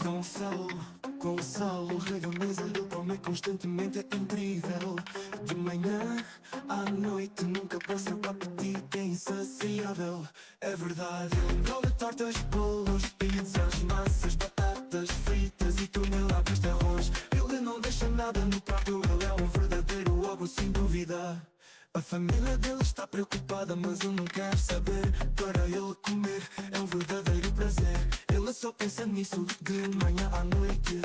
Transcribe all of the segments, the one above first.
Com sol, rega a mesa, ele come constantemente, é incrível. De manhã à noite, nunca passa para apetite, é insaciável. É verdade, ele engole tortas, bolos, pizzas, massas, batatas fritas e toneladas de arroz. Ele não deixa nada no prato, ele é um verdadeiro lobo, sem dúvida. A família dele está preocupada, mas ele não quer saber. Para ele comer é um verdadeiro prazer. Ele só pensa nisso de manhã à noite,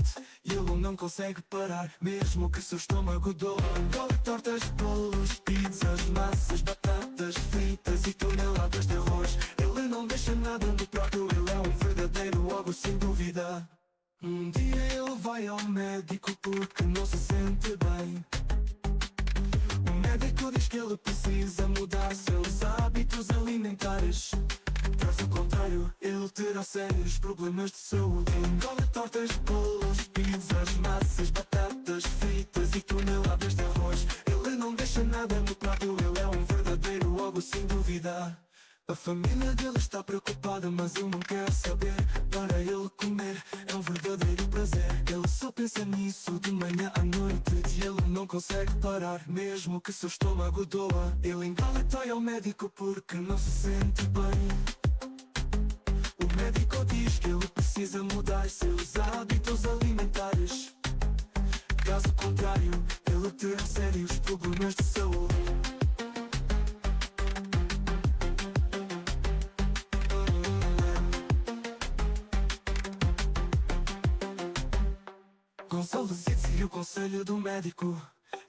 e ele não consegue parar, mesmo que seu estômago doa. Engole tortas, bolos, pizzas, massas, batatas fritas e toneladas de arroz. Ele não deixa nada no prato, ele é um verdadeiro lobo, sem dúvida. Um dia ele vai ao médico porque não se sente bem. O médico diz que ele precisa mudar seus hábitos alimentares. Caso contrário, ele terá sérios problemas de saúde. Engole tortas, bolos, pizzas, massas, batatas fritas e toneladas de arroz. Ele não deixa nada no prato, ele é um verdadeiro lobo, sem dúvida. A família dele está preocupada, mas ele não quer saber. Para ele comer é um verdadeiro prazer. Ele só pensa nisso de manhã à noite, e ele não consegue parar, mesmo que seu estômago doa. Ele engole e vai ao médico porque não se sente bem. O médico diz que ele precisa mudar seus hábitos alimentares. Caso contrário, ele terá sérios problemas de saúde. Gonçalo siga o conselho do médico.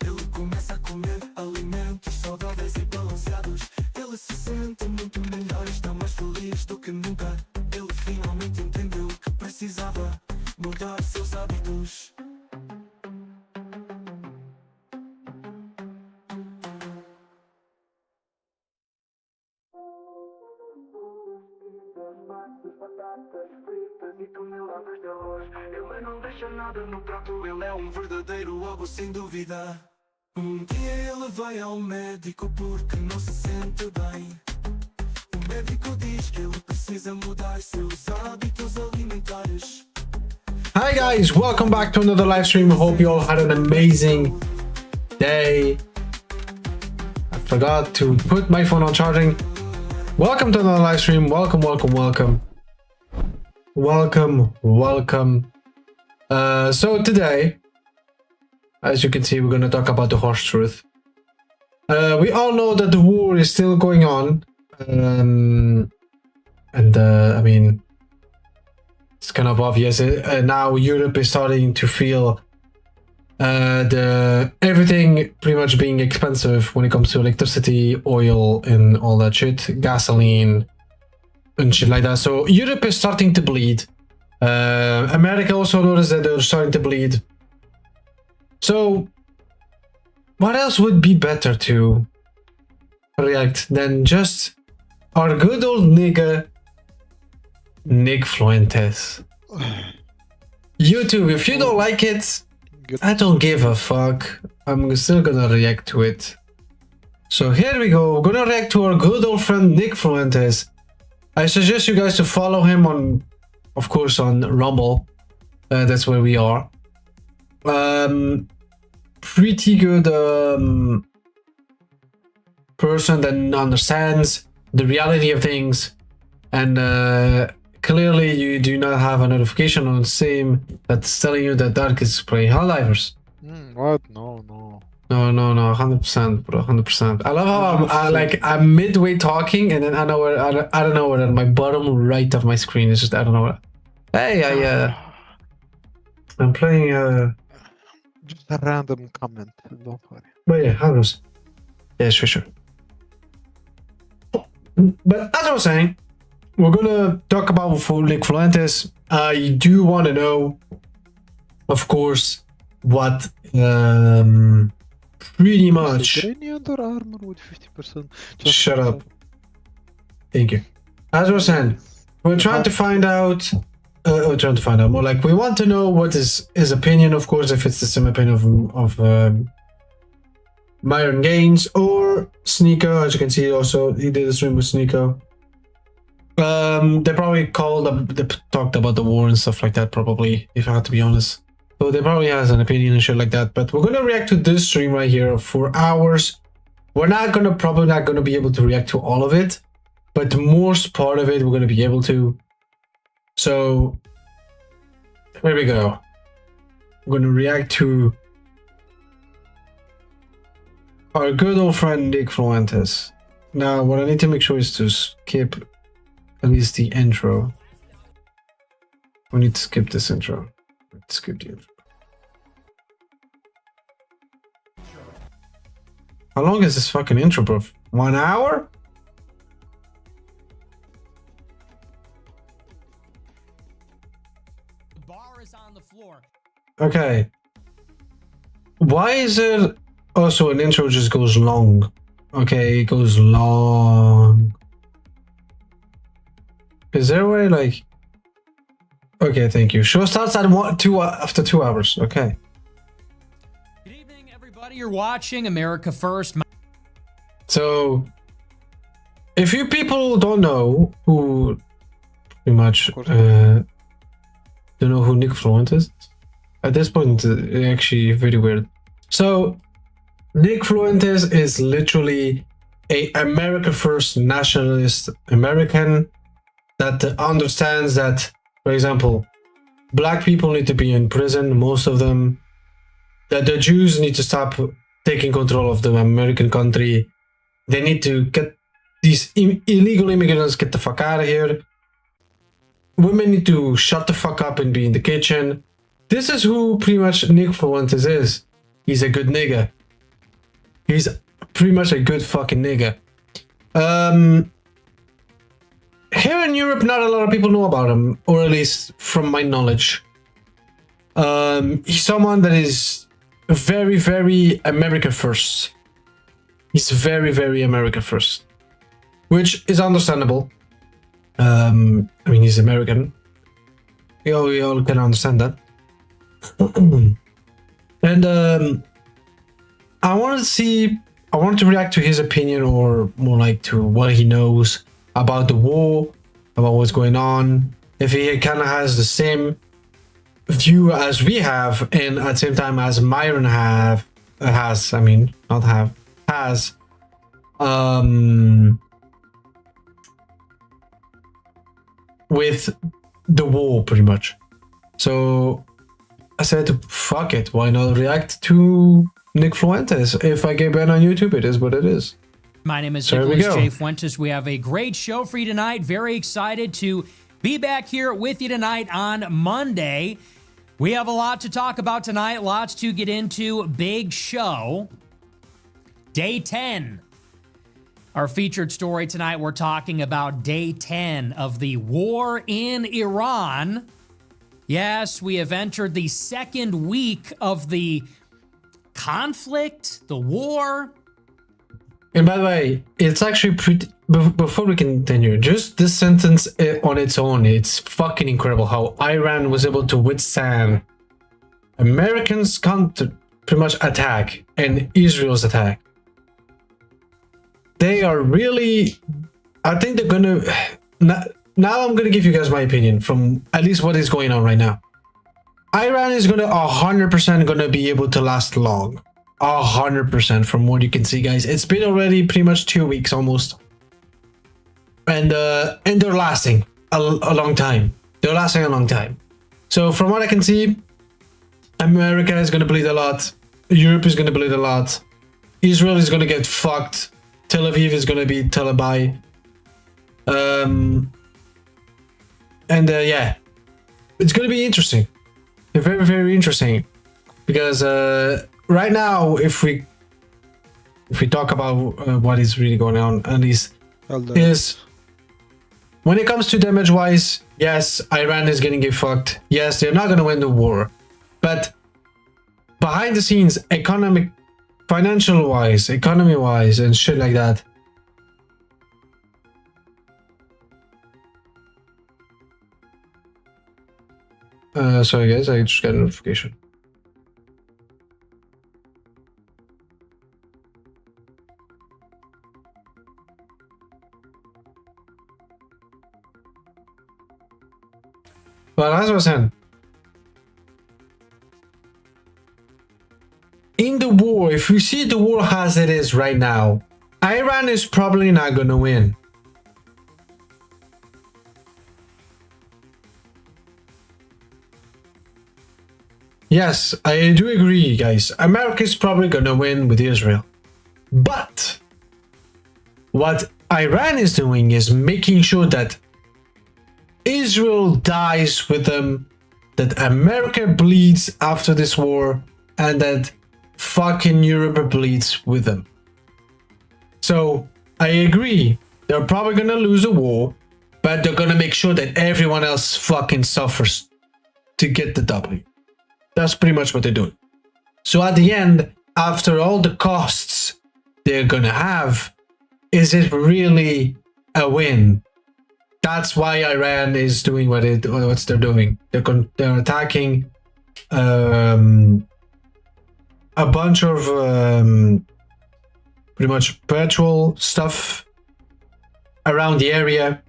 Ele começa a comer alimentos saudáveis e balanceados. Ele se sente muito melhor, está mais feliz do que nunca. Ele finalmente entendeu que precisava mudar seus hábitos. Batatas fritas e toneladas de arroz. Ele não deixa nada no prato, ele é um verdadeiro lobo, sem dúvida. Um dia ele vai ao médico porque não se sente bem. O médico diz que ele precisa mudar seus hábitos alimentares. Hi guys, welcome back to another live stream. Hope you all had an amazing day. I forgot to put my phone on charging. Welcome to another live stream. Welcome. So today, as you can see, we're going to talk about the harsh truth. We all know that the war is still going on. I mean, it's kind of obvious. Now Europe is starting to feel everything pretty much being expensive when it comes to electricity, oil, and all that shit, gasoline, and shit like that. So Europe is starting to bleed. America also noticed that they're starting to bleed. So what else would be better to react than just our good old nigga Nick Fuentes? YouTube, if you don't like it, I don't give a fuck. I'm still gonna react to it. So here we go. We're gonna react to our good old friend Nick Fuentes. I suggest you guys to follow him on, of course, on Rumble. That's where we are. Pretty good person that understands the reality of things, and clearly you do not have a notification on Steam that's telling you that Dark is playing Helldivers. What? No. No, 100%, bro, 100%. I love how I'm midway talking, and then I don't know where my bottom right of my screen is just I don't know where. Hey, I'm playing Just a random comment, don't worry. But yeah, how goes? Yeah, sure. But as I was saying, we're gonna talk about Nick Fuentes. I do want to know, of course, what pretty much. Any under armor with 50%. Shut up. Thank you. As I was saying, we're trying to find out. More like we want to know what is his opinion, of course, if it's the same opinion of Myron Gaines or Sneeko. As you can see, also he did a stream with Sneeko. They probably they talked about the war and stuff like that, probably, if I have to be honest. So they probably has an opinion and shit like that. But we're gonna react to this stream right here of 4 hours. We're probably not gonna be able to react to all of it, but the most part of it we're gonna be able to. So here we go. We're gonna react to our good old friend Nick Fuentes. Now, what I need to make sure is to skip at least the intro. We need to skip this intro. Let's skip the intro. How long is this fucking intro, bro? 1 hour? The bar is on the floor. Okay. Why is it also an intro just goes long? Okay, it goes long. Is there a way like... Okay, thank you. Show starts at after 2 hours. Okay. Good evening, everybody. You're watching America First. So, if you people don't know who, pretty much, don't know who Nick Fuentes is, at this point, it's actually very weird. So, Nick Fuentes is literally a America First nationalist American that understands that, for example, black people need to be in prison, most of them, that the Jews need to stop taking control of the American country. They need to get these illegal immigrants get the fuck out of here. Women need to shut the fuck up and be in the kitchen. This is who pretty much Nick Fuentes is. He's a good nigga. He's pretty much a good fucking nigga. Here in Europe, not a lot of people know about him, or at least from my knowledge. He's someone that is very, very America first. He's very, very America first, which is understandable. I mean, he's American. We all can understand that. And I wanted to react to his opinion, or more like to what he knows about the war, about what's going on. If he kind of has the same view as we have, and at the same time as Myron has, with the war, pretty much. So I said, fuck it, why not react to Nick Fuentes? If I get banned on YouTube, it is what it is. My name is So here we Nicholas go. J. Fuentes. We have a great show for you tonight. Very excited to be back here with you tonight on Monday. We have a lot to talk about tonight, lots to get into. Big show. Day 10. Our featured story tonight, we're talking about day 10 of the war in Iran. Yes, we have entered the second week of the conflict, the war. And by the way, it's actually pretty... Before we continue, just this sentence on its own, it's fucking incredible how Iran was able to withstand Americans' pretty much attack and Israel's attack. They are really... I think they're gonna... Now I'm gonna give you guys my opinion from at least what is going on right now. Iran is gonna 100% gonna be able to last long. 100% from what you can see, guys. It's been already pretty much 2 weeks almost. And they're lasting a long time. They're lasting a long time. So from what I can see, America is gonna bleed a lot. Europe is gonna bleed a lot. Israel is gonna get fucked. Tel Aviv is gonna be Taliban. Yeah, it's gonna be interesting. Very, very interesting, because right now, if we talk about what is really going on, at least is when it comes to damage wise, yes, Iran is getting get fucked. Yes, they're not gonna win the war, but behind the scenes, financial wise, economy wise, and shit like that. Sorry guys, I just got a notification. But as I was saying, in the war, if you see the war as it is right now, Iran is probably not going to win. Yes, I do agree, guys. America is probably going to win with Israel. But what Iran is doing is making sure that Israel dies with them, that America bleeds after this war, and that fucking Europe bleeds with them. So I agree, they're probably gonna lose the war, but they're gonna make sure that everyone else fucking suffers to get the W. That's pretty much what they're doing. So at the end, after all the costs they're gonna have, is it really a win? That's why Iran is doing what they're doing. They're attacking a bunch of pretty much petrol stuff around the area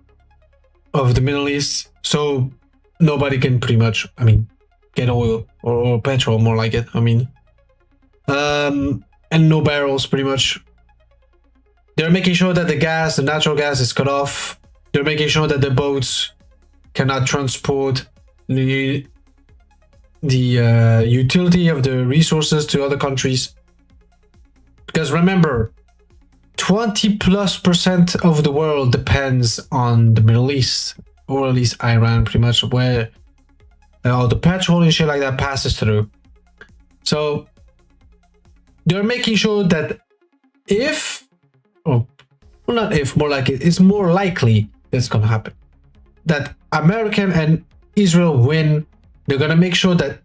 of the Middle East, so nobody can pretty much, I mean, get oil or petrol, more like it. I mean, and no barrels, pretty much. They're making sure that the natural gas is cut off. They're making sure that the boats cannot transport the utility of the resources to other countries. Because remember, 20+% of the world depends on the Middle East, or at least Iran, pretty much, where all the petrol and shit like that passes through. So they're making sure that if, or well, not if, more like it's more likely that's gonna happen, that American and Israel win. They're gonna make sure that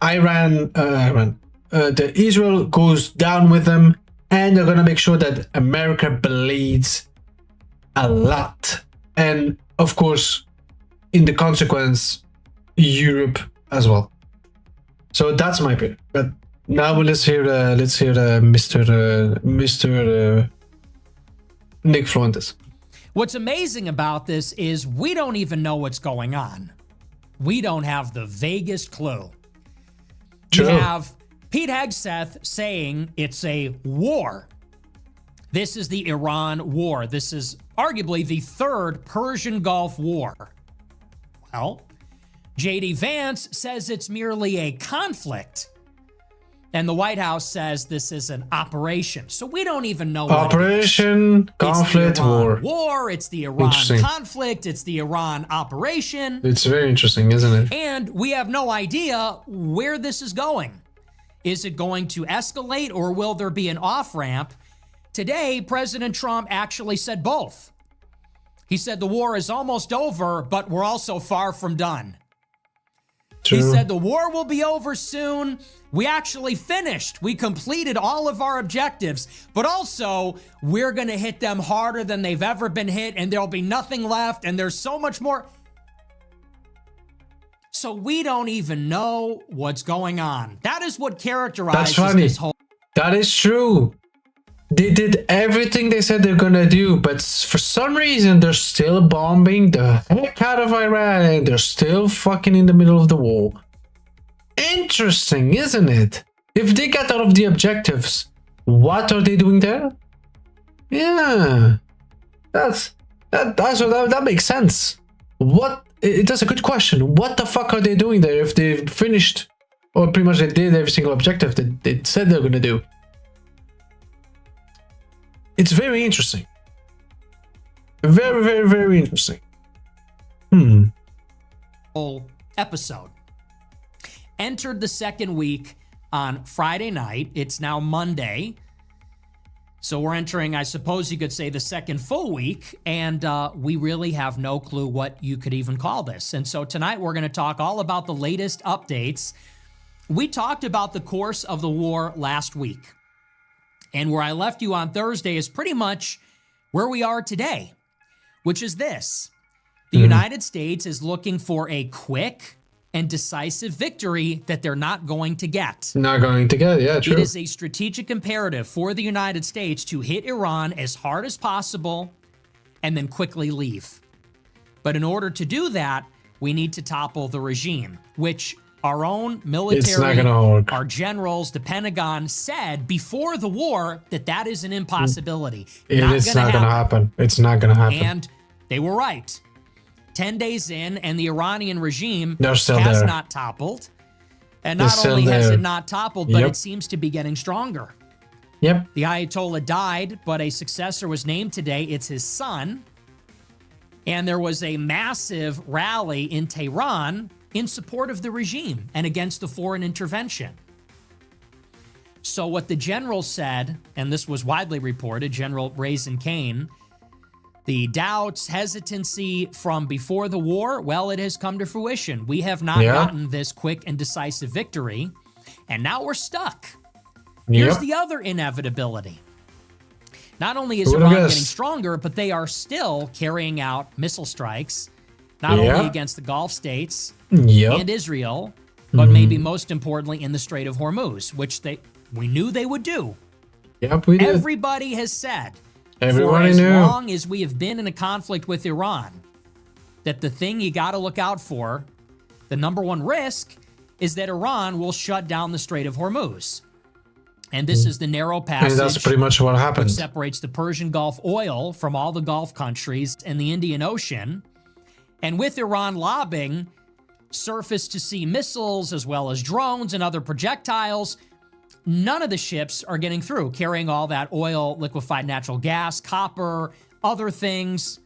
that Israel goes down with them, and they're gonna make sure that America bleeds a lot, and of course, in the consequence, Europe as well. So that's my opinion. But now let's hear Mr. Nick Fuentes. What's amazing about this is we don't even know what's going on. We don't have the vaguest clue. True. You have Pete Hegseth saying it's a war. This is the Iran war. This is arguably the third Persian Gulf war. Well, J.D. Vance says it's merely a conflict. And the White House says this is an operation. So we don't even know what Operation, conflict, war. It's the Iran conflict. It's the Iran operation. It's very interesting, isn't it? And we have no idea where this is going. Is it going to escalate, or will there be an off-ramp? Today, President Trump actually said both. He said the war is almost over, but we're also far from done. True. He said the war will be over soon. We actually finished. We completed all of our objectives, but also we're going to hit them harder than they've ever been hit, and there'll be nothing left, and there's so much more. So we don't even know what's going on. That is what characterizes this whole. That is true. They did everything they said they're gonna do, but for some reason they're still bombing the heck out of Iran, and they're still fucking in the middle of the war. Interesting, isn't it? If they got out of the objectives, what are they doing there? Yeah, that makes sense. That's a good question. What the fuck are they doing there if they finished, or pretty much they did every single objective that they said they're gonna do? It's very interesting. Very, very, very interesting. Whole episode entered the second week on Friday night. It's now Monday. So we're entering, I suppose you could say, the second full week, and we really have no clue what you could even call this. And so tonight we're going to talk all about the latest updates. We talked about the course of the war last week, and where I left you on Thursday is pretty much where we are today, which is this. The United States is looking for a quick and decisive victory that they're not going to get. Not going to get, yeah, true. It is a strategic imperative for the United States to hit Iran as hard as possible and then quickly leave. But in order to do that, we need to topple the regime, which our own It's not military, gonna work. our generals, the Pentagon said before the war that is an impossibility. It's not gonna happen. It's not gonna happen. And they were right. 10 days in, and the Iranian regime They're still has there. not toppled. And They're not still only has there. it not toppled, but Yep. it seems to be getting stronger. Yep. The Ayatollah died, but a successor was named today. It's his son. And there was a massive rally in Tehran in support of the regime and against the foreign intervention. So what the general said, and this was widely reported, General Raisin Kane, the doubts, hesitancy from before the war, well, it has come to fruition. We have not gotten this quick and decisive victory, and now we're stuck. Here's Yep. the other inevitability. Not only is Who would've Iran guessed? getting stronger, but they are still carrying out missile strikes, not only against the Gulf states Yep. and Israel, but maybe most importantly in the Strait of Hormuz, which we knew they would do. Yep, we did. Everybody has said, Everybody for as knew. long as we have been in a conflict with Iran, that the thing you got to look out for, the number one risk, is that Iran will shut down the Strait of Hormuz. And this is the narrow passage And that's pretty much what happened. which separates the Persian Gulf oil from all the Gulf countries and the Indian Ocean. And with Iran lobbing surface-to-sea missiles as well as drones and other projectiles, none of the ships are getting through, carrying all that oil, liquefied natural gas, copper, other things.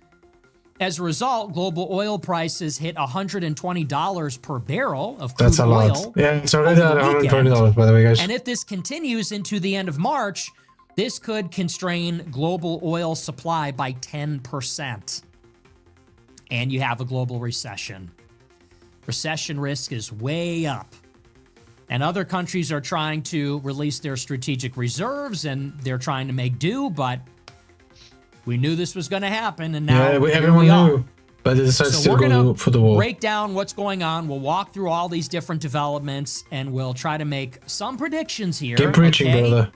As a result, global oil prices hit $120 per barrel of crude That's a oil. lot. Yeah, it's already over at the $120, by the way, guys. And if this continues into the end of March, this could constrain global oil supply by 10%. And you have a global recession. Recession risk is way up. And other countries are trying to release their strategic reserves and they're trying to make do, but we knew this was going to happen, and now here everyone we are. knew. But they decided So to we're go going for the to war. break down what's going on. We'll walk through all these different developments, and we'll try to make some predictions here. Keep preaching, okay? brother.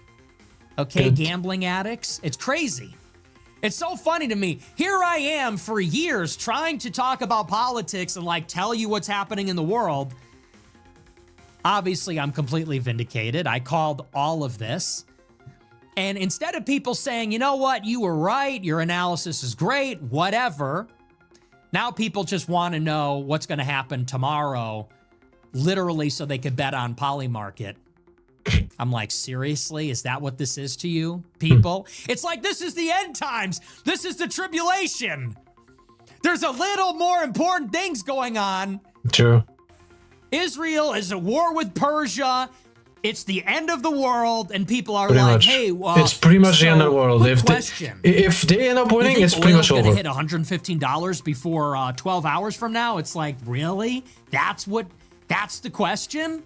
Okay, Good. gambling addicts. It's crazy. It's so funny to me. Here I am for years trying to talk about politics and like tell you what's happening in the world. Obviously, I'm completely vindicated. I called all of this. And instead of people saying, you know what, you were right, your analysis is great, whatever, now people just want to know what's going to happen tomorrow, literally so they could bet on Polymarket. I'm like, seriously? Is that what this is to you, people? It's like, this is the end times. This is the tribulation. There's a little more important things going on. True. Israel is at war with Persia. It's the end of the world, and people are Pretty like, much. hey, It's pretty much the end of the world. quick If question. if they end up You winning, think it's pretty much oil's over. gonna hit $115 before 12 hours from now? It's like, really? That's the question?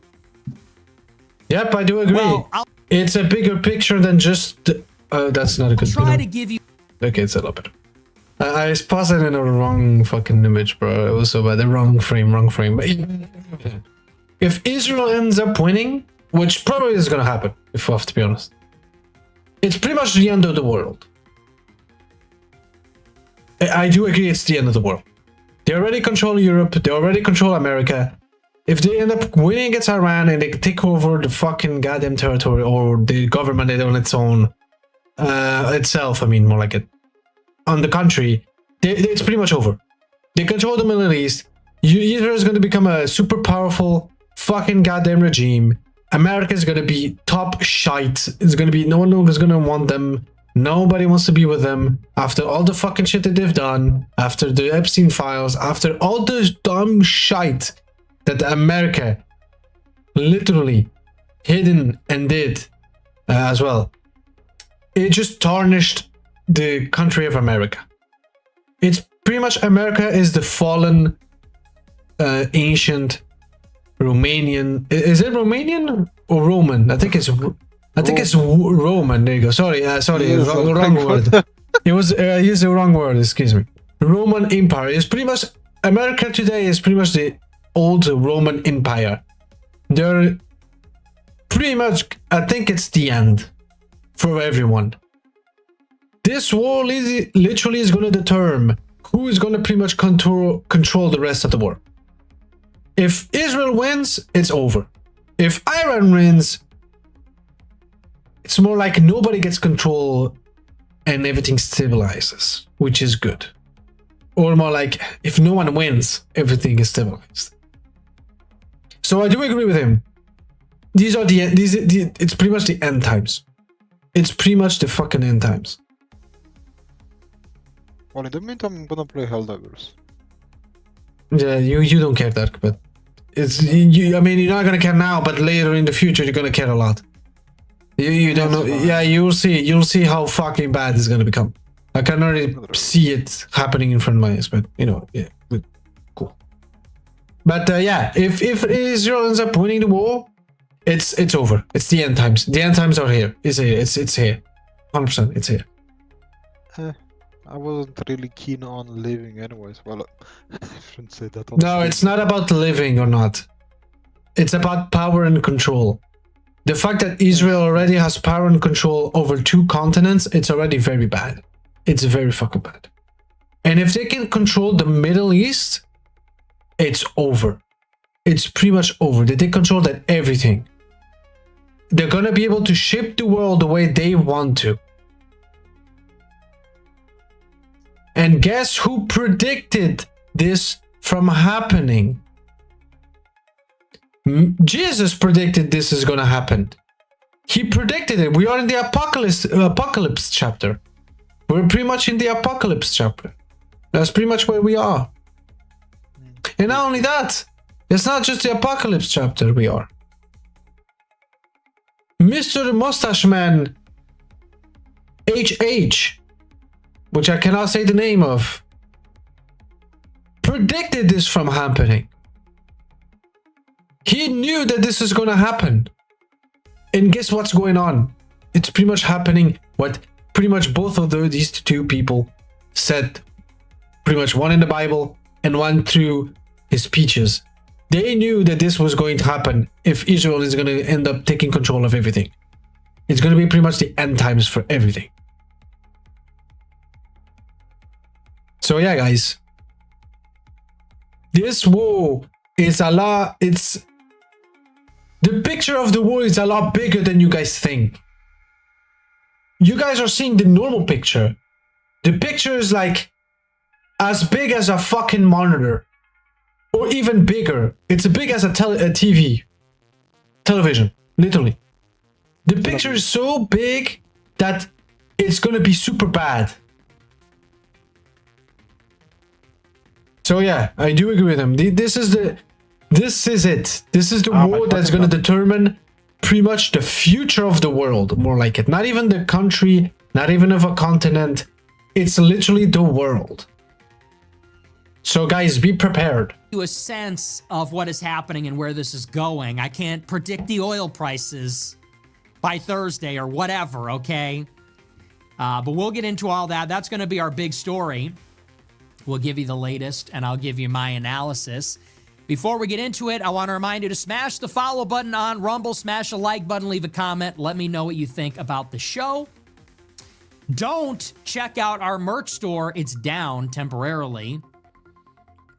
Yep, I do agree. Well, I'll It's a bigger picture than just... that's not a good try to video. give you Okay, it's a little better. I paused it in the wrong fucking image, bro. It was so bad. The wrong frame. But if Israel ends up winning, which probably is going to happen, if I have to be honest, it's pretty much the end of the world. I do agree it's the end of the world. They already control Europe. They already control America. If they end up winning against Iran and they take over the fucking goddamn territory or the government on its own, itself, I mean, more like it, on the country, it's pretty much over. They control the Middle East. Israel is going to become a super powerful fucking goddamn regime. America is going to be top shite. It's going to be, no one is going to want them. Nobody wants to be with them after all the fucking shit that they've done, after the Epstein files, after all the dumb shite that America literally hidden and did as well. It just tarnished the country of America. It's pretty much America is the fallen ancient Romanian. Is it Romanian or Roman? I think it's Roman. There you go. Sorry, wrong word. It was I used the wrong word. Excuse me. Roman Empire is pretty much America today. Is pretty much the old Roman Empire. They're pretty much. I think it's the end for everyone. This war literally is going to determine who is going to pretty much control the rest of the world. If Israel wins, it's over. If Iran wins, it's more like nobody gets control and everything stabilizes, which is good. Or more like if no one wins, everything is stabilized. So I do agree with him. It's pretty much the end times. It's pretty much the fucking end times. Well, in the meantime, I'm gonna play Helldivers. Yeah, you don't care, Dark, but it's I mean, you're not gonna care now, but later in the future, you're gonna care a lot. You don't know. Yeah, you'll see how fucking bad it's gonna become. I can already see it happening in front of my eyes, but you know, yeah, cool. But yeah, if Israel ends up winning the war, it's over. It's the end times. The end times are here. It's here. It's here. 100%. It's here. I wasn't really keen on living anyways. Well, I shouldn't say that. No, it's not about living or not. It's about power and control. The fact that Israel already has power and control over 2 continents, it's already very bad. It's very fucking bad. And if they can control the Middle East, it's over. It's pretty much over. They take control of everything. They're gonna be able to shape the world the way they want to. And guess who predicted this from happening? Jesus predicted this is gonna happen. He predicted it. We are in the apocalypse chapter. We're pretty much in the apocalypse chapter. That's pretty much where we are. And not only that, it's not just the apocalypse chapter we are. Mr. Mustache Man HH, which I cannot say the name of, predicted this from happening. He knew that this is going to happen. And guess what's going on? It's pretty much happening what pretty much both of these 2 people said, pretty much one in the Bible and one through his speeches. They knew that this was going to happen if Israel is going to end up taking control of everything. It's going to be pretty much the end times for everything. So yeah, guys. This war is a lot... The picture of the war is a lot bigger than you guys think. You guys are seeing the normal picture. The picture is like as big as a fucking monitor. Or even bigger. It's as big as a television, literally. The picture is so big that it's gonna be super bad. So yeah, I do agree with him. This is it. This is the war that's gonna determine pretty much the future of the world. More like it. Not even the country, not even of a continent. It's literally the world. So guys, be prepared. A sense of what is happening and where this is going. I can't predict the oil prices by Thursday or whatever, okay? But we'll get into all that. That's going to be our big story. We'll give you the latest, and I'll give you my analysis. Before we get into it, I want to remind you to smash the follow button on Rumble, smash a like button, leave a comment. Let me know what you think about the show. Don't check out our merch store. It's down temporarily.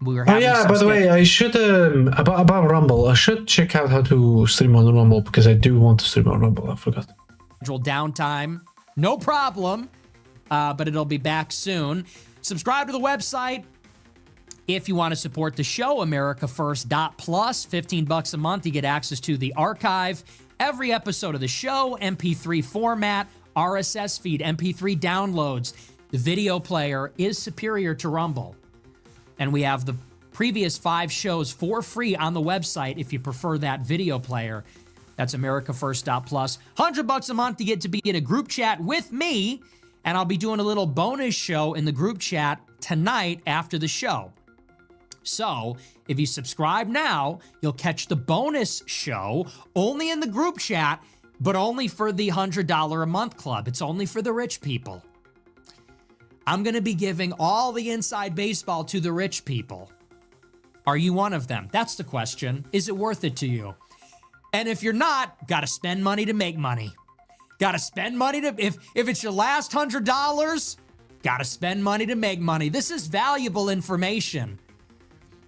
We were having by the way, I should about Rumble. I should check out how to stream on Rumble because I do want to stream on Rumble. I forgot. Downtime, no problem, but it'll be back soon. Subscribe to the website if you want to support the show. AmericaFirst.plus, $15 a month. You get access to the archive, every episode of the show, MP3 format, RSS feed, MP3 downloads. The video player is superior to Rumble. And we have the previous 5 shows for free on the website if you prefer that video player. That's AmericaFirst.plus. $100 a month to get to be in a group chat with me. And I'll be doing a little bonus show in the group chat tonight after the show. So if you subscribe now, you'll catch the bonus show only in the group chat, but only for the $100 a month club. It's only for the rich people. I'm going to be giving all the inside baseball to the rich people. Are you one of them? That's the question. Is it worth it to you? And if you're not, got to spend money to make money. Got to spend money to, if it's your last $100, got to spend money to make money. This is valuable information.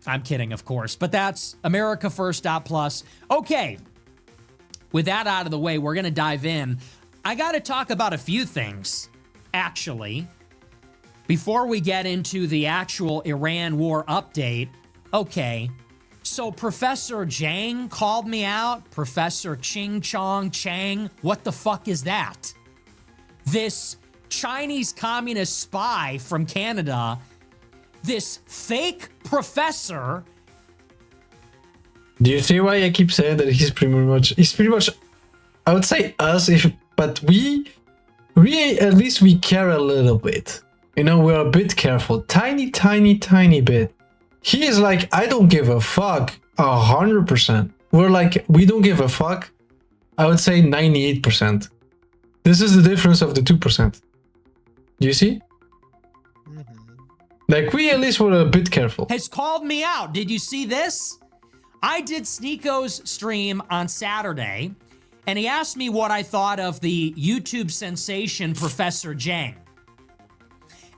I'm kidding, of course, but that's AmericaFirst.plus. Okay, with that out of the way, we're going to dive in. I got to talk about a few things, actually, before we get into the actual Iran war update. Okay, so Professor Zhang called me out. Professor Ching Chong Chang. What the fuck is that? This Chinese communist spy from Canada, this fake professor. Do you see why I keep saying that he's pretty much, I would say us, but we at least we care a little bit. You know, we're a bit careful, tiny bit. He is like, I don't give a fuck, 100%. We're like, we don't give a fuck, I would say 98%. This is the difference of the 2%. Do you see? Like, we at least were a bit careful. Has called me out. Did you see this? I did Sneeko's stream on Saturday, and he asked me what I thought of the YouTube sensation Professor Zhang.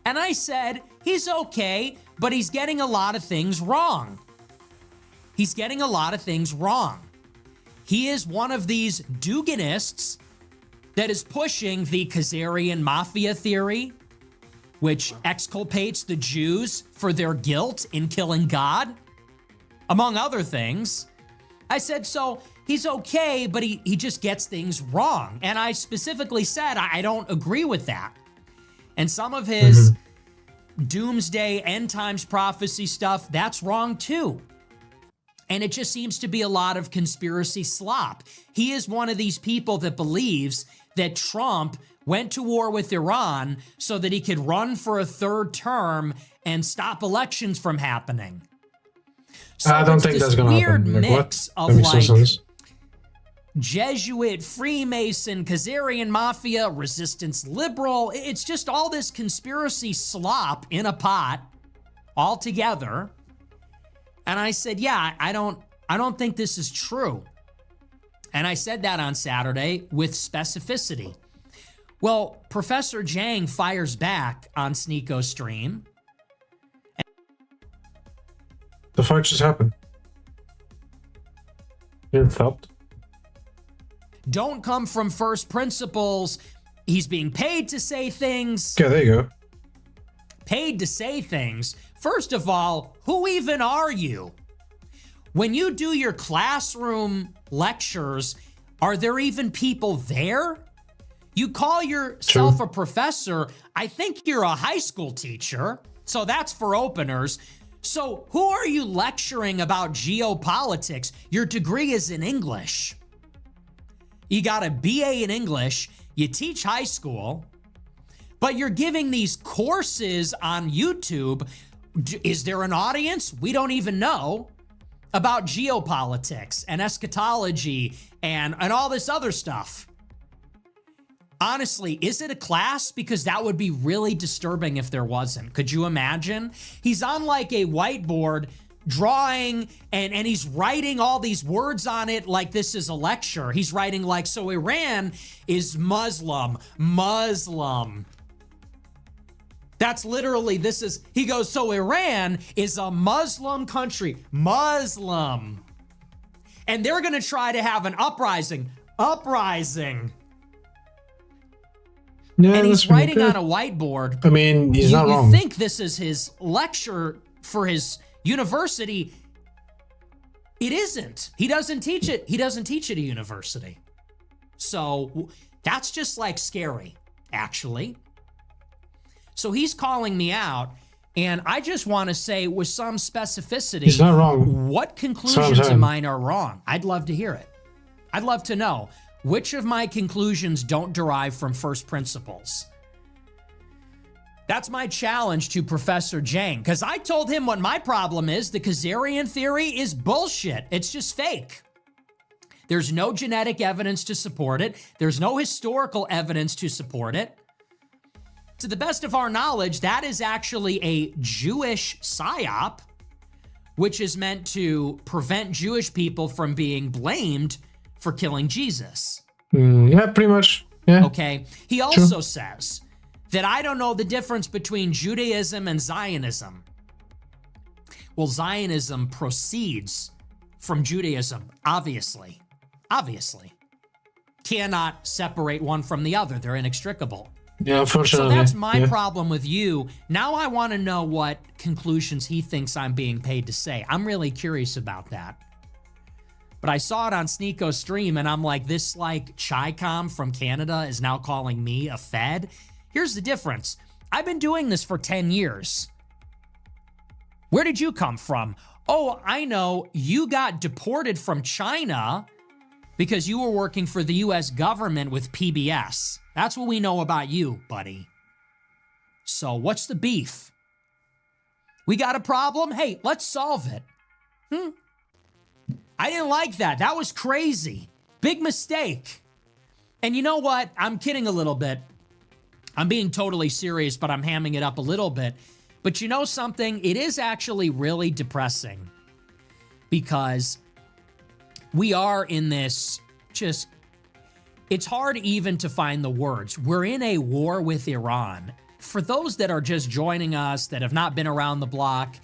And I said, he's okay, but he's getting a lot of things wrong. He's getting a lot of things wrong. He is one of these Duganists that is pushing the Khazarian mafia theory, which exculpates the Jews for their guilt in killing God, among other things. I said, so he's okay, but he just gets things wrong. And I specifically said, I don't agree with that. And some of his doomsday end times prophecy stuff, that's wrong too. And it just seems to be a lot of conspiracy slop. He is one of these people that believes that Trump went to war with Iran so that he could run for a third term and stop elections from happening. So I don't think that's gonna happen. Weird mix of like sense. Jesuit, Freemason, Khazarian Mafia, resistance liberal. It's just all this conspiracy slop in a pot all together. And I said, yeah, I don't think this is true. And I said that on Saturday with specificity. Well, Professor Zhang fires back on Sneeko's stream. The fuck just happened? It stopped. Don't come from first principles. He's being paid to say things. Okay, there you go. Paid to say things. First of all, who even are you? When you do your classroom lectures, are there even people there? You call yourself a professor. I think you're a high school teacher. So that's for openers. So who are you lecturing about geopolitics? Your degree is in English. You got a BA in English. You teach high school. But you're giving these courses on YouTube. Is there an audience? We don't even know. About geopolitics and eschatology and all this other stuff. Honestly, is it a class? Because that would be really disturbing if there wasn't. Could you imagine? He's on like a whiteboard drawing and he's writing all these words on it like this is a lecture. He's writing like, so Iran is Muslim. That's literally, he goes, so Iran is a Muslim country. Muslim. And they're going to try to have an uprising. Yeah, And he's writing on a whiteboard. I mean, he's not wrong. You think this is his lecture for his university. It isn't. He doesn't teach it. He doesn't teach at a university. So that's just like scary, actually. So he's calling me out, and I just want to say with some specificity, he's not wrong. What conclusions of mine are wrong? I'd love to hear it. I'd love to know which of my conclusions don't derive from first principles. That's my challenge to Professor Zhang, because I told him what my problem is. The Khazarian theory is bullshit. It's just fake. There's no genetic evidence to support it. There's no historical evidence to support it. To the best of our knowledge, that is actually a Jewish psyop, which is meant to prevent Jewish people from being blamed for killing Jesus. Yeah, pretty much. Yeah. Okay. He also says that I don't know the difference between Judaism and Zionism, Well, Zionism proceeds from Judaism, obviously. Obviously. Cannot separate one from the other. They're inextricable. Yeah, So unfortunately. that's my yeah. problem with you. Now I want to know what conclusions he thinks I'm being paid to say. I'm really curious about that. But I saw it on Sneeko's stream, and I'm like, this like Chi-Com from Canada is now calling me a Fed. Here's the difference. I've been doing this for 10 years. Where did you come from? Oh, I know. You got deported from China because you were working for the U.S. government with PBS. That's what we know about you, buddy. So what's the beef? We got a problem? Hey, let's solve it. I didn't like that. That was crazy. Big mistake. And you know what? I'm kidding a little bit. I'm being totally serious, but I'm hamming it up a little bit. But you know something? It is actually really depressing because we are in this just, it's hard even to find the words. We're in a war with Iran. For those that are just joining us, that have not been around the block,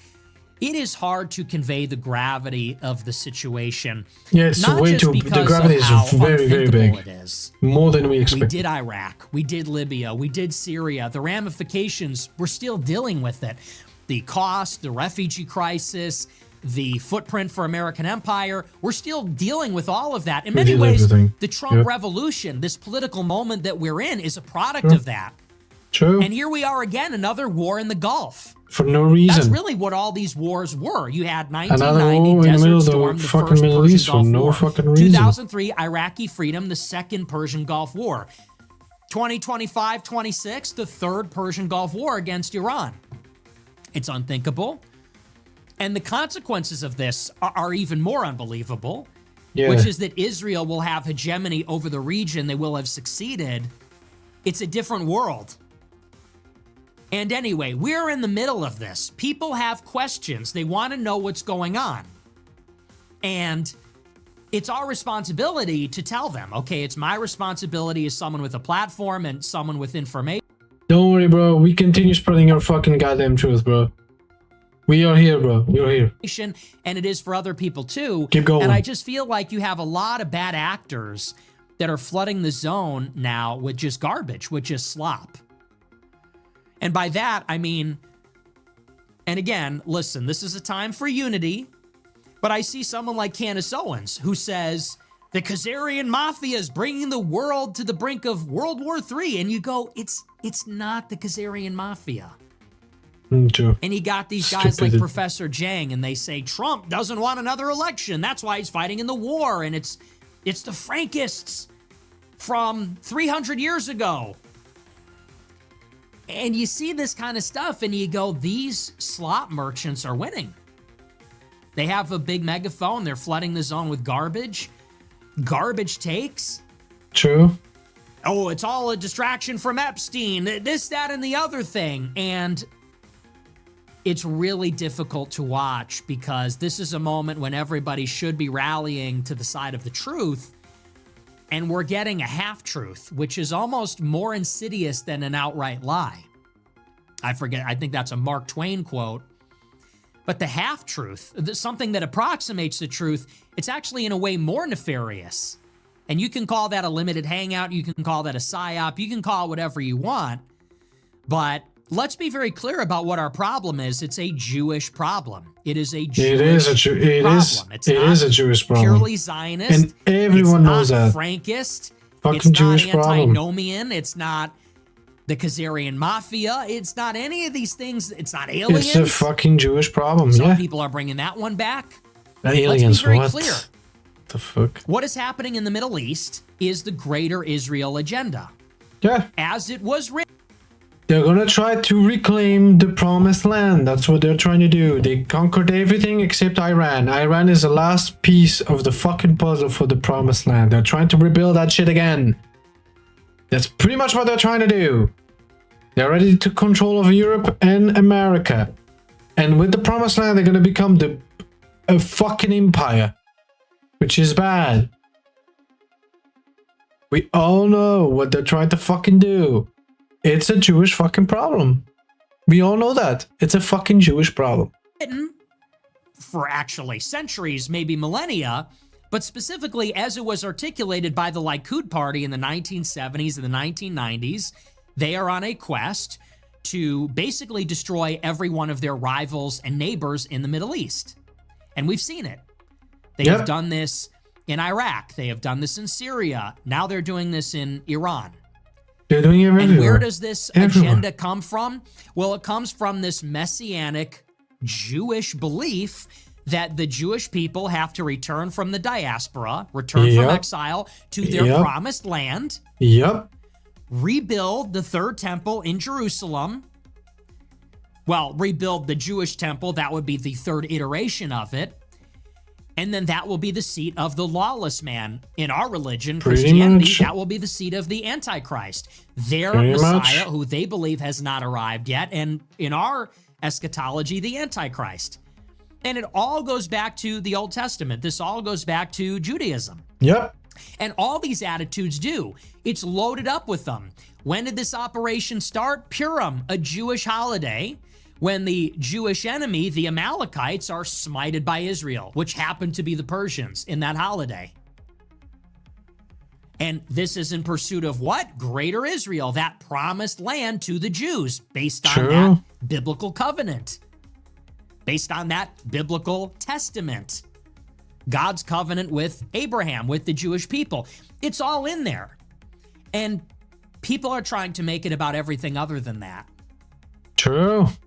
it is hard to convey the gravity of the situation. Yeah, it's Not way just too. because The gravity of is how very, very unthinkable big. it is. More than we We expected. did Iraq, we did Libya, we did Syria. The ramifications, we're still dealing with it. The cost, the refugee crisis, the footprint for American empire, we're still dealing with all of that. In many did ways, everything. the Trump Yep. revolution, this political moment that we're in, is a product of that. True. And here we are again, another war in the Gulf. For no That's reason. really what all these wars were. You had Another 1990 war in the middle Desert of the Storm, the fucking first Middle Persian East for Gulf no War. fucking reason. 2003 Iraqi freedom, the second Persian Gulf War. 2025-26, the third Persian Gulf War against Iran. It's unthinkable. And the consequences of this are even more unbelievable, Yeah. which is that Israel will have hegemony over the region. They will have succeeded. It's a different world. And anyway, we're in the middle of this. People have questions. They want to know what's going on. And it's our responsibility to tell them, okay, it's my responsibility as someone with a platform and someone with information. Don't worry, bro. We continue spreading our fucking goddamn truth, bro. We are here, bro. We're here. And it is for other people too. Keep going. And I just feel like you have a lot of bad actors that are flooding the zone now with just garbage, with just slop. And by that, I mean, and again, listen, this is a time for unity, but I see someone like Candace Owens who says the Khazarian mafia is bringing the world to the brink of World War III. And you go, it's not the Khazarian mafia. True. And you got these guys like Stupid. Professor Jang, and they say Trump doesn't want another election. That's why he's fighting in the war. And it's the Frankists from 300 years ago. And you see this kind of stuff, and you go, these slot merchants are winning. They have a big megaphone. They're flooding the zone with garbage. Garbage takes. True. Oh, it's all a distraction from Epstein. This, that, and the other thing. And it's really difficult to watch because this is a moment when everybody should be rallying to the side of the truth. And we're getting a half-truth, which is almost more insidious than an outright lie. I forget, I think that's a Mark Twain quote. But the half-truth, something that approximates the truth, it's actually in a way more nefarious. And you can call that a limited hangout, you can call that a psyop, you can call it whatever you want. But let's be very clear about what our problem is. It's a Jewish problem. It is a Jewish problem. It's It not is a Jewish problem. purely Zionist. And everyone knows It's not that. Frankist. Fucking It's not Jewish problem. antinomian. It's not the Khazarian mafia. It's not any of these things. It's not aliens. It's a fucking Jewish problem, Some yeah. people are bringing that one back. Aliens, very what? clear. The fuck? What is happening in the Middle East is the greater Israel agenda. Yeah. As it was written. They're gonna try to reclaim the promised land. That's what they're trying to do. They conquered everything except Iran. Iran is the last piece of the fucking puzzle for the promised land. They're trying to rebuild that shit again. That's pretty much what they're trying to do. They're ready to control over Europe and America. And with the promised land, they're gonna become a fucking empire. Which is bad. We all know what they're trying to fucking do. It's a Jewish fucking problem. We all know that. It's a fucking Jewish problem. for actually centuries, maybe millennia, but specifically as it was articulated by the Likud party in the 1970s and the 1990s, they are on a quest to basically destroy every one of their rivals and neighbors in the Middle East. And we've seen it. They have done this in Iraq. They have done this in Syria. Now they're doing this in Iran. They're doing it everywhere. And where does this agenda come from? Well, it comes from this messianic Jewish belief that the Jewish people have to return from the diaspora, return from exile to their promised land. Rebuild the third temple in Jerusalem. Well, rebuild the Jewish temple. That would be the third iteration of it. And then that will be the seat of the lawless man. In our religion, Christianity, that will be the seat of the Antichrist. Their Messiah, who they believe has not arrived yet. And in our eschatology, the Antichrist. And it all goes back to the Old Testament. This all goes back to Judaism. And all these attitudes do. It's loaded up with them. When did this operation start? Purim, a Jewish holiday, when the Jewish enemy, the Amalekites, are smited by Israel, which happened to be the Persians in that holiday. And this is in pursuit of what? Greater Israel, that promised land to the Jews, based on that biblical covenant, based on that biblical testament. God's covenant with Abraham, with the Jewish people. It's all in there. And people are trying to make it about everything other than that.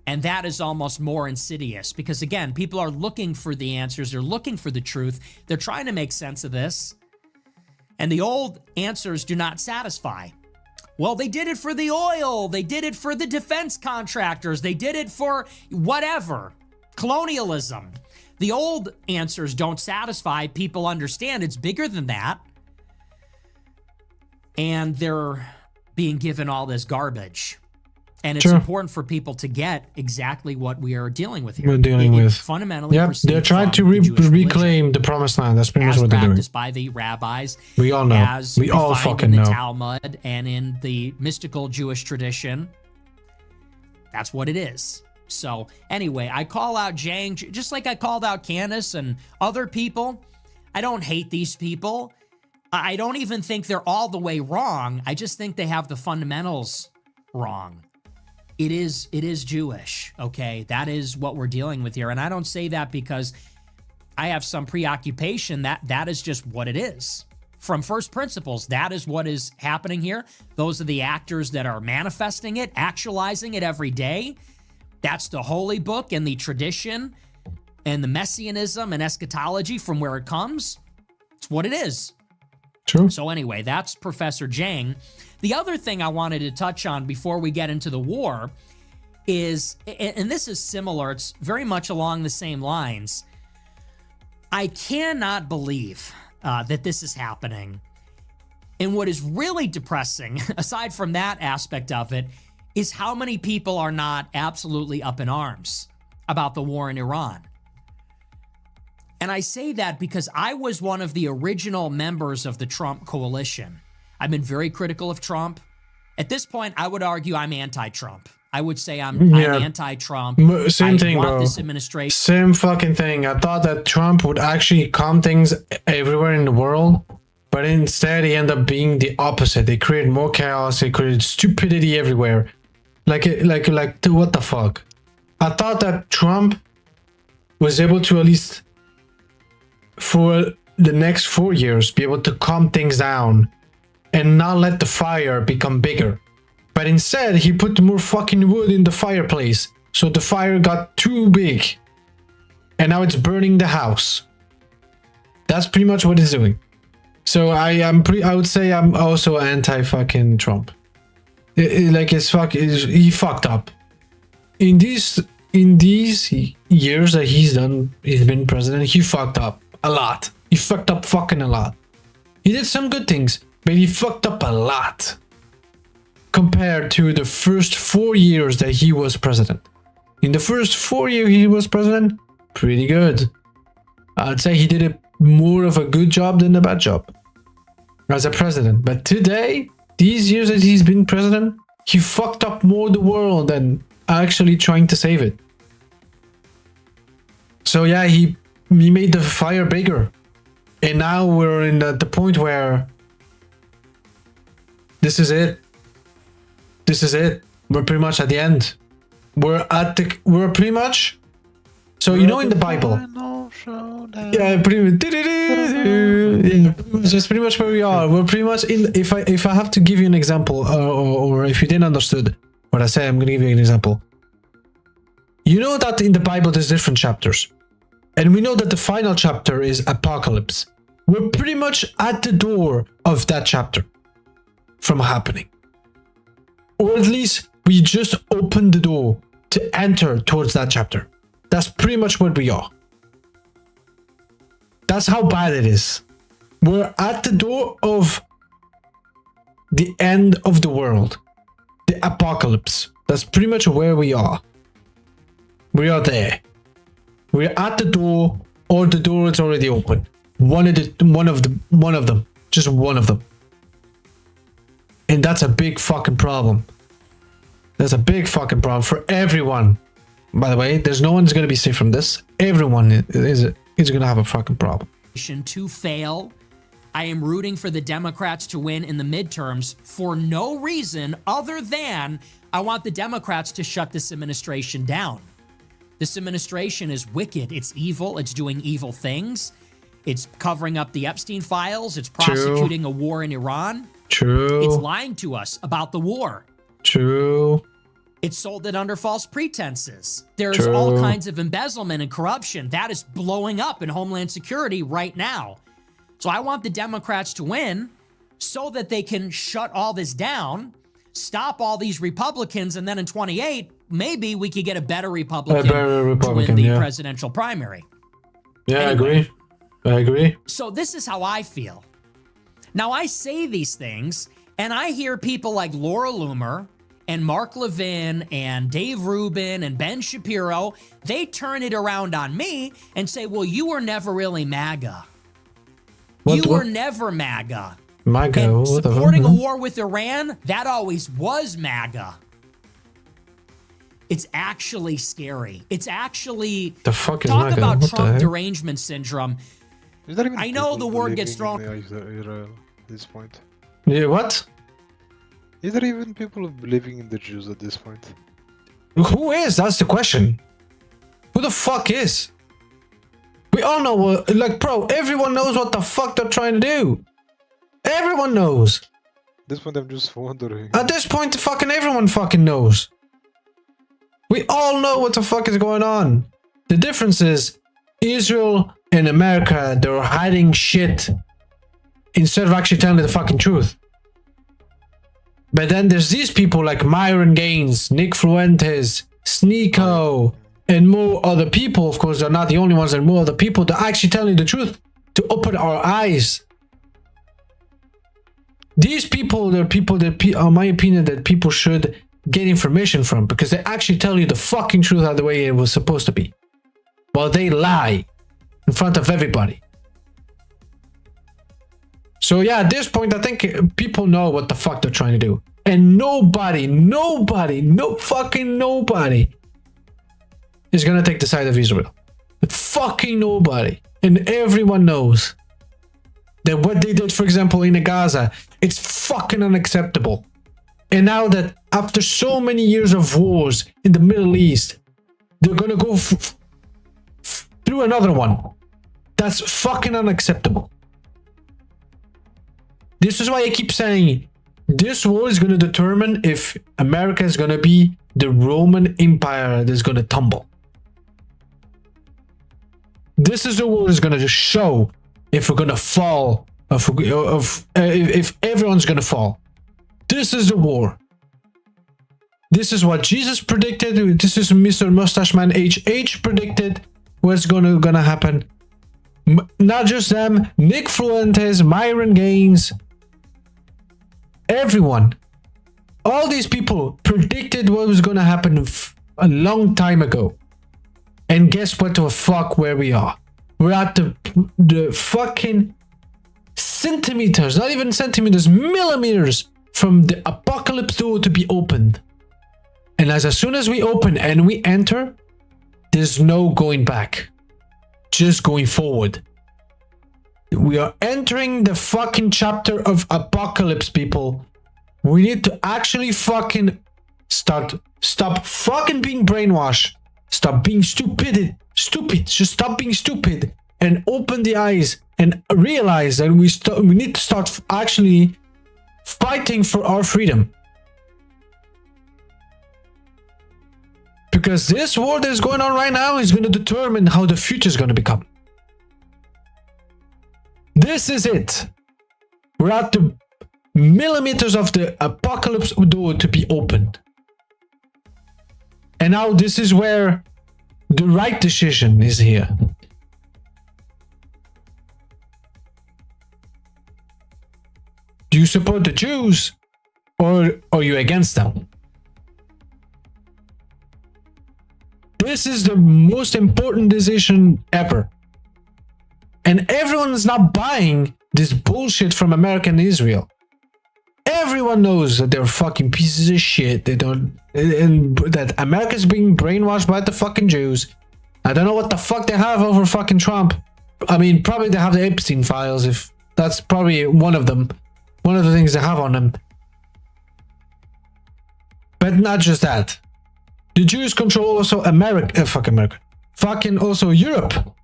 And that is almost more insidious because, again, people are looking for the answers. They're looking for the truth. They're trying to make sense of this. And the old answers do not satisfy. Well, they did it for the oil. They did it for the defense contractors. They did it for whatever. Colonialism. The old answers don't satisfy. People understand it's bigger than that. And they're being given all this garbage. And it's important for people to get exactly what we are dealing with here. We're dealing with fundamentally. They're trying to reclaim the promised land. That's pretty much what they're doing. Practiced by the rabbis. We all know. As we all fucking in the know. Talmud and in the mystical Jewish tradition. That's what it is. So anyway, I call out Jang, just like I called out Candace and other people. I don't hate these people. I don't even think they're all the way wrong. I just think they have the fundamentals wrong. It is Jewish, okay? That is what we're dealing with here. And I don't say that because I have some preoccupation. That is just what it is. From first principles, that is what is happening here. Those are the actors that are manifesting it, actualizing it every day. That's the holy book and the tradition and the messianism and eschatology from where it comes. It's what it is. So anyway, that's Professor Jang. The other thing I wanted to touch on before we get into the war is, and this is similar, it's very much along the same lines. I cannot believe that this is happening. And what is really depressing, aside from that aspect of it, is how many people are not absolutely up in arms about the war in Iran. And I say that because I was one of the original members of the Trump coalition. I've been very critical of Trump. At this point, I would argue I'm anti-Trump. I would say I'm anti-Trump. Same thing, bro. This administration. Same fucking thing. I thought that Trump would actually calm things everywhere in the world, but instead he ended up being the opposite. They created more chaos. They created stupidity everywhere. Like what the fuck? I thought that Trump was able to at least for the next 4 years be able to calm things down and not let the fire become bigger. But instead, he put more fucking wood in the fireplace, so the fire got too big. And now it's burning the house. That's pretty much what it's doing. So I would say I'm also anti-fucking Trump. He fucked up. In these years that he's been president, he fucked up a lot. He fucked up fucking a lot. He did some good things, but he fucked up a lot compared to the first 4 years that he was president. In the first 4 years he was president, pretty good. I'd say he did more of a good job than a bad job as a president. But today, these years that he's been president, he fucked up more the world than actually trying to save it. So yeah, he made the fire bigger. And now we're in the point where this is it. This is it. We're pretty much at the end. We're pretty much. So you know in the Bible. Yeah, that's pretty much where we are. We're pretty much in. If I have to give you an example, or if you didn't understood what I said, I'm gonna give you an example. You know that in the Bible there's different chapters, and we know that the final chapter is Apocalypse. We're pretty much at the door of that chapter from happening, or at least we just opened the door to enter towards that chapter. That's pretty much what we are. That's how bad it is. We're at the door of the end of the world. The apocalypse. That's pretty much where we are. We are there. We're at the door, or the door is already open. One of them. Just one of them. And that's a big fucking problem. That's a big fucking problem for everyone. By the way, there's no one's gonna be safe from this. Everyone is gonna have a fucking problem. To fail. I am rooting for the Democrats to win in the midterms for no reason other than I want the Democrats to shut this administration down. This administration is wicked. It's evil. It's doing evil things. It's covering up the Epstein files. It's prosecuting a war in Iran. True. It's lying to us about the war. True. It's sold it under false pretenses. There's all kinds of embezzlement and corruption. That is blowing up in Homeland Security right now. So I want the Democrats to win so that they can shut all this down, stop all these Republicans, and then in 28, maybe we could get a better Republican, to win the presidential primary. Yeah, anyway, I agree. So this is how I feel. Now, I say these things, and I hear people like Laura Loomer and Mark Levin and Dave Rubin and Ben Shapiro, they turn it around on me and say, well, you were never really MAGA. You were never MAGA. MAGA? And supporting a war with Iran, that always was MAGA. It's actually scary. It's actually... The fuck is talk MAGA? about What Trump derangement syndrome. I know the word gets thrown... Israel at this point. Yeah, what? Is there even people believing in the Jews at this point? Who is? That's the question. Who the fuck is? We all know, like, bro, everyone knows what the fuck they're trying to do. Everyone knows. At this point, I'm just wondering. At this point, fucking everyone fucking knows. We all know what the fuck is going on. The difference is, Israel and America, they're hiding shit instead of actually telling the fucking truth. But then there's these people like Myron Gaines, Nick Fuentes, Sneeko, and more other people. Of course, they're not the only ones, and more other people that are actually telling the truth to open our eyes. These people, they're people that, in my opinion, that people should get information from, because they actually tell you the fucking truth of the way it was supposed to be. While they lie in front of everybody. So yeah, at this point, I think people know what the fuck they're trying to do. And nobody is gonna take the side of Israel. Fucking nobody. And everyone knows that what they did, for example, in Gaza, it's fucking unacceptable. And now that after so many years of wars in the Middle East, they're gonna go through another one. That's fucking unacceptable. This is why I keep saying this war is going to determine if America is going to be the Roman Empire that's going to tumble. This is the war that's going to show if we're going to fall, if everyone's going to fall. This is the war. This is what Jesus predicted. This is Mr. Mustache Man HH predicted what's going to happen. Not just them, Nick Fuentes, Myron Gaines, everyone, all these people predicted what was going to happen a long time ago. And guess what the fuck where we are? We're at the fucking centimeters, not even centimeters, millimeters from the apocalypse door to be opened. And as soon as we open and we enter, there's no going back. just going forward. We are entering the fucking chapter of apocalypse, people. We need to actually fucking stop fucking being brainwashed. Stop being stupid. Just stop being stupid and open the eyes and realize that we need to start actually fighting for our freedom. Because this war that is going on right now is going to determine how the future is going to become. This is it. We're at the millimeters of the apocalypse door to be opened. And now this is where the right decision is here. Do you support the Jews or are you against them? This is the most important decision ever. And everyone's not buying this bullshit from America and Israel. Everyone knows that they're fucking pieces of shit. They don't, and that America's being brainwashed by the fucking Jews. I don't know what the fuck they have over fucking Trump. I mean, probably they have the Epstein files. If that's probably one of them, one of the things they have on them. But not just that. The Jews control also America. Fuck America. Fucking also Europe.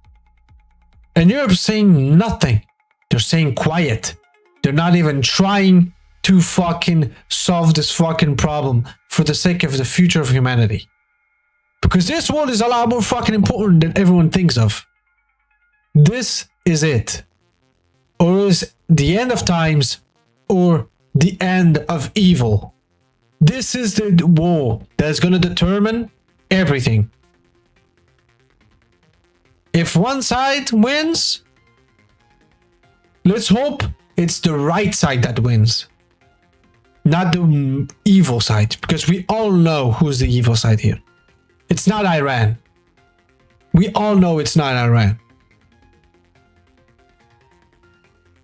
And Europe's saying nothing. They're saying quiet. They're not even trying to fucking solve this fucking problem for the sake of the future of humanity. Because this world is a lot more fucking important than everyone thinks of. This is it. Or is the end of times or the end of evil. This is the war that's going to determine everything. If one side wins, let's hope it's the right side that wins. Not the evil side, because we all know who's the evil side here. It's not Iran. We all know it's not Iran.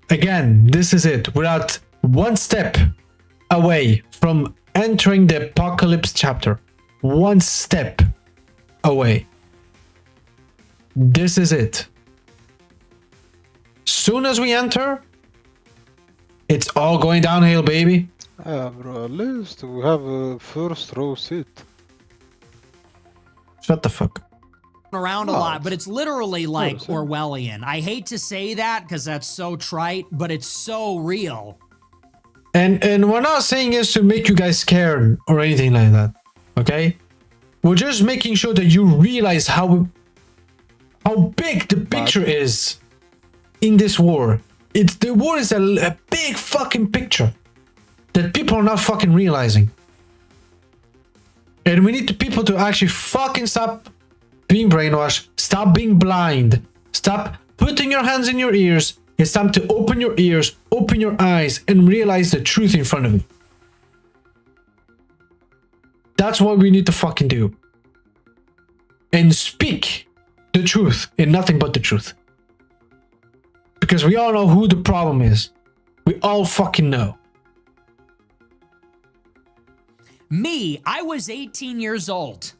Again, this is it. We're at one step away from entering the apocalypse chapter. One step away. This is it. Soon as we enter, it's all going downhill, baby. Bro, at least we have a first row seat. Shut the fuck. Around a Oh, lot, but it's literally like so- Orwellian. I hate to say that because that's so trite, but it's so real. And we're not saying this to make you guys scared or anything like that. Okay? We're just making sure that you realize how big the picture is in this war. The war is a big fucking picture that people are not fucking realizing. And we need the people to actually fucking stop being brainwashed, stop being blind, stop putting your hands in your ears. It's time to open your ears, open your eyes, and realize the truth in front of you. That's what we need to fucking do. And speak the truth and nothing but the truth. Because we all know who the problem is. We all fucking know. Me, I was 18 years old.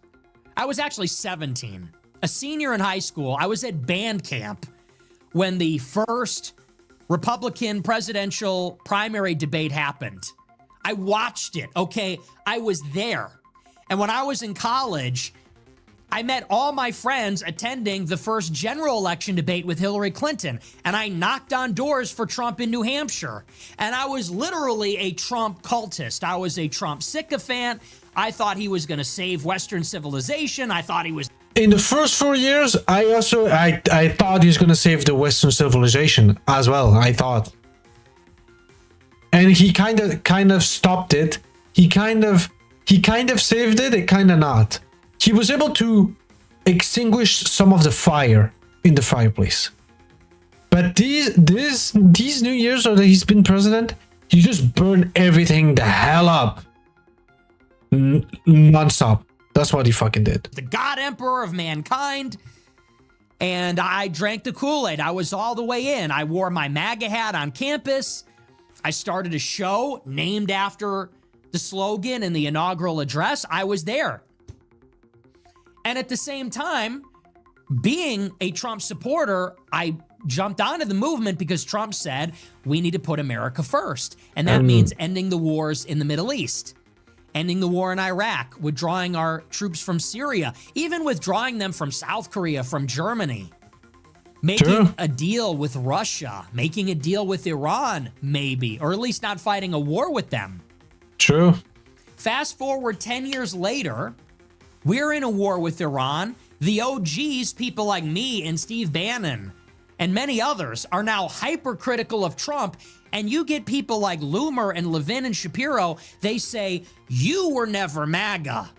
I was actually 17. A senior in high school. I was at band camp when the first Republican presidential primary debate happened. I watched it, okay? I was there. And when I was in college, I met all my friends attending the first general election debate with Hillary Clinton, and I knocked on doors for Trump in New Hampshire. And I was literally a Trump cultist. I was a Trump sycophant. I thought he was going to save Western civilization. I thought he was... In the first 4 years, I thought he was going to save the Western civilization as well, I thought. And he kind of stopped it. He kind of saved it, and kind of not. He was able to extinguish some of the fire in the fireplace. But these New Years that he's been president, he just burned everything the hell up. Non-stop. That's what he fucking did. the God Emperor of mankind. And I drank the Kool-Aid. I was all the way in. I wore my MAGA hat on campus. I started a show named after the slogan in the inaugural address. I was there. And at the same time, being a Trump supporter, I jumped onto the movement because Trump said we need to put America first. And that means ending the wars in the Middle East, ending the war in Iraq, withdrawing our troops from Syria, even withdrawing them from South Korea, from Germany, making a deal with Russia, making a deal with Iran, maybe, or at least not fighting a war with them. True. Fast forward 10 years later, we're in a war with Iran. The OGs, people like me and Steve Bannon and many others, are now hypercritical of Trump. And you get people like Loomer and Levin and Shapiro, they say, you were never MAGA.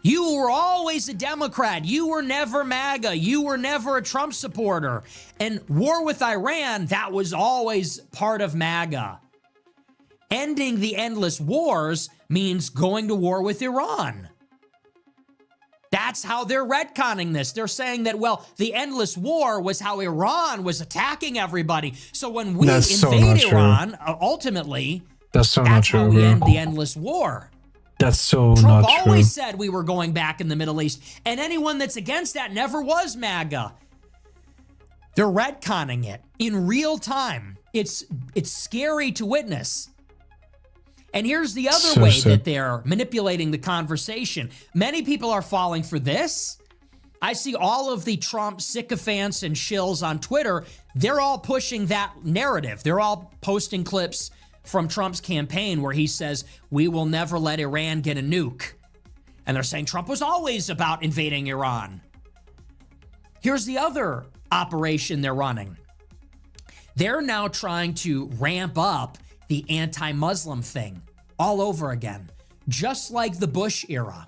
You were always a Democrat. You were never MAGA. You were never a Trump supporter. And war with Iran, that was always part of MAGA. Ending the endless wars means going to war with Iran. That's how they're retconning this. They're saying that, well, the endless war was how Iran was attacking everybody. So when we invade Iran, ultimately, that's how we end the endless war. That's so Trump not true. always said we were going back in the Middle East, and anyone that's against that never was MAGA. They're retconning it in real time. It's scary to witness. And here's the other way that they're manipulating the conversation. Many people are falling for this. I see all of the Trump sycophants and shills on Twitter. They're all pushing that narrative. They're all posting clips from Trump's campaign where he says, we will never let Iran get a nuke. And they're saying Trump was always about invading Iran. Here's the other operation they're running. They're now trying to ramp up the anti-Muslim thing all over again, just like the Bush era.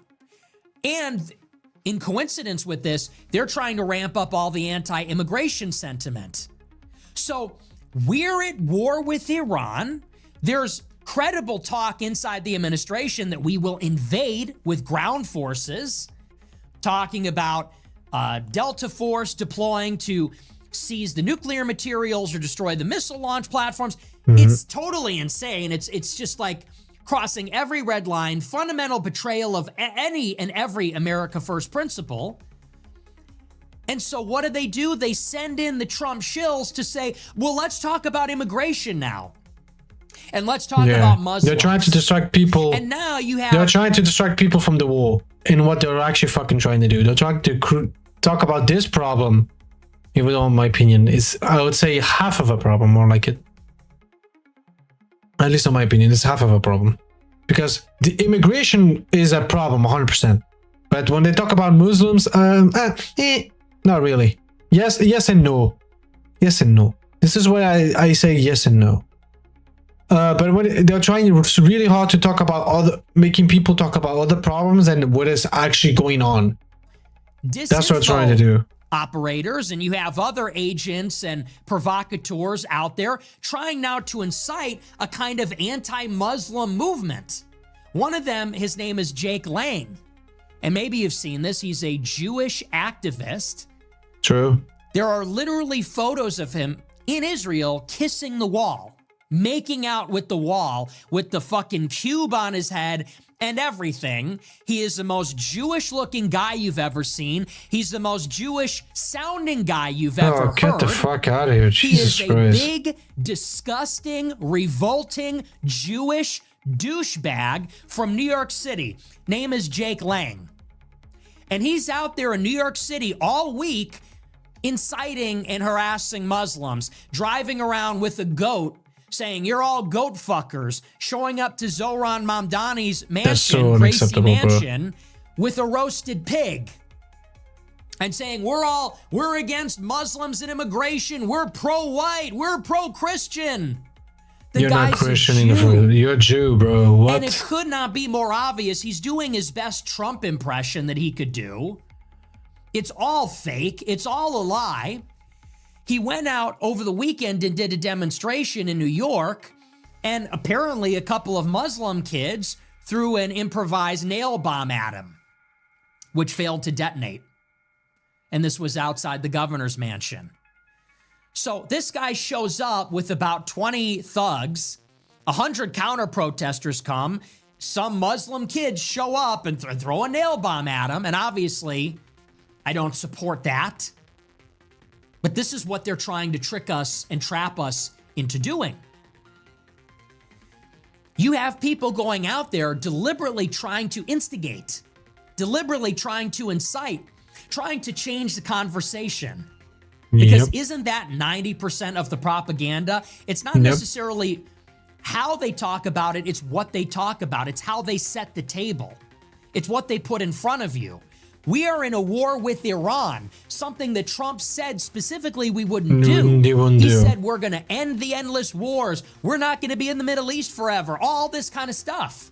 And in coincidence with this, they're trying to ramp up all the anti-immigration sentiment. So we're at war with Iran. There's credible talk inside the administration that we will invade with ground forces, talking about Delta Force deploying to seize the nuclear materials or destroy the missile launch platforms. It's totally insane. It's just like crossing every red line, fundamental betrayal of any and every America First principle. And so what do? They send in the Trump shills to say, well, let's talk about immigration now. And let's talk about Muslims. They're trying to distract people. And now you have... They're trying to distract people from the war and what they're actually fucking trying to do. They're trying to talk about this problem, even though, in my opinion, is, I would say, half of a problem, more like it. At least in my opinion, it's half of a problem. Because the immigration is a problem, 100%. But when they talk about Muslims, not really. Yes and no. Yes and no. This is why I say yes and no. But when they're trying really hard to talk about making people talk about other problems and what is actually going on. That's what they're trying to do. Operators, and you have other agents and provocateurs out there trying now to incite a kind of anti-Muslim movement. One of them, his name is Jake Lang. And maybe you've seen this. He's a Jewish activist. True. There are literally photos of him in Israel kissing the wall, making out with the wall with the fucking cube on his head and everything. He is the most Jewish-looking guy you've ever seen. He's the most Jewish-sounding guy you've ever heard. Get the fuck out of here, Jesus Christ. He is a big, disgusting, revolting, Jewish douchebag from New York City. Name is Jake Lang. And he's out there in New York City all week inciting and harassing Muslims, driving around with a goat, saying, you're all goat fuckers, showing up to Zohran Mamdani's mansion, Gracie Mansion, with a roasted pig. And saying, we're against Muslims and immigration, we're pro-white, we're pro-Christian. You're not Christian, you're a Jew, bro. What? And it could not be more obvious. He's doing his best Trump impression that he could do. It's all fake. It's all a lie. He went out over the weekend and did a demonstration in New York, and apparently a couple of Muslim kids threw an improvised nail bomb at him, which failed to detonate. And this was outside the governor's mansion. So this guy shows up with about 20 thugs, 100 counter-protesters come, some Muslim kids show up and throw a nail bomb at him, and obviously I don't support that. But this is what they're trying to trick us and trap us into doing. You have people going out there deliberately trying to instigate, deliberately trying to incite, trying to change the conversation. Because isn't that 90% of the propaganda? It's not necessarily how they talk about it, it's what they talk about. It's how they set the table. It's what they put in front of you. We are in a war with Iran, something that Trump said specifically we wouldn't do. He said we're going to end the endless wars. We're not going to be in the Middle East forever. All this kind of stuff.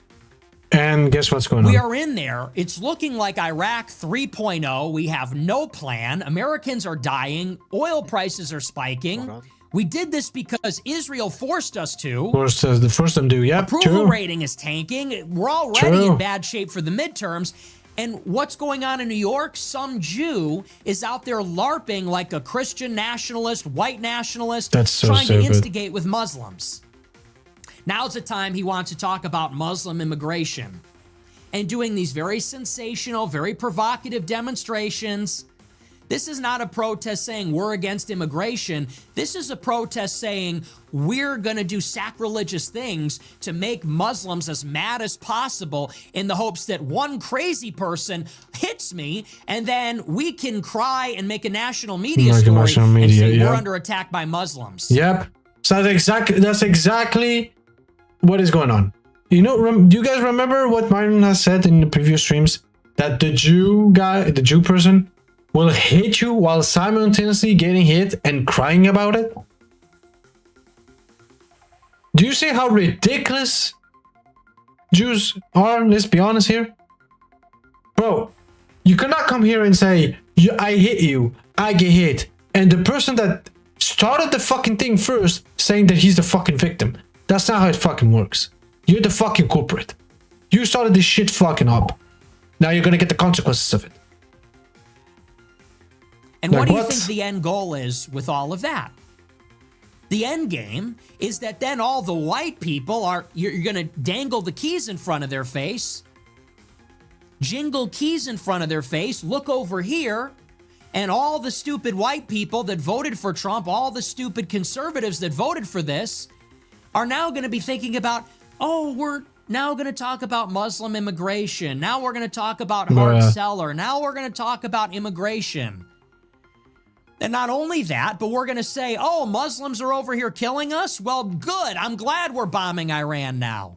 And guess what's going on? We are in there. It's looking like Iraq 3.0. We have no plan. Americans are dying. Oil prices are spiking. We did this because Israel forced us to. Forced them to, yep. Approval rating is tanking. We're already in bad shape for the midterms. And what's going on in New York? Some Jew is out there LARPing like a Christian nationalist, white nationalist, trying to instigate with Muslims. Now's the time he wants to talk about Muslim immigration and doing these very sensational, very provocative demonstrations. This is not a protest saying we're against immigration. This is a protest saying we're going to do sacrilegious things to make Muslims as mad as possible in the hopes that one crazy person hits me and then we can cry and make a national media story and say we're under attack by Muslims. Yep. So that's exactly what is going on. You know, do you guys remember what Myron has said in the previous streams? That the Jew person will hit you while simultaneously getting hit and crying about it? Do you see how ridiculous Jews are? Let's be honest here. Bro, you cannot come here and say, I hit you, I get hit. And the person that started the fucking thing first saying that he's the fucking victim. That's not how it fucking works. You're the fucking culprit. You started this shit fucking up. Now you're gonna get the consequences of it. And what do you think the end goal is with all of that? The end game is that then all the white people are, you're going to dangle the keys in front of their face, jingle keys in front of their face, look over here, and all the stupid white people that voted for Trump, all the stupid conservatives that voted for this, are now going to be thinking about, oh, we're now going to talk about Muslim immigration. Now we're going to talk about hard seller. Now we're going to talk about immigration. And not only that, but we're going to say, oh, Muslims are over here killing us? Well, good. I'm glad we're bombing Iran now.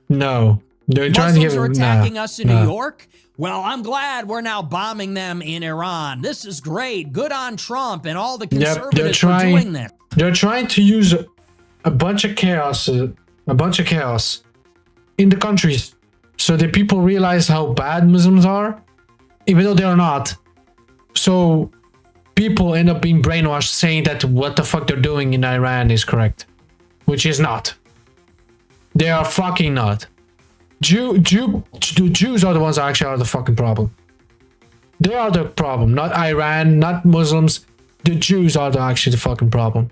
No. They're Muslims are attacking us in New York? Well, I'm glad we're now bombing them in Iran. This is great. Good on Trump and all the conservatives for doing this. They're trying to use a bunch of chaos in the countries so that people realize how bad Muslims are, even though they're not. So people end up being brainwashed saying that what the fuck they're doing in Iran is correct, which is not. They are fucking not. The Jews are the ones that actually are the fucking problem. They are the problem, not Iran, not Muslims. The Jews are actually the fucking problem.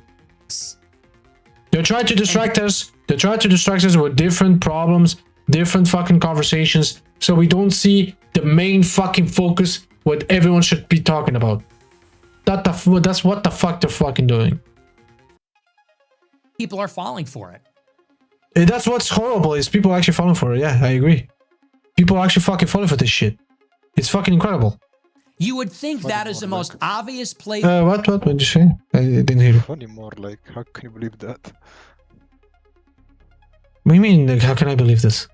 They're trying to distract us. They're trying to distract us with different problems, different fucking conversations, so we don't see the main fucking focus, what everyone should be talking about. That's what the fuck they're fucking doing. People are falling for it. And that's what's horrible, is people actually falling for it. Yeah, I agree. People are actually fucking falling for this shit. It's fucking incredible. You would think that is the most obvious place. What did you say? I didn't hear you. Funny more, like, how can you believe that? What do you mean, like, how can I believe this?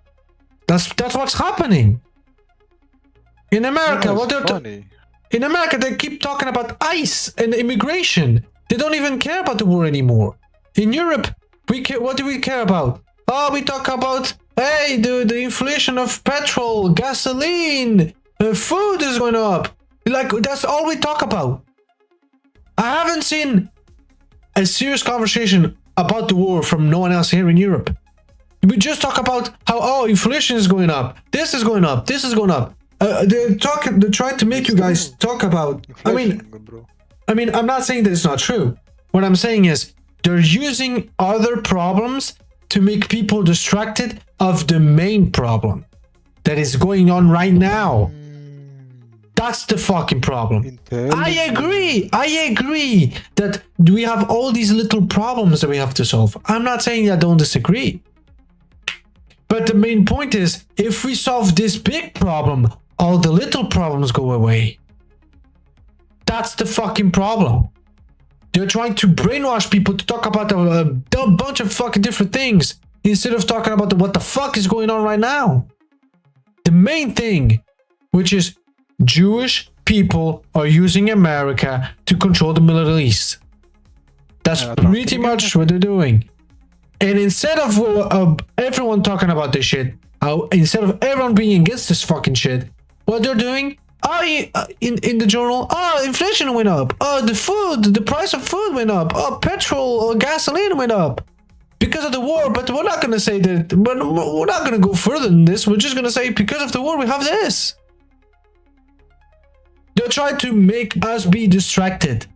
That's what's happening. In America, in America, they keep talking about ICE and immigration. They don't even care about the war anymore. In Europe, what do we care about? Oh, we talk about, hey, the inflation of petrol, gasoline, food is going up. Like, that's all we talk about. I haven't seen a serious conversation about the war from no one else here in Europe. We just talk about how, oh, inflation is going up. This is going up. This is going up. They're trying to make you guys talk about. I mean, I'm not saying that it's not true. What I'm saying is they're using other problems to make people distracted of the main problem that is going on right now. That's the fucking problem. I Intelligence. agree that we have all these little problems that we have to solve. I'm not saying I don't disagree. But the main point is, if we solve this big problem, all the little problems go away. That's the fucking problem. They're trying to brainwash people to talk about a bunch of fucking different things instead of talking about what the fuck is going on right now. The main thing, which is Jewish people are using America to control the Middle East. That's pretty much what they're doing. And instead of everyone talking about this shit, instead of everyone being against this fucking shit, what they're doing, in the journal, inflation went up, the price of food went up, petrol or gasoline went up because of the war. But we're not gonna say that, but we're not gonna go further than this. We're just gonna say because of the war we have this. They're trying to make us be distracted.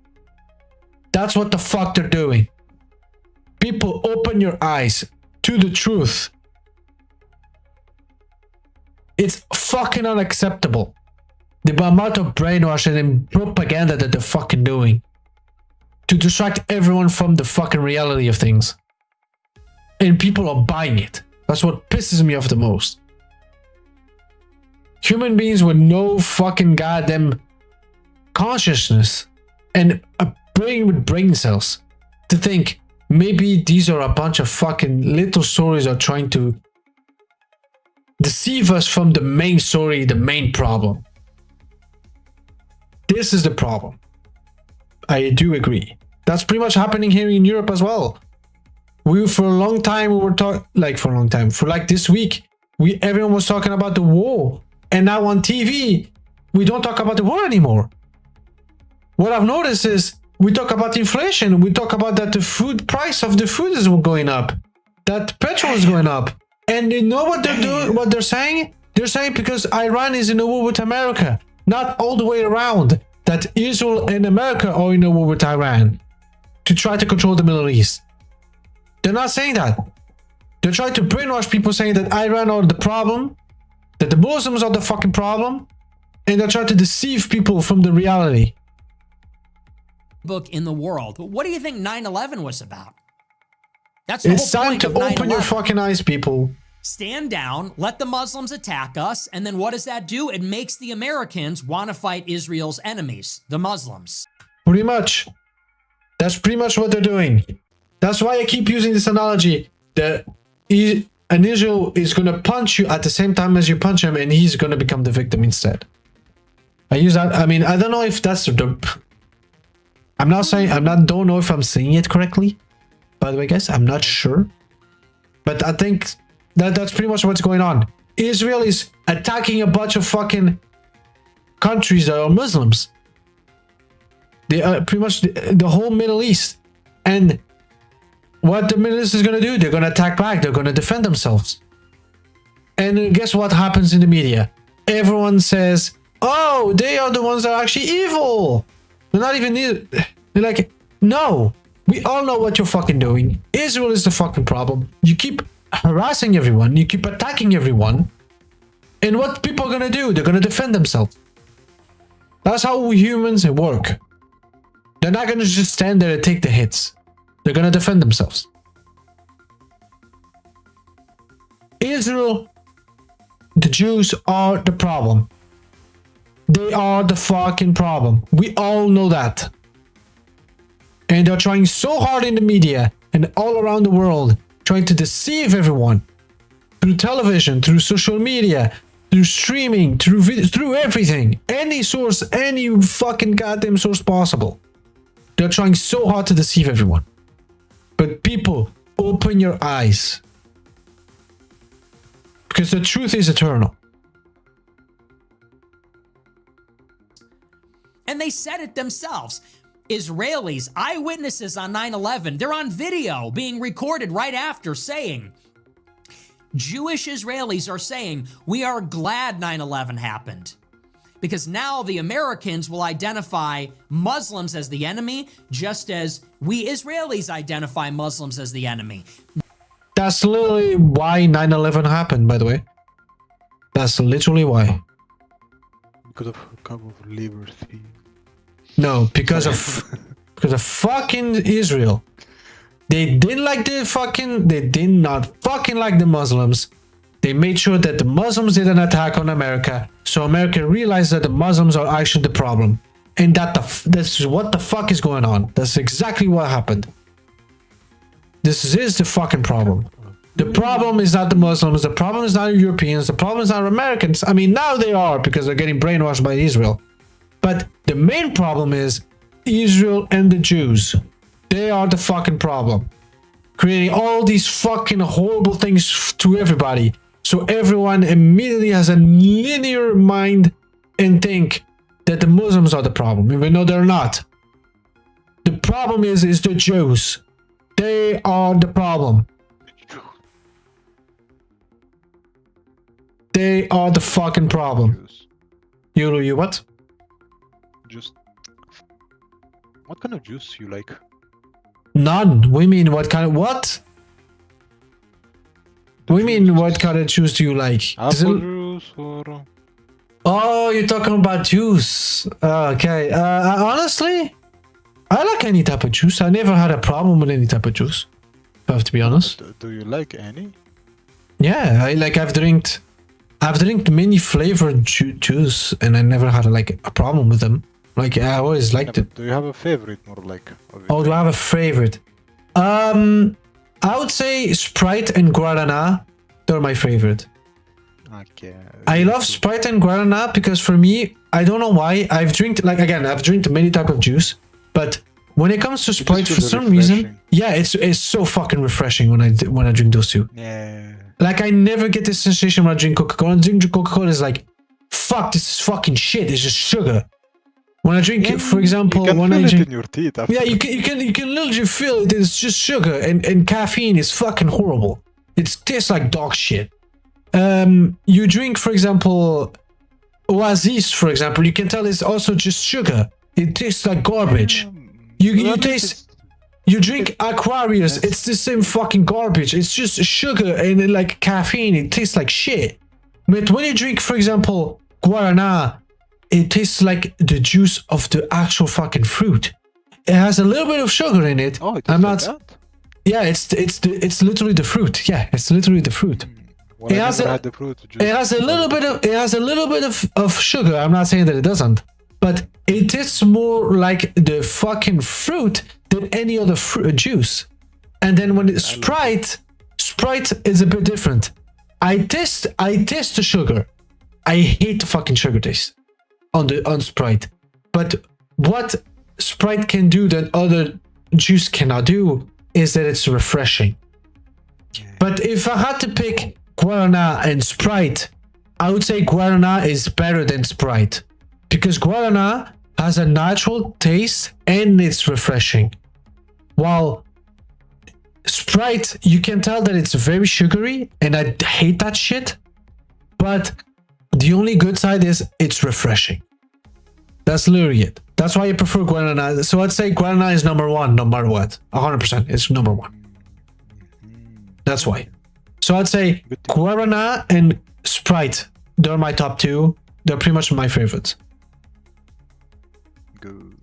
That's what the fuck they're doing. People, open your eyes to the truth. It's fucking unacceptable. The amount of brainwashing and propaganda that they're fucking doing to distract everyone from the fucking reality of things. And people are buying it. That's what pisses me off the most. Human beings with no fucking goddamn consciousness and a brain with brain cells to think maybe these are a bunch of fucking little stories are trying to deceive us from the main story, the main problem. This is the problem. I do agree. That's pretty much happening here in Europe as well. For a long time, for like this week, everyone was talking about the war. And now on TV, we don't talk about the war anymore. What I've noticed is we talk about inflation. We talk about that the food price of the food is going up. That petrol is going up. And you know what they're doing? What they're saying? They're saying because Iran is in a war with America. Not all the way around. That Israel and America are in a war with Iran. To try to control the Middle East. They're not saying that. They're trying to brainwash people saying that Iran are the problem. That the Muslims are the fucking problem. And they're trying to deceive people from the reality. Book in the world. What do you think 9/11 was about? That's the it's whole time point to of open 9/11. your fucking eyes, people. Stand down, let the Muslims attack us, and then what does that do? It makes the Americans want to fight Israel's enemies, the Muslims. Pretty much. That's pretty much what they're doing. That's why I keep using this analogy that an Israel is going to punch you at the same time as you punch him, and he's going to become the victim instead. I use that. I mean, I don't know if that's the. Don't know if I'm saying it correctly. By the way, guys, I'm not sure. But I think that's pretty much what's going on. Israel is attacking a bunch of fucking countries that are Muslims. They are pretty much the whole Middle East. And what the Middle East is going to do, they're going to attack back. They're going to defend themselves. And guess what happens in the media? Everyone says, oh, they are the ones that are actually evil. They're not even evil. They're like, no, we all know what you're fucking doing. Israel is the fucking problem. You keep harassing everyone. You keep attacking everyone. And what people are going to do? They're going to defend themselves. That's how we humans work. They're not going to just stand there and take the hits. They're going to defend themselves. Israel, the Jews are the problem. They are the fucking problem. We all know that. And they're trying so hard in the media and all around the world, trying to deceive everyone. Through television, through social media, through streaming, through everything. Any source, any fucking goddamn source possible. They're trying so hard to deceive everyone. But people, open your eyes. Because the truth is eternal. And they said it themselves. Israelis, eyewitnesses on 9/11, they're on video being recorded right after saying, Jewish Israelis are saying, we are glad 9/11 happened. Because now the Americans will identify Muslims as the enemy, just as we Israelis identify Muslims as the enemy. That's literally why 9/11 happened, by the way. That's literally why. Because of a cup of liberty. No, because of fucking Israel. They didn't like they did not fucking like the Muslims. They made sure that the Muslims did an attack on America, so America realized that the Muslims are actually the problem, and that's what the fuck is going on. That's exactly what happened. This is the fucking problem. The problem is not the Muslims. The problem is not Europeans. The problem is not Americans. I mean, now they are because they're getting brainwashed by Israel. But the main problem is Israel and the Jews. They are the fucking problem. Creating all these fucking horrible things to everybody. So everyone immediately has a linear mind and think that the Muslims are the problem, even though they're not. The problem is the Jews. They are the problem. They are the fucking problem. Juice. You what? Just what kind of juice you like? None. We mean what kind of what? We mean what kind of juice do you like? Apple juice or Oh, you're talking about juice. Okay. Honestly, I like any type of juice. I never had a problem with any type of juice. If I have to be honest. do you like any? Yeah, I've drank many flavored juice, and I never had a problem with them. Like I always liked it. Do you have a favorite more like? Oh, do I have a favorite? I would say Sprite and Guarana. They're my favorite. Okay. I love Sprite and Guarana because for me, I don't know why. I've drank many type of juice, but when it comes to Sprite, for some reason, yeah, it's so fucking refreshing when I drink those two. Yeah. Like I never get this sensation when I drink Coca-Cola. When I drink Coca-Cola, it's like, fuck, this is fucking shit. It's just sugar. When I drink, for example, when I drink, in your teeth after. yeah, you can literally feel it. It's just sugar, and caffeine is fucking horrible. It tastes like dog shit. You drink, for example, Oasis, for example, you can tell it's also just sugar. It tastes like garbage. You drink Aquarius, it's the same fucking garbage. It's just sugar and like caffeine. It tastes like shit. But when you drink, for example, Guarana, it tastes like the juice of the actual fucking fruit. It has a little bit of sugar in it. Oh, I'm not. That? Yeah, it's literally the fruit. Yeah, it's literally the fruit. Well, It has a little bit of sugar. I'm not saying that it doesn't, but it tastes more like the fucking fruit than any other juice. And then when it's Sprite is a bit different. I taste the sugar. I hate the fucking sugar taste on Sprite. But what Sprite can do that other juice cannot do is that it's refreshing. But if I had to pick Guarana and Sprite, I would say Guarana is better than Sprite because Guarana has a natural taste and it's refreshing, while Sprite, you can tell that it's very sugary and I hate that shit, but the only good side is it's refreshing. That's literally it. That's why I prefer Guarana. So I'd say Guarana is number one, no matter what. 100%, it's number one. That's why. So I'd say Guarana and Sprite, they're my top two. They're pretty much my favorites. Good.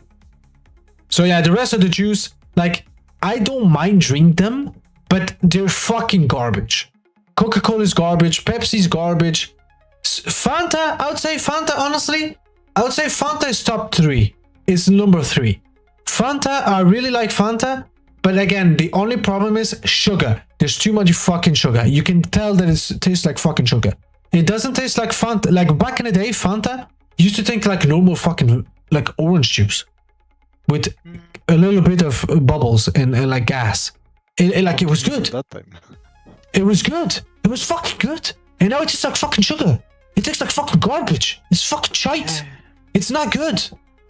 So yeah, the rest of the juice, like, I don't mind drinking them, but they're fucking garbage. Coca-Cola is garbage. Pepsi's garbage. Fanta, I would say Fanta, honestly, I would say Fanta is top 3. It's number 3. Fanta, I really like Fanta, but again, the only problem is sugar. There's too much fucking sugar. You can tell that it tastes like fucking sugar. It doesn't taste like Fanta. Like back in the day, Fanta used to taste like normal fucking like orange juice with a little bit of bubbles and like gas. It was good. That time. It was good. It was fucking good. And now it tastes like fucking sugar. It tastes like fucking garbage. It's fucking shite. It's not good.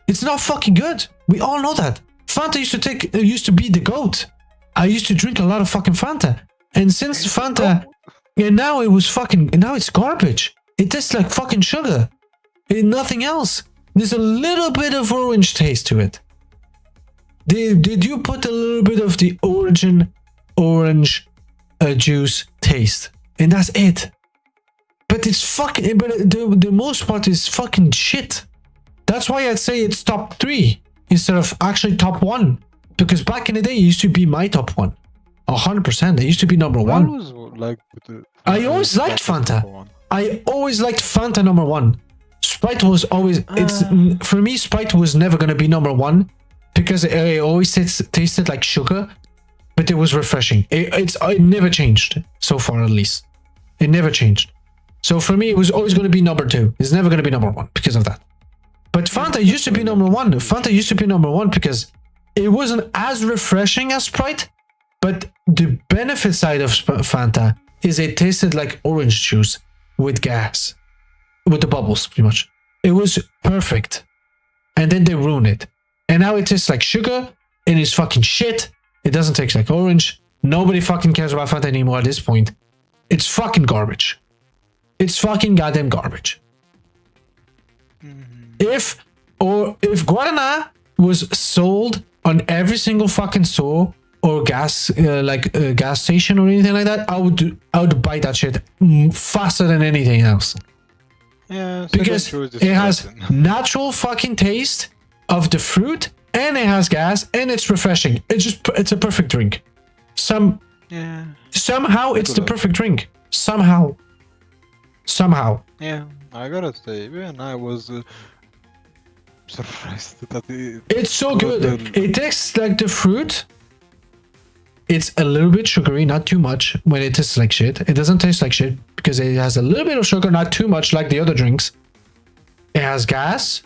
It's not fucking good. We all know that. Fanta used to be the GOAT. I used to drink a lot of fucking Fanta. And since Fanta, and now it's garbage. It tastes like fucking sugar. And nothing else. There's a little bit of orange taste to it. Did you put a little bit of the orange juice taste? And that's it. But it's fucking, but the most part is fucking shit. That's why I'd say it's top 3 instead of actually top 1. Because back in the day, it used to be my top 1. 100%. It used to be number I 1. always like the I always liked Fanta. number one. I always liked Fanta number 1. Sprite was always... For me, Sprite was never going to be number 1. Because it always tasted like sugar. But it was refreshing. It never changed. So far, at least. It never changed. So for me, it was always going to be number 2. It's never going to be number 1 because of that. But Fanta used to be number 1. Fanta used to be number 1 because it wasn't as refreshing as Sprite. But the benefit side of Fanta is it tasted like orange juice with gas. With the bubbles, pretty much. It was perfect. And then they ruined it. And now it tastes like sugar. And it's fucking shit. It doesn't taste like orange. Nobody fucking cares about Fanta anymore at this point. It's fucking garbage. It's fucking goddamn garbage. If Guaraná was sold on every single fucking store or gas gas station or anything like that, I would buy that shit faster than anything else. Yeah, Because it has natural fucking taste of the fruit and it has gas and it's refreshing. It's a perfect drink. Somehow it's the perfect drink. Somehow. Yeah, I gotta say, even I was surprised that it's so good. It tastes like the fruit. It's a little bit sugary, not too much. When it tastes like shit, it doesn't taste like shit because it has a little bit of sugar, not too much like the other drinks. It has gas,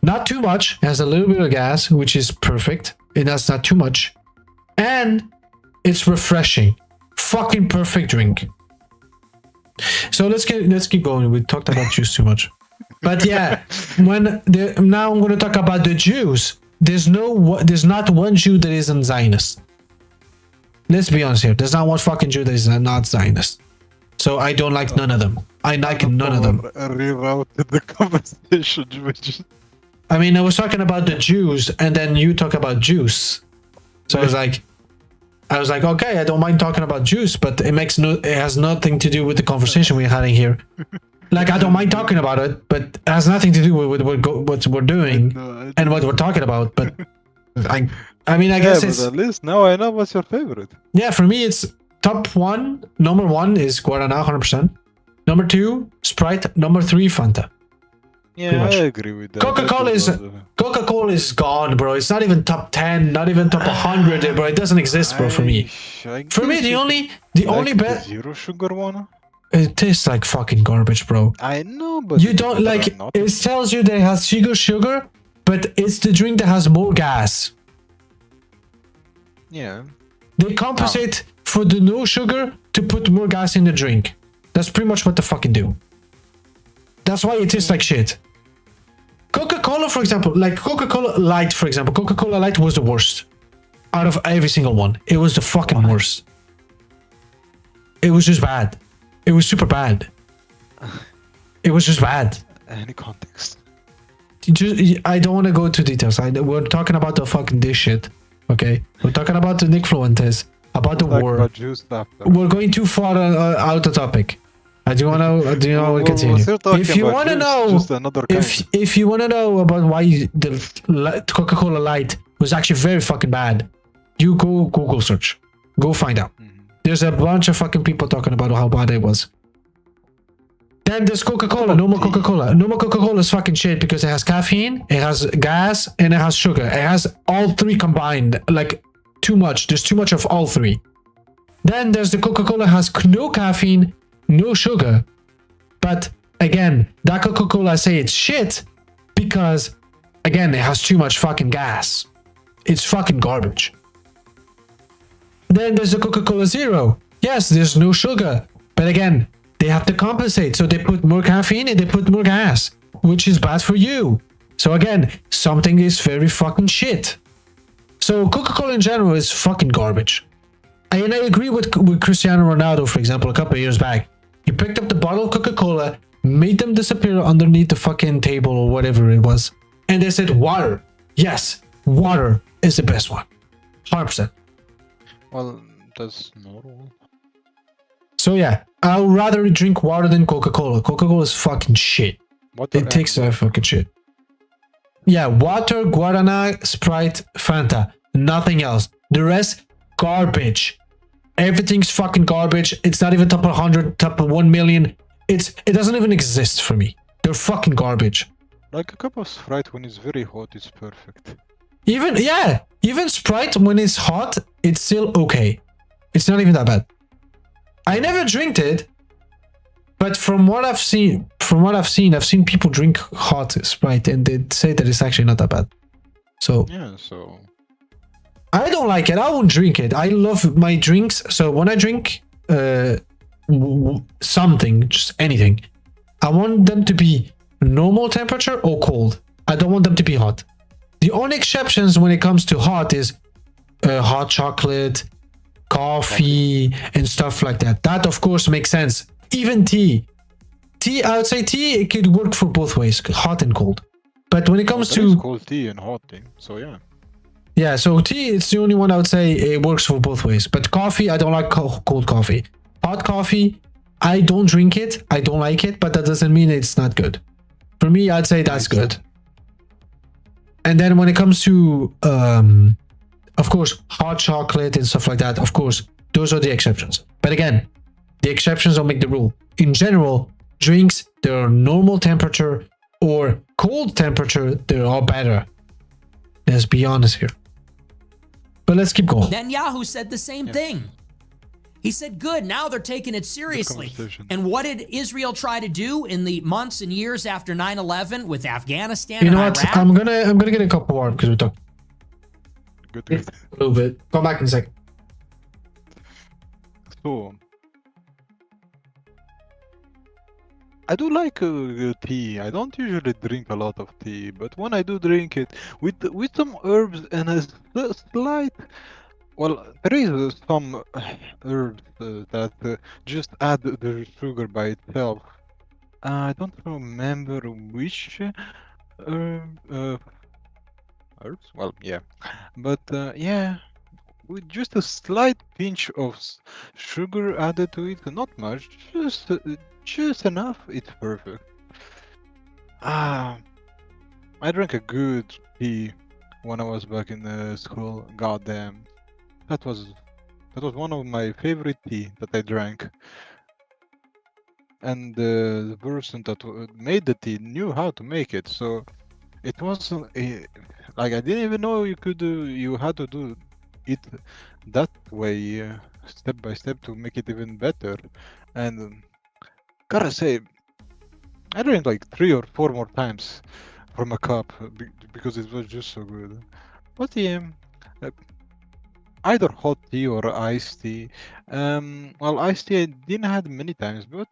not too much. It has a little bit of gas, which is perfect. It has not too much, and it's refreshing. Fucking perfect drink. So let's keep going. We talked about juice too much, but yeah, now I'm going to talk about the juice. There's not one Jew that isn't Zionist. Let's be honest here. There's not one fucking Jew that is not Zionist. So I don't like none of them. I like none of them. Rerouted the conversation. I mean, I was talking about the Jews, and then you talk about juice. So I was like, okay, I don't mind talking about juice, but it has nothing to do with the conversation we're having here. Like, I don't mind talking about it, but it has nothing to do with what we're doing and what we're talking about. But I mean, I guess it's... but at least now I know what's your favorite. Yeah, for me, it's top 1. Number 1 is Guaraná, 100%. Number 2, Sprite. Number 3, Fanta. Yeah, I agree with that. Coca-Cola is gone, bro. It's not even top 10, not even top 100, bro. It doesn't exist, bro, for me. For me, the only bet... Zero sugar one? It tastes like fucking garbage, bro. I know, but... You don't, like, it tells you that it has sugar, but it's the drink that has more gas. Yeah. They compensate for the no sugar to put more gas in the drink. That's pretty much what they fucking do. That's why it tastes like shit. Coca-Cola, for example, like Coca-Cola Light, for example. Coca-Cola Light was the worst out of every single one. It was the fucking worst. It was just bad. It was super bad. It was just bad. Any context? I don't want to go into details. We're talking about the fucking this shit. Okay? We're talking about the Nick Fuentes, about the war. We're going too far out the topic. Do you want to continue? If you want to know, if you want to know about why the Coca-Cola Light was actually very fucking bad, you go Google search. Go find out. There's a bunch of fucking people talking about how bad it was. Then there's Coca-Cola. No more Coca-Cola. No more Coca-Cola is fucking shit because it has caffeine, it has gas, and it has sugar. It has all 3 combined. Like, too much. There's too much of all 3. Then there's the Coca-Cola has no caffeine, no sugar. But again, that Coca-Cola, I say it's shit because, again, it has too much fucking gas. It's fucking garbage. Then there's the Coca-Cola Zero. Yes, there's no sugar. But again, they have to compensate. So they put more caffeine and they put more gas, which is bad for you. So again, something is very fucking shit. So Coca-Cola in general is fucking garbage. And I agree with Cristiano Ronaldo, for example, a couple of years back. He picked up the bottle of Coca-Cola, made them disappear underneath the fucking table or whatever it was. And they said, water. Yes, water is the best one. 100%. Well, that's normal. So yeah, I'll rather drink water than Coca-Cola. Coca-Cola is fucking shit. It takes that fucking shit. Yeah, water, Guarana, Sprite, Fanta. Nothing else. The rest, garbage. Everything's fucking garbage. It's not even top 100, top 1 million. It doesn't even exist for me. They're fucking garbage. Like a cup of Sprite when it's very hot, it's perfect. Even Sprite when it's hot, it's still okay. It's not even that bad. I never drinked it, but from what I've seen, I've seen people drink hot Sprite and they say that it's actually not that bad. So Yeah, so I don't like it. I won't drink it. I love my drinks. So when I drink something, just anything, I want them to be normal temperature or cold. I don't want them to be hot. The only exceptions when it comes to hot is hot chocolate, coffee, and stuff like that. That, of course, makes sense. Even tea. Tea, I would say tea, it could work for both ways, hot and cold. But when it comes there is to... cold tea and hot tea, so yeah. Yeah, so tea, it's the only one I would say it works for both ways. But coffee, I don't like cold coffee. Hot coffee, I don't drink it. I don't like it, but that doesn't mean it's not good. For me, I'd say that's good. And then when it comes to, of course, hot chocolate and stuff like that, of course, those are the exceptions. But again, the exceptions don't make the rule. In general, drinks, they're normal temperature or cold temperature, they're all better. Let's be honest here. But let's keep going. Netanyahu said the same thing. He said, good, now they're taking it seriously. And what did Israel try to do in the months and years after 9/11 with Afghanistan You know and what? Iraq? I'm gonna get a cup of water because we talked Good. a little bit. Come back in a sec. So I do like tea. I don't usually drink a lot of tea, but when I do drink it with some herbs and a slight, well, there is some herbs that just add the sugar by itself. I don't remember which herbs. Well, yeah, but yeah, with just a slight pinch of sugar added to it, not much, just enough. It's perfect. Ah, I drank a good tea when I was back in school. Goddamn, that was one of my favorite tea that I drank. And the person that made the tea knew how to make it, so it wasn't like I didn't even know you had to do it that way, step by step, to make it even better. And gotta say, I drank like 3 or 4 more times from a cup because it was just so good. But yeah, either hot tea or iced tea. Well, iced tea I didn't have many times, but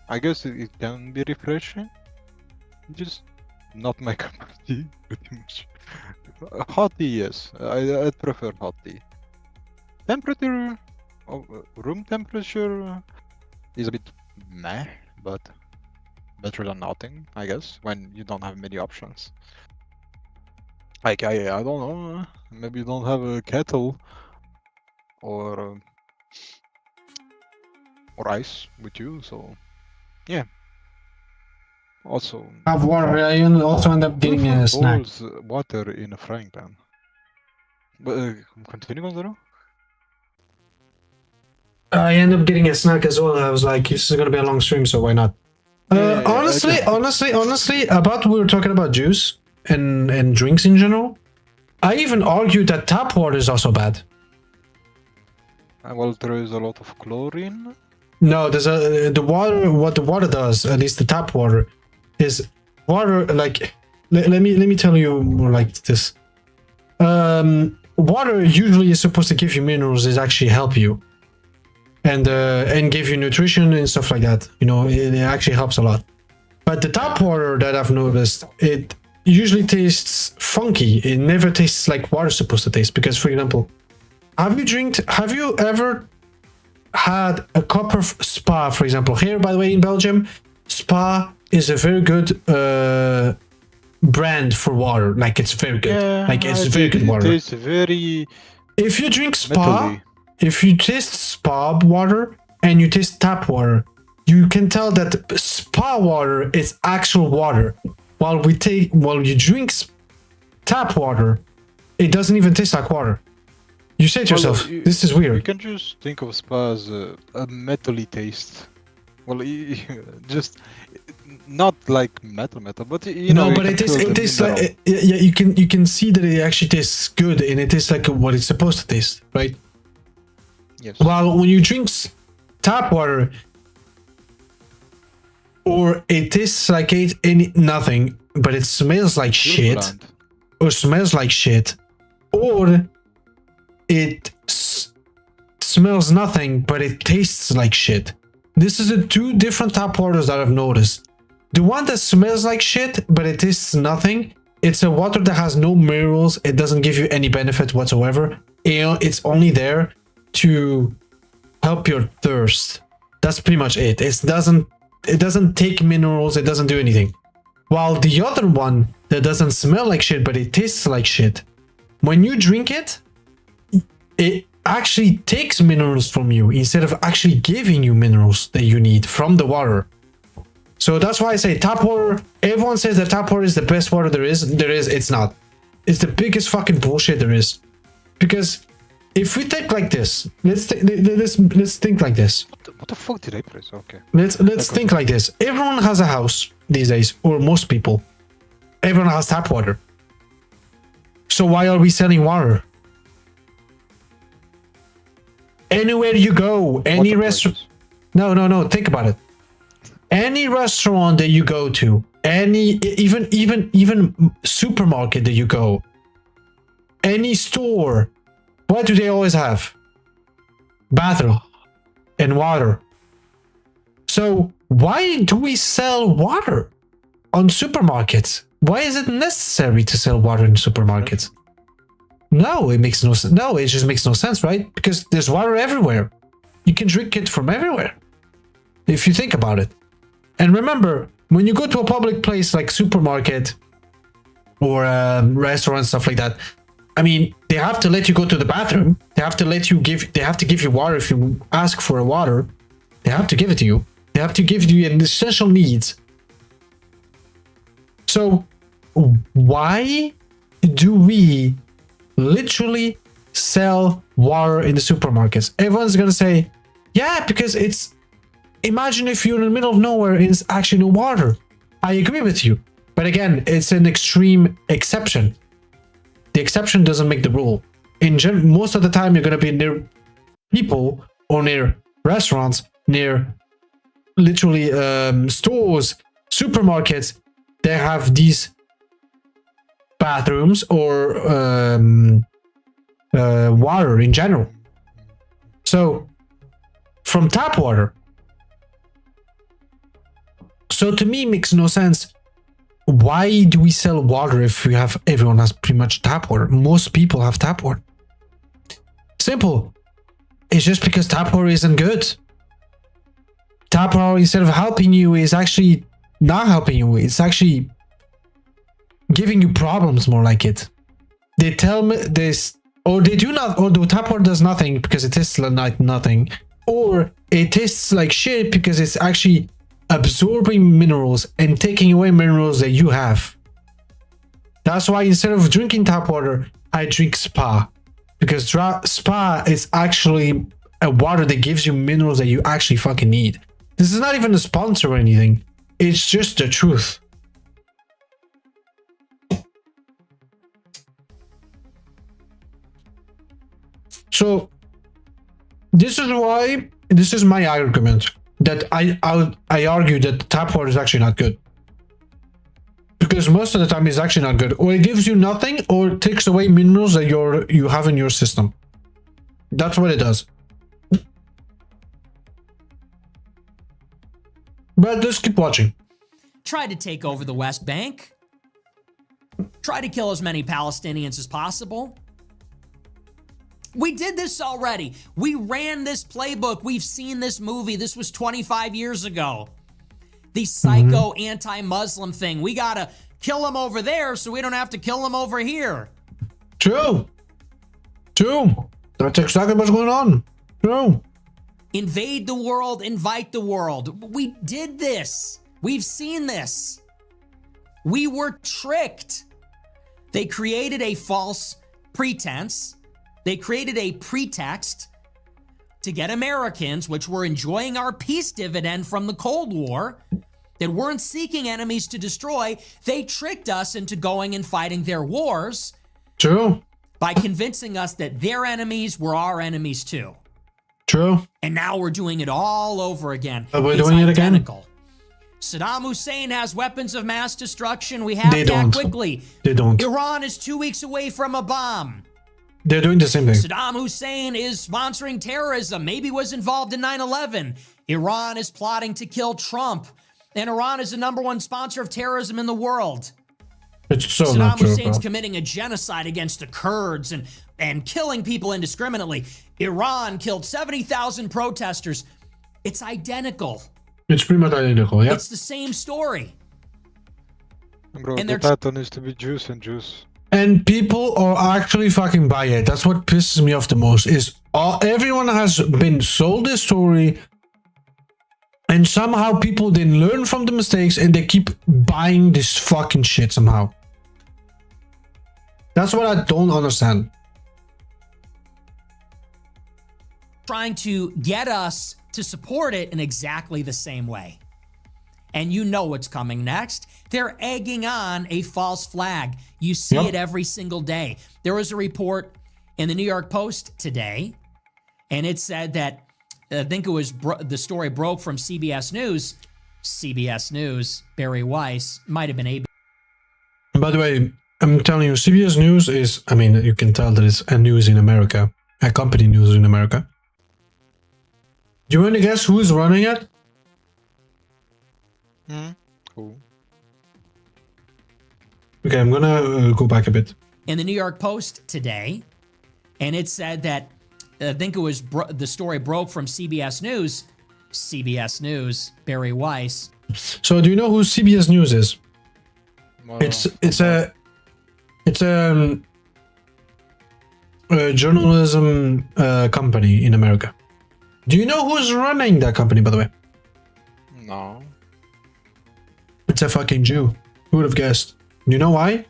I guess it can be refreshing. Just not my cup of tea, pretty much. Hot tea, yes. I prefer hot tea. Temperature, room temperature is a bit meh, but better than nothing, I guess, when you don't have many options. Like, I don't know, maybe you don't have a kettle or ice with you, so yeah. Also, Have water. I also end up getting a snack. boils water in a frying pan. But continue, Gonzalo. I end up getting a snack as well. I was like, this is gonna be a long stream, so why not? Yeah, Honestly, about we were talking about juice and drinks in general. I even argued that tap water is also bad. Well, there is a lot of chlorine. No, there's the water. What the water does, at least the tap water, is water. Like, let me tell you more like this. Water usually is supposed to give you minerals. Is actually help you, and give you nutrition and stuff like that. You know, it actually helps a lot. But the tap water that I've noticed, it usually tastes funky. It never tastes like water's supposed to taste. Because, for example, have you ever had a cup of Spa, for example? Here, by the way, in Belgium, Spa is a very good brand for water. Like, it's very good. Yeah, like, it's very good water. It tastes very. If you drink Spa, metally. if you taste Spa water and you taste tap water, you can tell that Spa water is actual water. while you drink tap water, it doesn't even taste like water. You say to yourself, this is You weird. can just think of spa as a metally taste. Well, just not like metal, but you know. No, you but can it tastes feel the mineral. like yeah. You can see that it actually tastes good, and it tastes like what it's supposed to taste, right? Yes. While when you drink tap water, or it tastes like nothing, but it smells like Feel shit, bland. or smells like shit, or it smells nothing, but it tastes like shit. This is the two different tap waters that I've noticed. The one that smells like shit, but it tastes nothing, it's a water that has no minerals. It doesn't give you any benefit whatsoever. It's only there to help your thirst. That's pretty much it. It doesn't take minerals. It doesn't do anything. While the other one that doesn't smell like shit, but it tastes like shit, when you drink it, it actually takes minerals from you instead of actually giving you minerals that you need from the water. So that's why I say tap water. Everyone says that tap water is the best water there is. It's not. It's the biggest fucking bullshit there is. Because if we think like this, let's think like this. What the fuck did I press? Okay. Let's think like this. Everyone has a house these days, or most people. Everyone has tap water. So why are we selling water? Anywhere you go, any restaurant. No. Think about it. Any restaurant that you go to, even supermarket that you go, any store, what do they always have? Bathroom and water. So why do we sell water on supermarkets? Why is it necessary to sell water in supermarkets? No, it makes no sense. No, it just makes no sense, right? Because there's water everywhere. You can drink it from everywhere. If you think about it. And remember, when you go to a public place like supermarket or restaurant, stuff like that, I mean, they have to let you go to the bathroom. They have to give you water if you ask for a water. They have to give it to you. They have to give you an essential needs. So why do we literally sell water in the supermarkets? Everyone's gonna say, yeah, because it's, imagine if you're in the middle of nowhere and it's actually no water. I agree with you. But again, it's an extreme exception. The exception doesn't make the rule. In general, most of the time, you're going to be near people or near restaurants, near literally stores, supermarkets that have these bathrooms or water in general. So, from tap water. So to me, it makes no sense. Why do we sell water if everyone has pretty much tap water? Most people have tap water. Simple. It's just because tap water isn't good. Tap water, instead of helping you, is actually not helping you. It's actually giving you problems, more like it. They tell me this, or they do not, or the tap water does nothing because it tastes like nothing, or it tastes like shit because it's actually absorbing minerals and taking away minerals that you have. That's why instead of drinking tap water, I drink spa, because spa is actually a water that gives you minerals that you actually fucking need. This is not even a sponsor or anything. It's just the truth. So this is my argument. That I argue that tap water is actually not good. Because most of the time it's actually not good. Or it gives you nothing, or it takes away minerals that you have in your system. That's what it does. But let's keep watching. Tried to take over the West Bank. Tried to kill as many Palestinians as possible. We did this already. We ran this playbook. We've seen this movie. This was 25 years ago. The psycho anti-Muslim thing. We gotta kill them over there so we don't have to kill them over here. True. That's exactly what's going on. True. Invade the world, invite the world. We did this. We've seen this. We were tricked. They created a false pretense. They created a pretext to get Americans, which were enjoying our peace dividend from the Cold War, that weren't seeking enemies to destroy. They tricked us into going and fighting their wars. True. By convincing us that their enemies were our enemies too. True. And now we're doing it all over again. But we're It's doing it again? identical. Saddam Hussein has weapons of mass destruction. We have They to act don't. quickly. They don't. Iran is 2 weeks away from a bomb. They're doing the same thing. Saddam Hussein is sponsoring terrorism, maybe was involved in 9/11. Iran is plotting to kill Trump. And Iran is the #1 sponsor of terrorism in the world. It's so Saddam not true, Hussein's bro. committing a genocide against the Kurds and killing people indiscriminately. Iran killed 70,000 protesters. It's identical. It's pretty much identical, yeah. It's the same story. Bro, And the they're- title needs to be Juice and Juice. And people are actually fucking buy it. That's what pisses me off the most. Is everyone has been sold this story, and somehow people didn't learn from the mistakes, and they keep buying this fucking shit somehow. That's what I don't understand. Trying to get us to support it in exactly the same way. And you know what's coming next. They're egging on a false flag. You see Yep. it every single day. There was a report in the New York Post today, and it said that, I think it was the story broke from CBS News. CBS News, Barry Weiss, might have been ABC. By the way, I'm telling you, CBS News is, I mean, you can tell that it's a news in America, a company news in America. Do you want to guess who's running it? Cool. Okay, I'm gonna go back a bit. In the New York Post today, and it said that, I think it was the story broke from CBS News. CBS News, Barry Weiss. So, do you know who CBS News is? Well, It's a journalism company in America. Do you know who's running that company, by the way? no. It's a fucking Jew. Who would have guessed? You know why?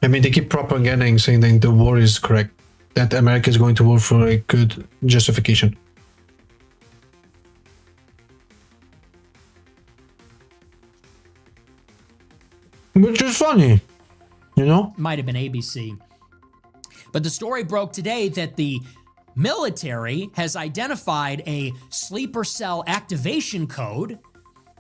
I mean, they keep propaganding saying that the war is correct, that America is going to war for a good justification. Which is funny, you know? Might have been ABC. But the story broke today that the military has identified a sleeper cell activation code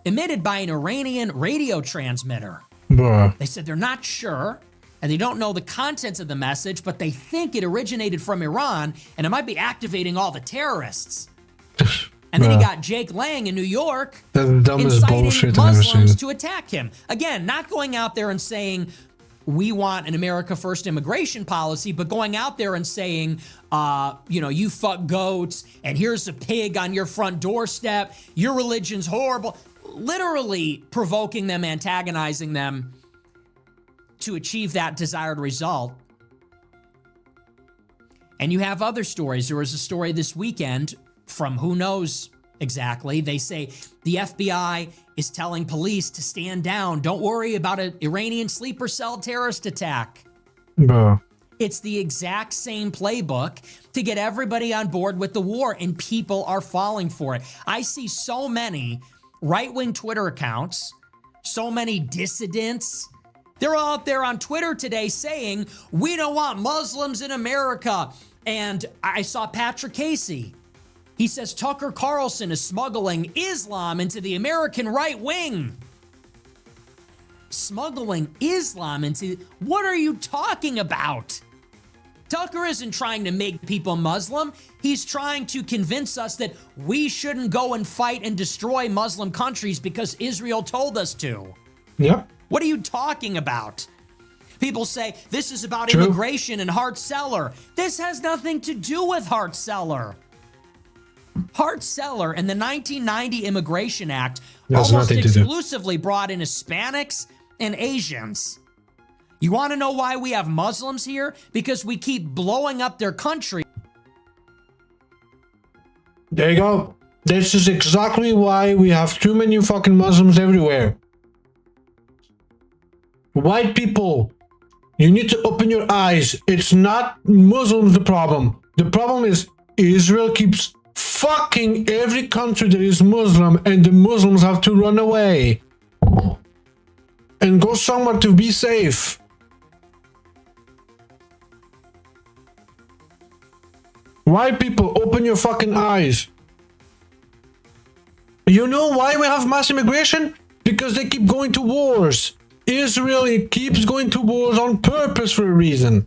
emitted by an Iranian radio transmitter. Bruh. They said they're not sure and they don't know the contents of the message, but they think it originated from Iran and it might be activating all the terrorists. And then you Bruh. got Jake Lang in New York That's the dumbest inciting bullshit I've ever seen. Muslims to attack him. Again, not going out there and saying, we want an America First immigration policy, but going out there and saying, you fuck goats, and here's a pig on your front doorstep, your religion's horrible. Literally provoking them, antagonizing them to achieve that desired result. And you have other stories. There was a story this weekend from who knows exactly. They say the FBI is telling police to stand down. Don't worry about an Iranian sleeper cell terrorist attack. Bruh. It's the exact same playbook to get everybody on board with the war, and people are falling for it. I see so many right-wing Twitter accounts, so many dissidents. They're all out there on Twitter today saying, we don't want Muslims in America. And I saw Patrick Casey. He says Tucker Carlson is smuggling Islam into the American right wing. Smuggling Islam into... What are you talking about? Tucker isn't trying to make people Muslim. He's trying to convince us that we shouldn't go and fight and destroy Muslim countries because Israel told us to. Yep. What are you talking about? People say this is about True. immigration and Hart-Celler. This has nothing to do with Hart-Celler. Hart-Celler and the 1990 Immigration Act Has almost nothing to do. exclusively brought in Hispanics and Asians. You want to know why we have Muslims here? Because we keep blowing up their country. There you go. This is exactly why we have too many fucking Muslims everywhere. White people, you need to open your eyes. It's not Muslims the problem. The problem is Israel keeps fucking every country that is Muslim, and the Muslims have to run away and go somewhere to be safe. White people, open your fucking eyes. You know why we have mass immigration? Because they keep going to wars. Israel keeps going to wars on purpose for a reason.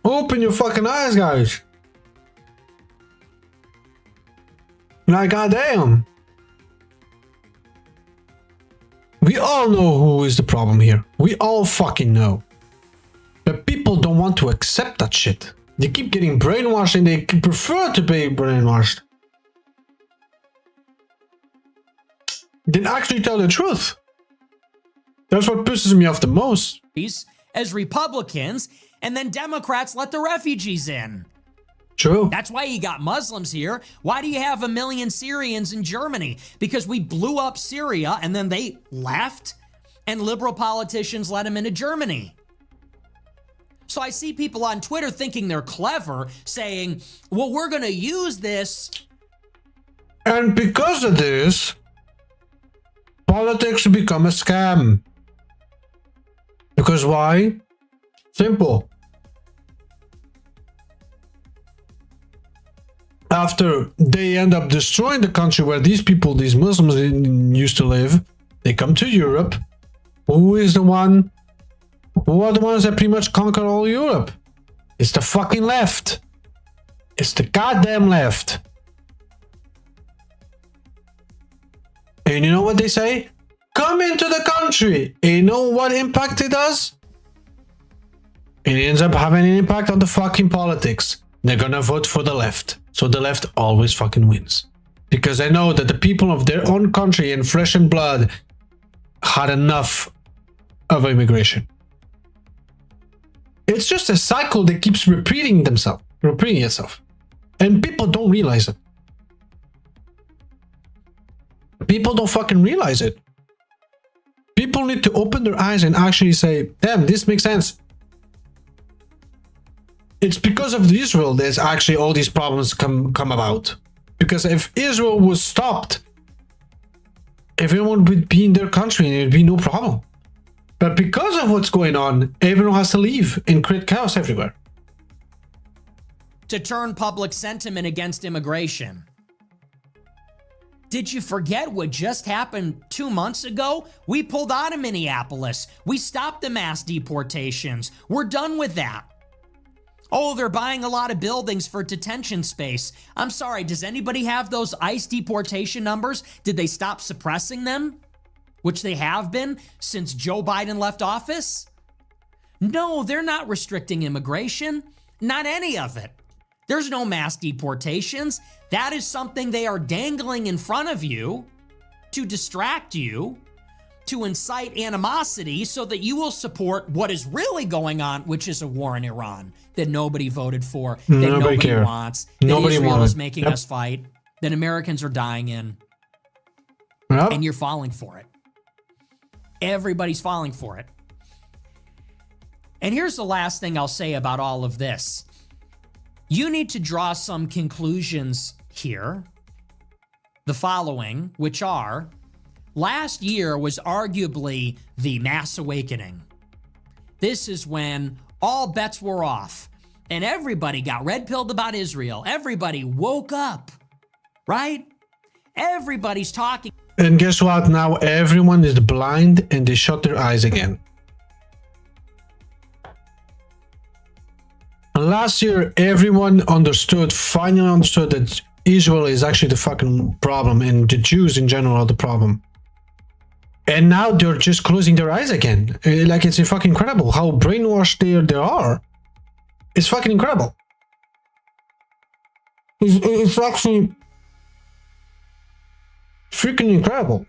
Open your fucking eyes, guys. Like, goddamn. We all know who is the problem here. We all fucking know. But people don't want to accept that shit. They keep getting brainwashed and they prefer to be brainwashed than actually tell the truth. That's what pisses me off the most. As Republicans, and then Democrats let the refugees in. True. That's why you got Muslims here. Why do you have 1 million Syrians in Germany? Because we blew up Syria and then they left and liberal politicians let them into Germany. So I see people on Twitter thinking they're clever, saying, well, we're going to use this. And because of this, politics become a scam. Because why? Simple. After they end up destroying the country where these people, these Muslims used to live, they come to Europe. Who is the one? Who are the ones that pretty much conquer all Europe? It's the fucking left. It's the goddamn left. And you know what they say? Come into the country. And you know what impact it does? It ends up having an impact on the fucking politics. They're gonna vote for the left. So the left always fucking wins. Because they know that the people of their own country in flesh and blood had enough of immigration. It's just a cycle that keeps repeating itself. And people don't realize it. People don't fucking realize it. People need to open their eyes and actually say, damn, this makes sense. It's because of Israel there's actually all these problems come about. Because if Israel was stopped, everyone would be in their country and there'd be no problem. But because of what's going on, everyone has to leave and create chaos everywhere. To turn public sentiment against immigration. Did you forget what just happened 2 months ago? We pulled out of Minneapolis. We stopped the mass deportations. We're done with that. Oh, they're buying a lot of buildings for detention space. I'm sorry, does anybody have those ICE deportation numbers? Did they stop suppressing them? Which they have been since Joe Biden left office? No, they're not restricting immigration. Not any of it. There's no mass deportations. That is something they are dangling in front of you to distract you, to incite animosity so that you will support what is really going on, which is a war in Iran that nobody voted for, that nobody wants, that Israel is making us fight, that Americans are dying in, and you're falling for it. Everybody's falling for it. And here's the last thing I'll say about all of this. You need to draw some conclusions here. The following, which are, last year was arguably the mass awakening. This is when all bets were off and everybody got red-pilled about Israel. Everybody woke up, right? Everybody's talking. And guess what? Now everyone is blind and they shut their eyes again. Last year, everyone finally understood that Israel is actually the fucking problem and the Jews in general are the problem. And now they're just closing their eyes again. Like, it's fucking incredible how brainwashed they are. It's fucking incredible. It's actually freaking incredible.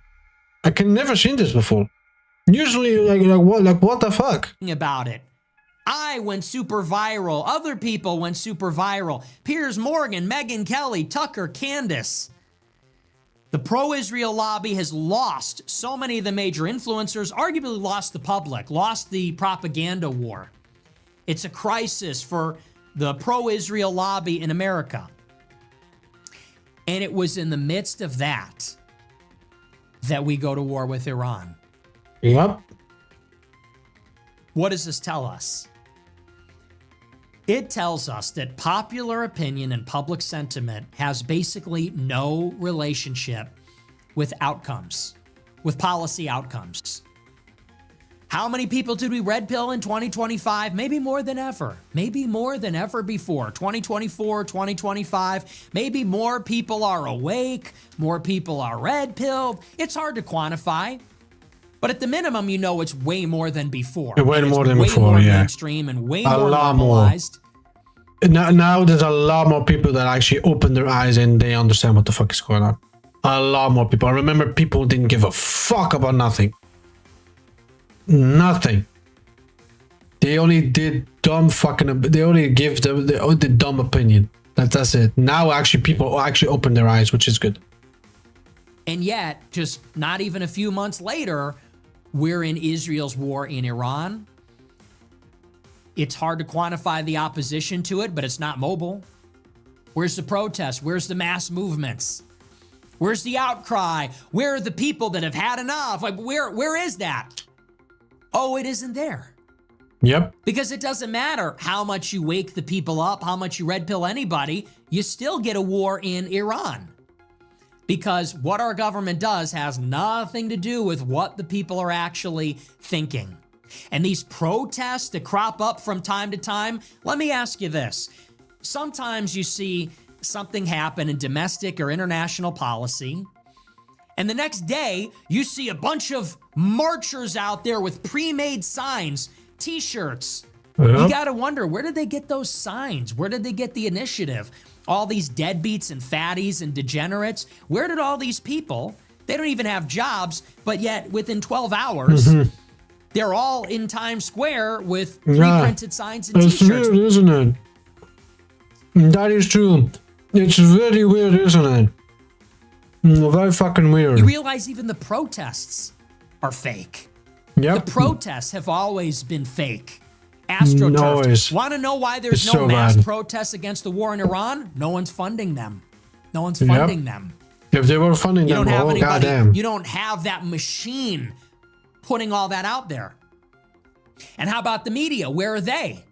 I can never seen this before. Usually, what the fuck? About it. I went super viral. Other people went super viral. Piers Morgan, Megyn Kelly, Tucker, Candace. The pro-Israel lobby has lost so many of the major influencers, arguably lost the public, lost the propaganda war. It's a crisis for the pro-Israel lobby in America. And it was in the midst of that we go to war with Iran. Yep. What does this tell us? It tells us that popular opinion and public sentiment has basically no relationship with outcomes, with policy outcomes. How many people did we red pill in 2025? Maybe more than ever. Maybe more than ever before. 2024, 2025. Maybe more people are awake. More people are red pilled. It's hard to quantify. But at the minimum, you know it's way more than before. Way more than way before, more yeah. mainstream and way A more lot more. normalized. Now there's a lot more people that actually open their eyes and they understand what the fuck is going on. A lot more people. I remember people didn't give a fuck about nothing. Nothing. They only did dumb fucking. They only give them the dumb opinion. That's it. Now actually people actually open their eyes, which is good. And yet, just not even a few months later, we're in Israel's war in Iran. It's hard to quantify the opposition to it, but it's not mobile. Where's the protest? Where's the mass movements? Where's the outcry? Where are the people that have had enough? Like, where is that? Oh, it isn't there. Yep. Because it doesn't matter how much you wake the people up, how much you red pill anybody, you still get a war in Iran. Because what our government does has nothing to do with what the people are actually thinking. And these protests that crop up from time to time, let me ask you this. Sometimes you see something happen in domestic or international policy, and the next day you see a bunch of marchers out there with pre-made signs, t-shirts. Yep. You gotta wonder, where did they get those signs? Where did they get the initiative? All these deadbeats and fatties and degenerates, where did all these people, they don't even have jobs, but yet within 12 hours, they're all in Times Square with pre-printed signs and It's t-shirts. weird, isn't it? That is true. It's very weird, isn't it? Very fucking weird. You realize even the protests are fake. Yep. The protests have always been fake. AstroTurf. Always. Want to know why there's It's no so mass bad. protests against the war in Iran? No one's funding them. No one's funding them. If they were funding You them, don't have oh anybody. goddamn. You don't have that machine putting all that out there. And how about the media? Where are they?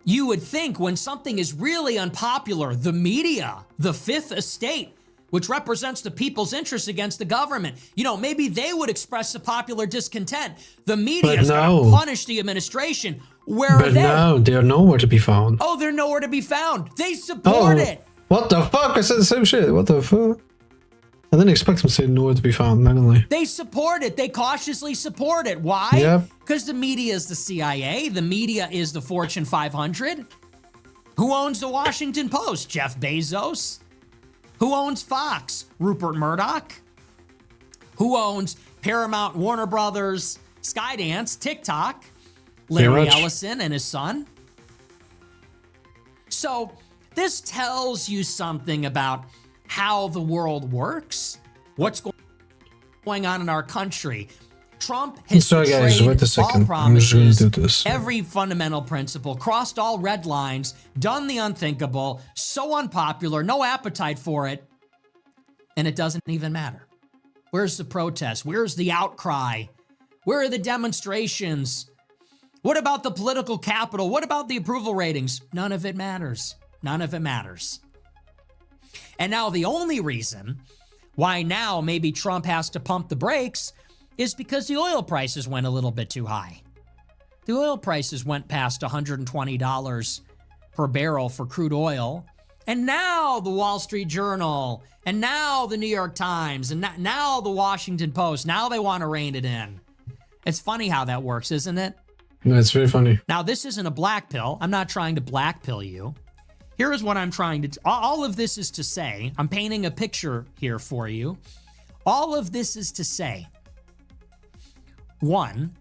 You would think when something is really unpopular, the media, the fifth estate, which represents the people's interest against the government, you know, maybe they would express the popular discontent. The media is going to punish the administration. Where are But they? no, they're nowhere to be found. Oh, they're nowhere to be found. They support it. What the fuck? I said the same shit. What the fuck? I didn't expect them to say nowhere to be found, not gonna lie. They support it. They cautiously support it. Why? Yep. Because the media is the CIA. The media is the Fortune 500. Who owns the Washington Post? Jeff Bezos. Who owns Fox? Rupert Murdoch. Who owns Paramount, Warner Brothers, Skydance, TikTok? Larry much. Ellison and his son. So this tells you something about how the world works, what's going on in our country. Trump has Sorry guys, betrayed wait a all second. I'm just gonna promises, do this. every fundamental principle, crossed all red lines, done the unthinkable, so unpopular, no appetite for it, and it doesn't even matter. Where's the protest? Where's the outcry? Where are the demonstrations? What about the political capital? What about the approval ratings? None of it matters. None of it matters. And now the only reason why now maybe Trump has to pump the brakes is because the oil prices went a little bit too high. The oil prices went past $120 per barrel for crude oil. And now the Wall Street Journal, and now the New York Times, and now the Washington Post, now they want to rein it in. It's funny how that works, isn't it? No, it's very funny. Now, this isn't a black pill. I'm not trying to black pill you. Here is what I'm trying to... all of this is to say, I'm painting a picture here for you. All of this is to say, one,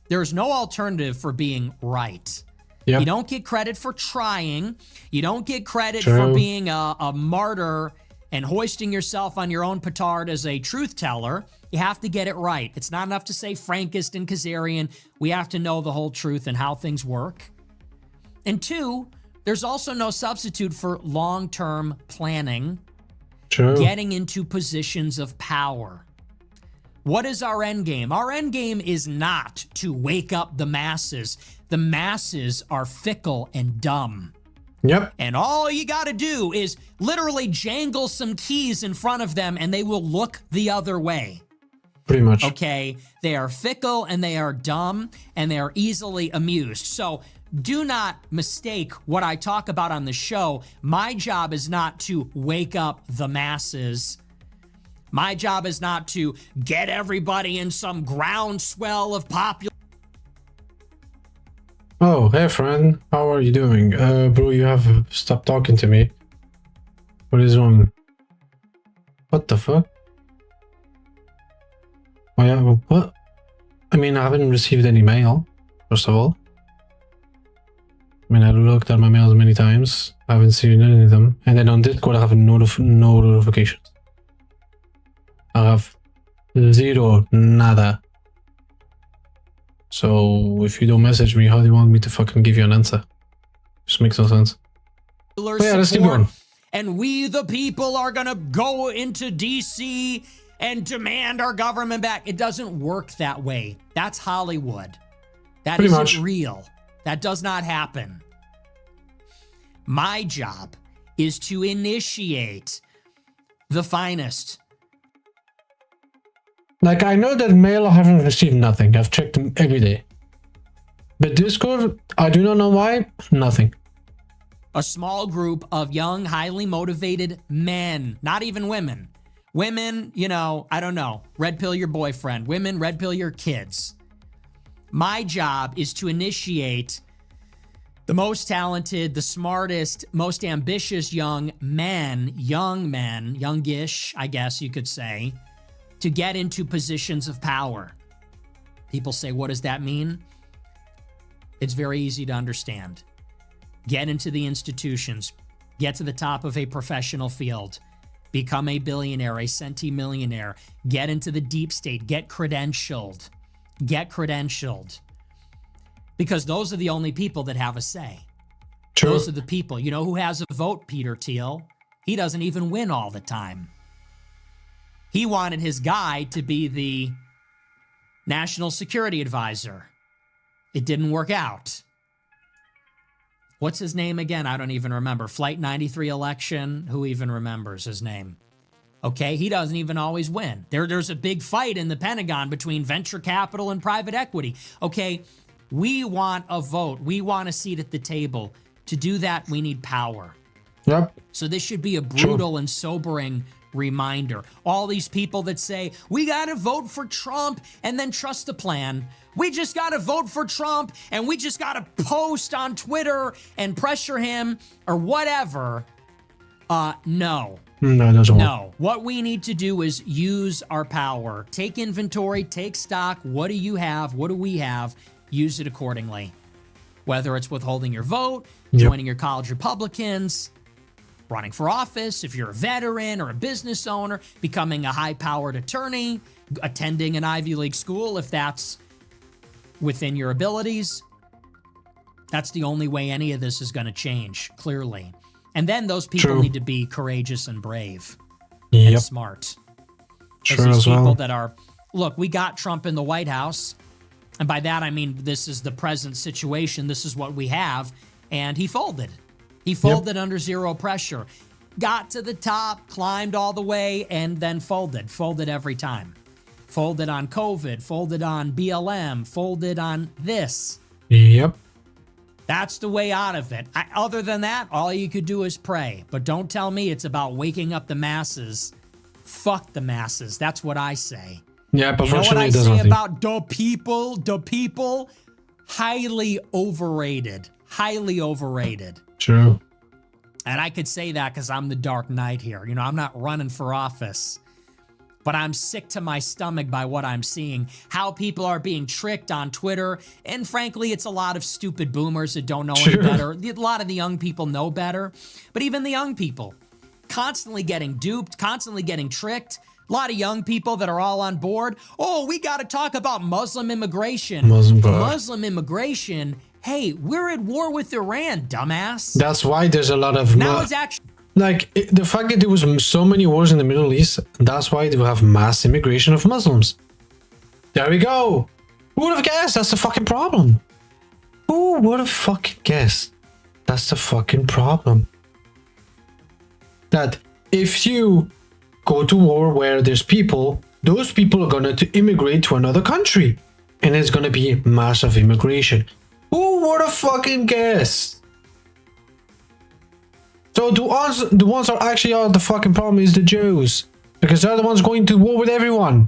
there's no alternative for being right. Yep. You don't get credit for trying. You don't get credit True. for being a martyr and hoisting yourself on your own petard as a truth teller, you have to get it right. It's not enough to say Frankist and Kazarian. We have to know the whole truth and how things work. And two, there's also no substitute for long-term planning, True. getting into positions of power. What is our end game? Our end game is not to wake up the masses. The masses are fickle and dumb. Yep. And all you got to do is literally jangle some keys in front of them and they will look the other way. Pretty much. Okay? They are fickle and they are dumb and they are easily amused. So do not mistake what I talk about on the show. My job is not to wake up the masses. My job is not to get everybody in some groundswell of popular. Oh, hey friend, how are you doing? Bro, you have stopped talking to me. What is wrong? What the fuck? Oh yeah, what? I mean, I haven't received any mail, first of all. I mean, I looked at my mails many times. I haven't seen any of them. And then on Discord, I have no notifications. I have zero, nada. So if you don't message me, how do you want me to fucking give you an answer? Just makes no sense. But yeah, let's keep going. And we, the people, are going to go into DC and demand our government back. It doesn't work that way. That's Hollywood. That Pretty isn't much. real. That does not happen. My job is to initiate the finest. Like, I know that mail I haven't received nothing. I've checked them every day. But Discord, I do not know why, nothing. A small group of young, highly motivated men, not even women. Women, you know, I don't know, red pill your boyfriend. Women, red pill your kids. My job is to initiate the most talented, the smartest, most ambitious young men, youngish, I guess you could say, to get into positions of power. People say, what does that mean? It's very easy to understand. Get into the institutions, get to the top of a professional field, become a billionaire, a centimillionaire, get into the deep state, get credentialed. Because those are the only people that have a say. True. Those are the people. You know who has a vote, Peter Thiel? He doesn't even win all the time. He wanted his guy to be the national security advisor. It didn't work out. What's his name again? I don't even remember. Flight 93 election. Who even remembers his name? Okay, he doesn't even always win. There's a big fight in the Pentagon between venture capital and private equity. Okay, we want a vote. We want a seat at the table. To do that, we need power. Yep. So this should be a brutal and sobering reminder. All these people that say, we got to vote for Trump and then trust the plan. We just got to vote for Trump and we just got to post on Twitter and pressure him or whatever. No. No, it doesn't work. No. What we need to do is use our power. Take inventory, take stock. What do you have? What do we have? Use it accordingly. Whether it's withholding your vote, joining your college Republicans, running for office, if you're a veteran or a business owner, becoming a high-powered attorney, attending an Ivy League school if that's within your abilities. That's the only way any of this is going to change, clearly. And then those people need to be courageous and brave and smart. True These as people well. that are, look, we got Trump in the White House. And by that, I mean, this is the present situation. This is what we have. And he folded. He folded under zero pressure. Got to the top, climbed all the way, and then folded. Folded every time. Folded on COVID, folded on BLM, folded on this. Yep. That's the way out of it. Other than that, all you could do is pray. But don't tell me it's about waking up the masses. Fuck the masses. That's what I say. Yeah, but You know what unfortunately I it does say nothing. about the people? The people? Highly overrated. Highly overrated. True. And I could say that because I'm the Dark Knight here. You know, I'm not running for office. But I'm sick to my stomach by what I'm seeing. How people are being tricked on Twitter. And frankly, it's a lot of stupid boomers that don't know any better. A lot of the young people know better. But even the young people constantly getting duped, constantly getting tricked. A lot of young people that are all on board. Oh, we got to talk about Muslim immigration. Muslim immigration. Hey, we're at war with Iran, dumbass. That's why there's a lot of... Now it's actually... Like, the fact that there was so many wars in the Middle East, that's why they have mass immigration of Muslims. There we go. Who would have guessed? That's the fucking problem. Who would have fucking guessed? That's the fucking problem. That if you go to war where there's people, those people are going to immigrate to another country. And it's going to be massive immigration. Who would have fucking guessed? So the ones that actually are the fucking problem is the Jews. Because they're the ones going to war with everyone.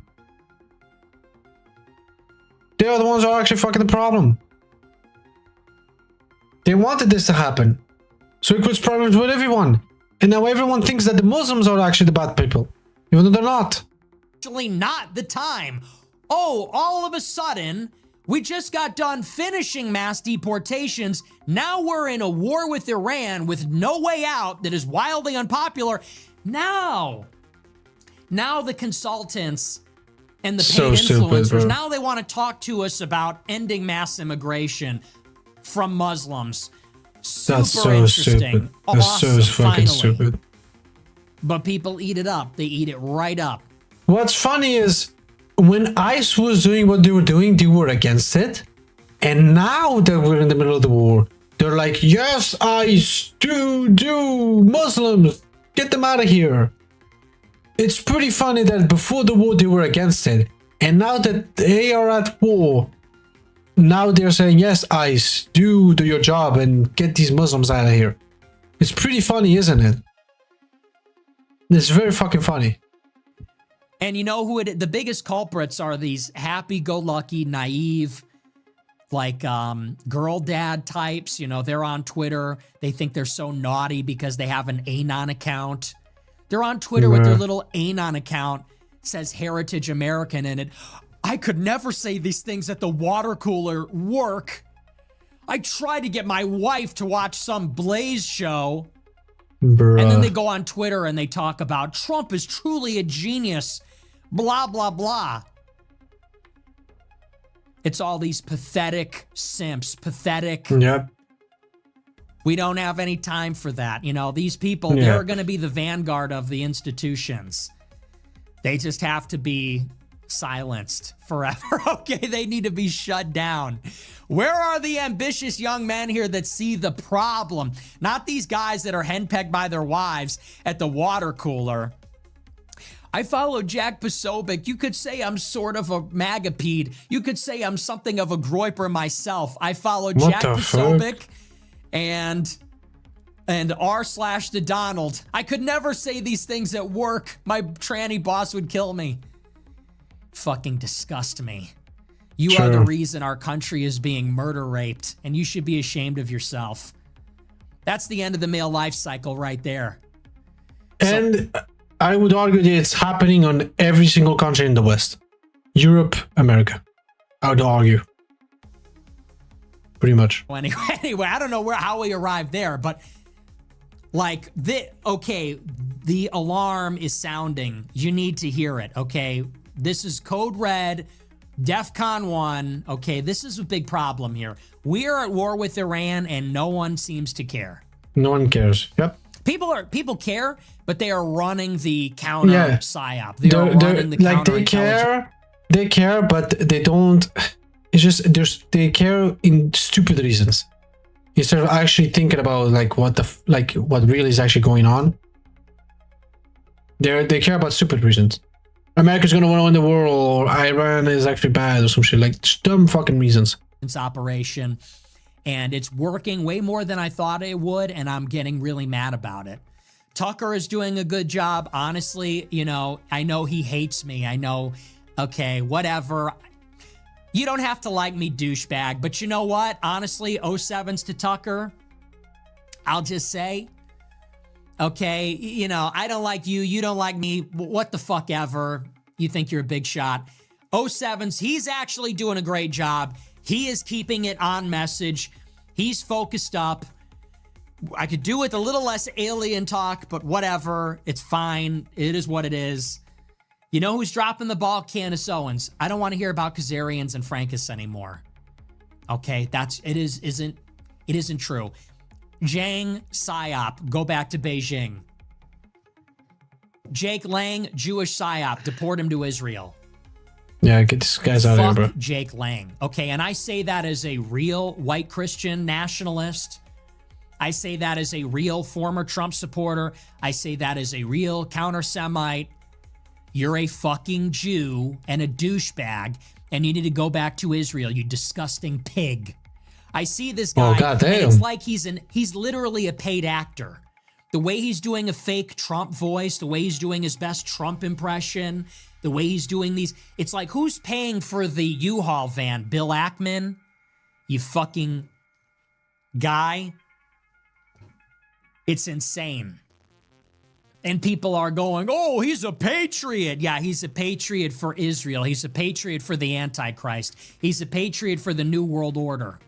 They are the ones that are actually fucking the problem. They wanted this to happen. So it creates problems with everyone. And now everyone thinks that the Muslims are actually the bad people. Even though they're not. Actually not the time. Oh, all of a sudden, we just got done finishing mass deportations. Now we're in a war with Iran with no way out that is wildly unpopular. Now the consultants and the paid influencers, now they want to talk to us about ending mass immigration from Muslims. That's so interesting. Stupid. That's awesome, so fucking stupid. But people eat it up. They eat it right up. What's funny is when ICE was doing what they were against it. And now that we're in the middle of the war, they're like, yes, ICE, do Muslims, get them out of here. It's pretty funny that before the war they were against it. And now that they are at war, now they're saying, yes, ICE, do your job and get these Muslims out of here. It's pretty funny, isn't it? It's very fucking funny. And you know who the biggest culprits are? These happy-go-lucky, naive, like girl dad types. You know, they're on Twitter. They think they're so naughty because they have an Anon account. They're on Twitter with their little Anon account. It says Heritage American in it. I could never say these things at the water cooler work. I tried to get my wife to watch some Blaze show. Bruh. And then they go on Twitter and they talk about Trump is truly a genius. Blah, blah, blah. It's all these pathetic simps. Pathetic. Yep. We don't have any time for that. You know, these people, they're going to be the vanguard of the institutions. They just have to be silenced forever. Okay, they need to be shut down. Where are the ambitious young men here that see the problem? Not these guys that are henpecked by their wives at the water cooler. I follow Jack Posobiec. You could say I'm sort of a magapede. You could say I'm something of a groiper myself. I follow Jack Posobiec and r/the Donald. I could never say these things at work. My tranny boss would kill me. Fucking disgust me. You are the reason our country is being murder raped, and you should be ashamed of yourself. That's the end of the male life cycle right there. And I would argue that it's happening on every single country in the West. Europe, America. I would argue. Pretty much. Well, anyway, I don't know how we arrived there, but like, the alarm is sounding. You need to hear it, okay? This is code red, DEFCON 1. Okay, this is a big problem here. We are at war with Iran and no one seems to care. No one cares. Yep. People care, but they are running the counter psyop. They're running the counter they care, but they don't. It's just they care in stupid reasons instead of actually thinking about like what really is actually going on. They care about stupid reasons. America's gonna win the world, or Iran is actually bad, or some shit, like dumb fucking reasons. It's operation, and it's working way more than I thought it would, and I'm getting really mad about it. Tucker is doing a good job. Honestly, you know, I know he hates me. I know, okay, whatever. You don't have to like me, douchebag, but you know what? Honestly, 07s to Tucker, I'll just say, okay, you know, I don't like you. You don't like me. What the fuck ever. You think you're a big shot. 07s, he's actually doing a great job. He is keeping it on message. He's focused up. I could do with a little less alien talk, but whatever. It's fine. It is what it is. You know who's dropping the ball? Candace Owens. I don't want to hear about Kazarians and Frankus anymore. Okay, it isn't true. Zhang PSYOP, go back to Beijing. Jake Lang, Jewish PSYOP, deport him to Israel. Yeah, get these guys out of here, bro. Jake Lang. Okay, and I say that as a real white Christian nationalist. I say that as a real former Trump supporter. I say that as a real counter-Semite. You're a fucking Jew and a douchebag, and you need to go back to Israel, you disgusting pig. I see this guy, and it's like he's literally a paid actor. The way he's doing a fake Trump voice, the way he's doing his best Trump impression, the way he's doing these, it's like, who's paying for the U-Haul van? Bill Ackman? You fucking guy? It's insane. And people are going, oh, he's a patriot. Yeah, he's a patriot for Israel. He's a patriot for the Antichrist. He's a patriot for the New World Order.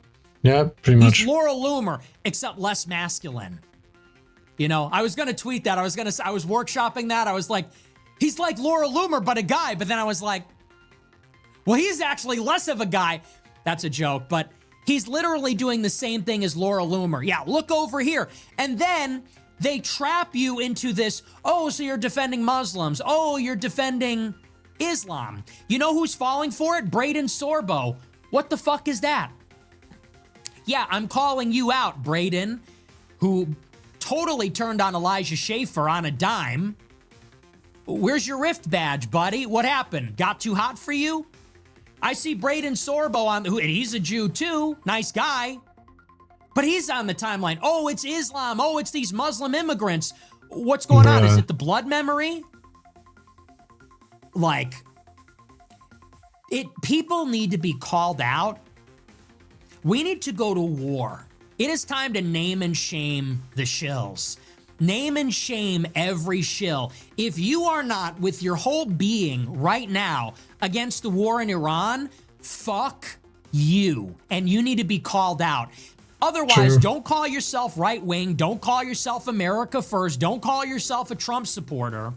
Yeah, pretty much. He's Laura Loomer, except less masculine. You know, I was going to tweet that. I was workshopping that. I was like, he's like Laura Loomer, but a guy. But then I was like, well, he's actually less of a guy. That's a joke, but he's literally doing the same thing as Laura Loomer. Yeah, look over here. And then they trap you into this, oh, so you're defending Muslims. Oh, you're defending Islam. You know who's falling for it? Braden Sorbo. What the fuck is that? Yeah, I'm calling you out, Braden, who totally turned on Elijah Schaffer on a dime. Where's your Rift badge, buddy? What happened? Got too hot for you? I see Braden Sorbo and he's a Jew too. Nice guy. But he's on the timeline. Oh, it's Islam. Oh, it's these Muslim immigrants. What's going on? Is it the blood memory? Like, people need to be called out. We need to go to war. It is time to name and shame the shills. Name and shame every shill. If you are not with your whole being right now against the war in Iran, fuck you. And you need to be called out. Otherwise, don't call yourself right-wing. Don't call yourself America first. Don't call yourself a Trump supporter.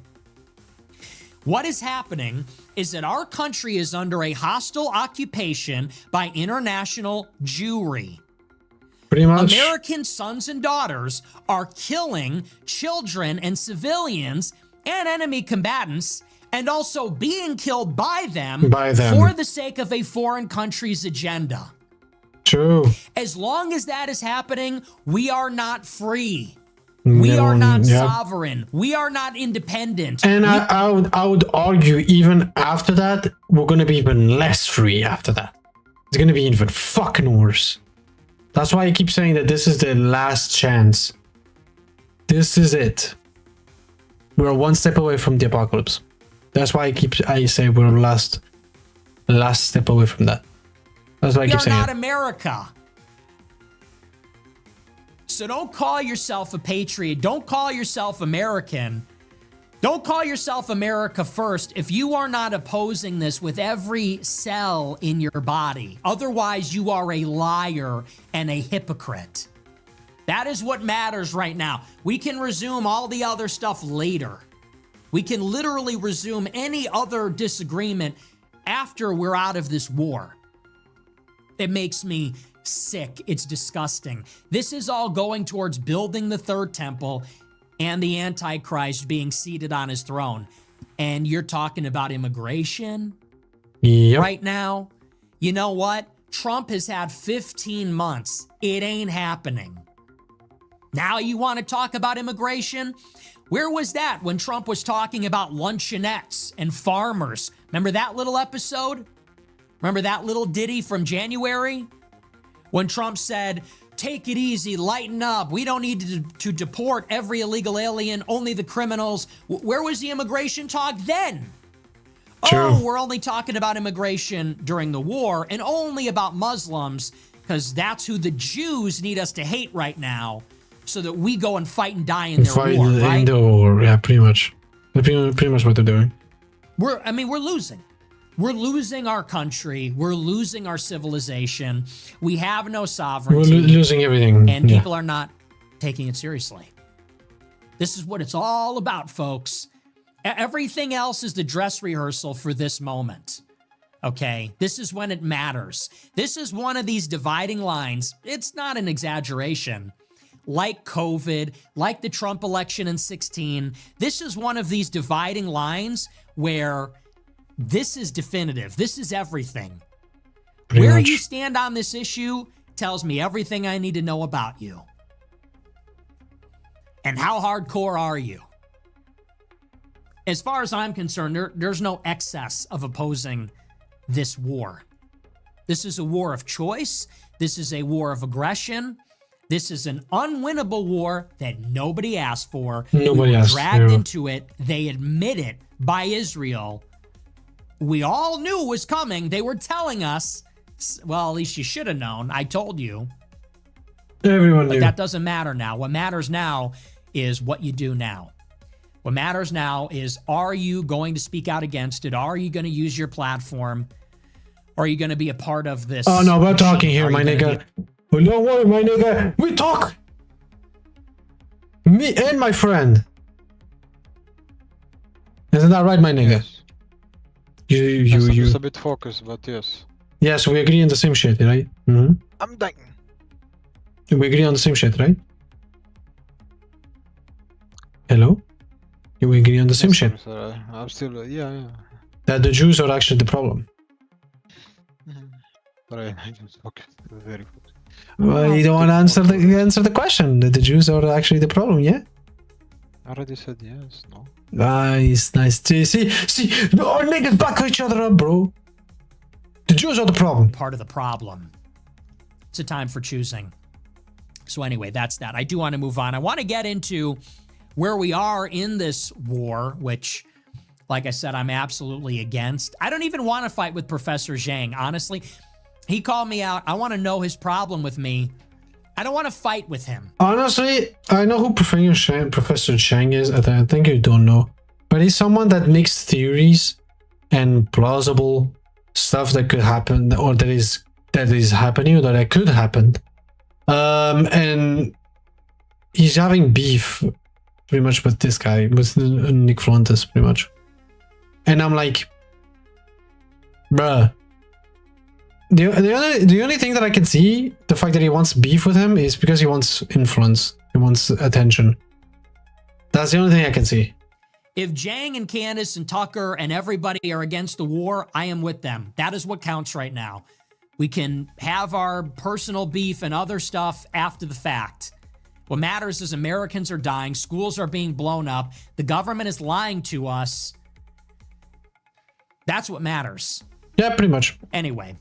What is happening is that our country is under a hostile occupation by international Jewry. Pretty much. American sons and daughters are killing children and civilians and enemy combatants and also being killed by them for the sake of a foreign country's agenda. True. As long as that is happening, we are not free. We are not sovereign. We are not independent. And I would argue even after that, we're going to be even less free after that. It's going to be even fucking worse. That's why I keep saying that this is the last chance. This is it. We're one step away from the apocalypse. That's why I say we're last step away from that. That's why I keep saying it. We are not America. So don't call yourself a patriot. Don't call yourself American. Don't call yourself America first if you are not opposing this with every cell in your body. Otherwise, you are a liar and a hypocrite. That is what matters right now. We can resume all the other stuff later. We can literally resume any other disagreement after we're out of this war. It makes me sick. It's disgusting. This is all going towards building the third temple and the Antichrist being seated on his throne. And you're talking about immigration right now? You know what? Trump has had 15 months. It ain't happening. Now you want to talk about immigration? Where was that when Trump was talking about luncheonettes and farmers? Remember that little episode? Remember that little ditty from January? When Trump said, take it easy, lighten up. We don't need to deport every illegal alien, only the criminals. Where was the immigration talk then? True. Oh, we're only talking about immigration during the war and only about Muslims because that's who the Jews need us to hate right now so that we go and fight and die in their war, right? In the war, yeah, pretty much. Pretty much what they're doing. We're losing. We're losing our country. We're losing our civilization. We have no sovereignty. We're losing everything. And people are not taking it seriously. This is what it's all about, folks. Everything else is the dress rehearsal for this moment. Okay, this is when it matters. This is one of these dividing lines. It's not an exaggeration. Like COVID, like the Trump election in 2016, this is one of these dividing lines where this is definitive. This is everything. Pretty Where much. you stand on this issue tells me everything I need to know about you. And how hardcore are you? As far as I'm concerned, there's no excess of opposing this war. This is a war of choice. This is a war of aggression. This is an unwinnable war that nobody asked for. Nobody we were asked, dragged yeah. into it. They admit it by Israel. We all knew it was coming. They were telling us, well, at least you should have known. I told you. Everyone But knew. that doesn't matter now. What matters now is what you do now. What matters now is, are you going to speak out against it? Are you going to use your platform? Or are you going to be a part of this? Oh no, we're machine? talking here, Are you my gonna nigga. be- Well, don't worry, my nigga. We talk. Me and my friend. Isn't that right, my nigga? Yes. You, I'm you. just a bit focused, but yes. Yes, we agree on the same shit, right? Mm-hmm. I'm dying. We agree on the same shit, right? Hello? We agree on the same Yes, shit. sorry. I'm still, yeah. That the Jews are actually the problem. Sorry, I just focused. Very focused. Well, you don't want to answer the question. That the Jews are actually the problem, yeah? I already said yes, no? Nice, nice. See, our niggas back each other up, bro. The Jews are the problem. part of the problem. It's a time for choosing. So anyway, that's that. I do want to move on. I want to get into where we are in this war, which, like I said, I'm absolutely against. I don't even want to fight with Professor Zhang, honestly. He called me out. I want to know his problem with me. I don't want to fight with him. Honestly, I know who Professor Chang is. I think you don't know. But he's someone that makes theories and plausible stuff that could happen, or that is happening, or that could happen. And he's having beef pretty much with this guy, with Nick Fuentes, pretty much. And I'm like, bruh. The only thing that I can see, the fact that he wants beef with him, is because he wants influence. He wants attention. That's the only thing I can see. If Zhang and Candace and Tucker and everybody are against the war, I am with them. That is what counts right now. We can have our personal beef and other stuff after the fact. What matters is Americans are dying, schools are being blown up, the government is lying to us. That's what matters. Yeah, pretty much. Anyway,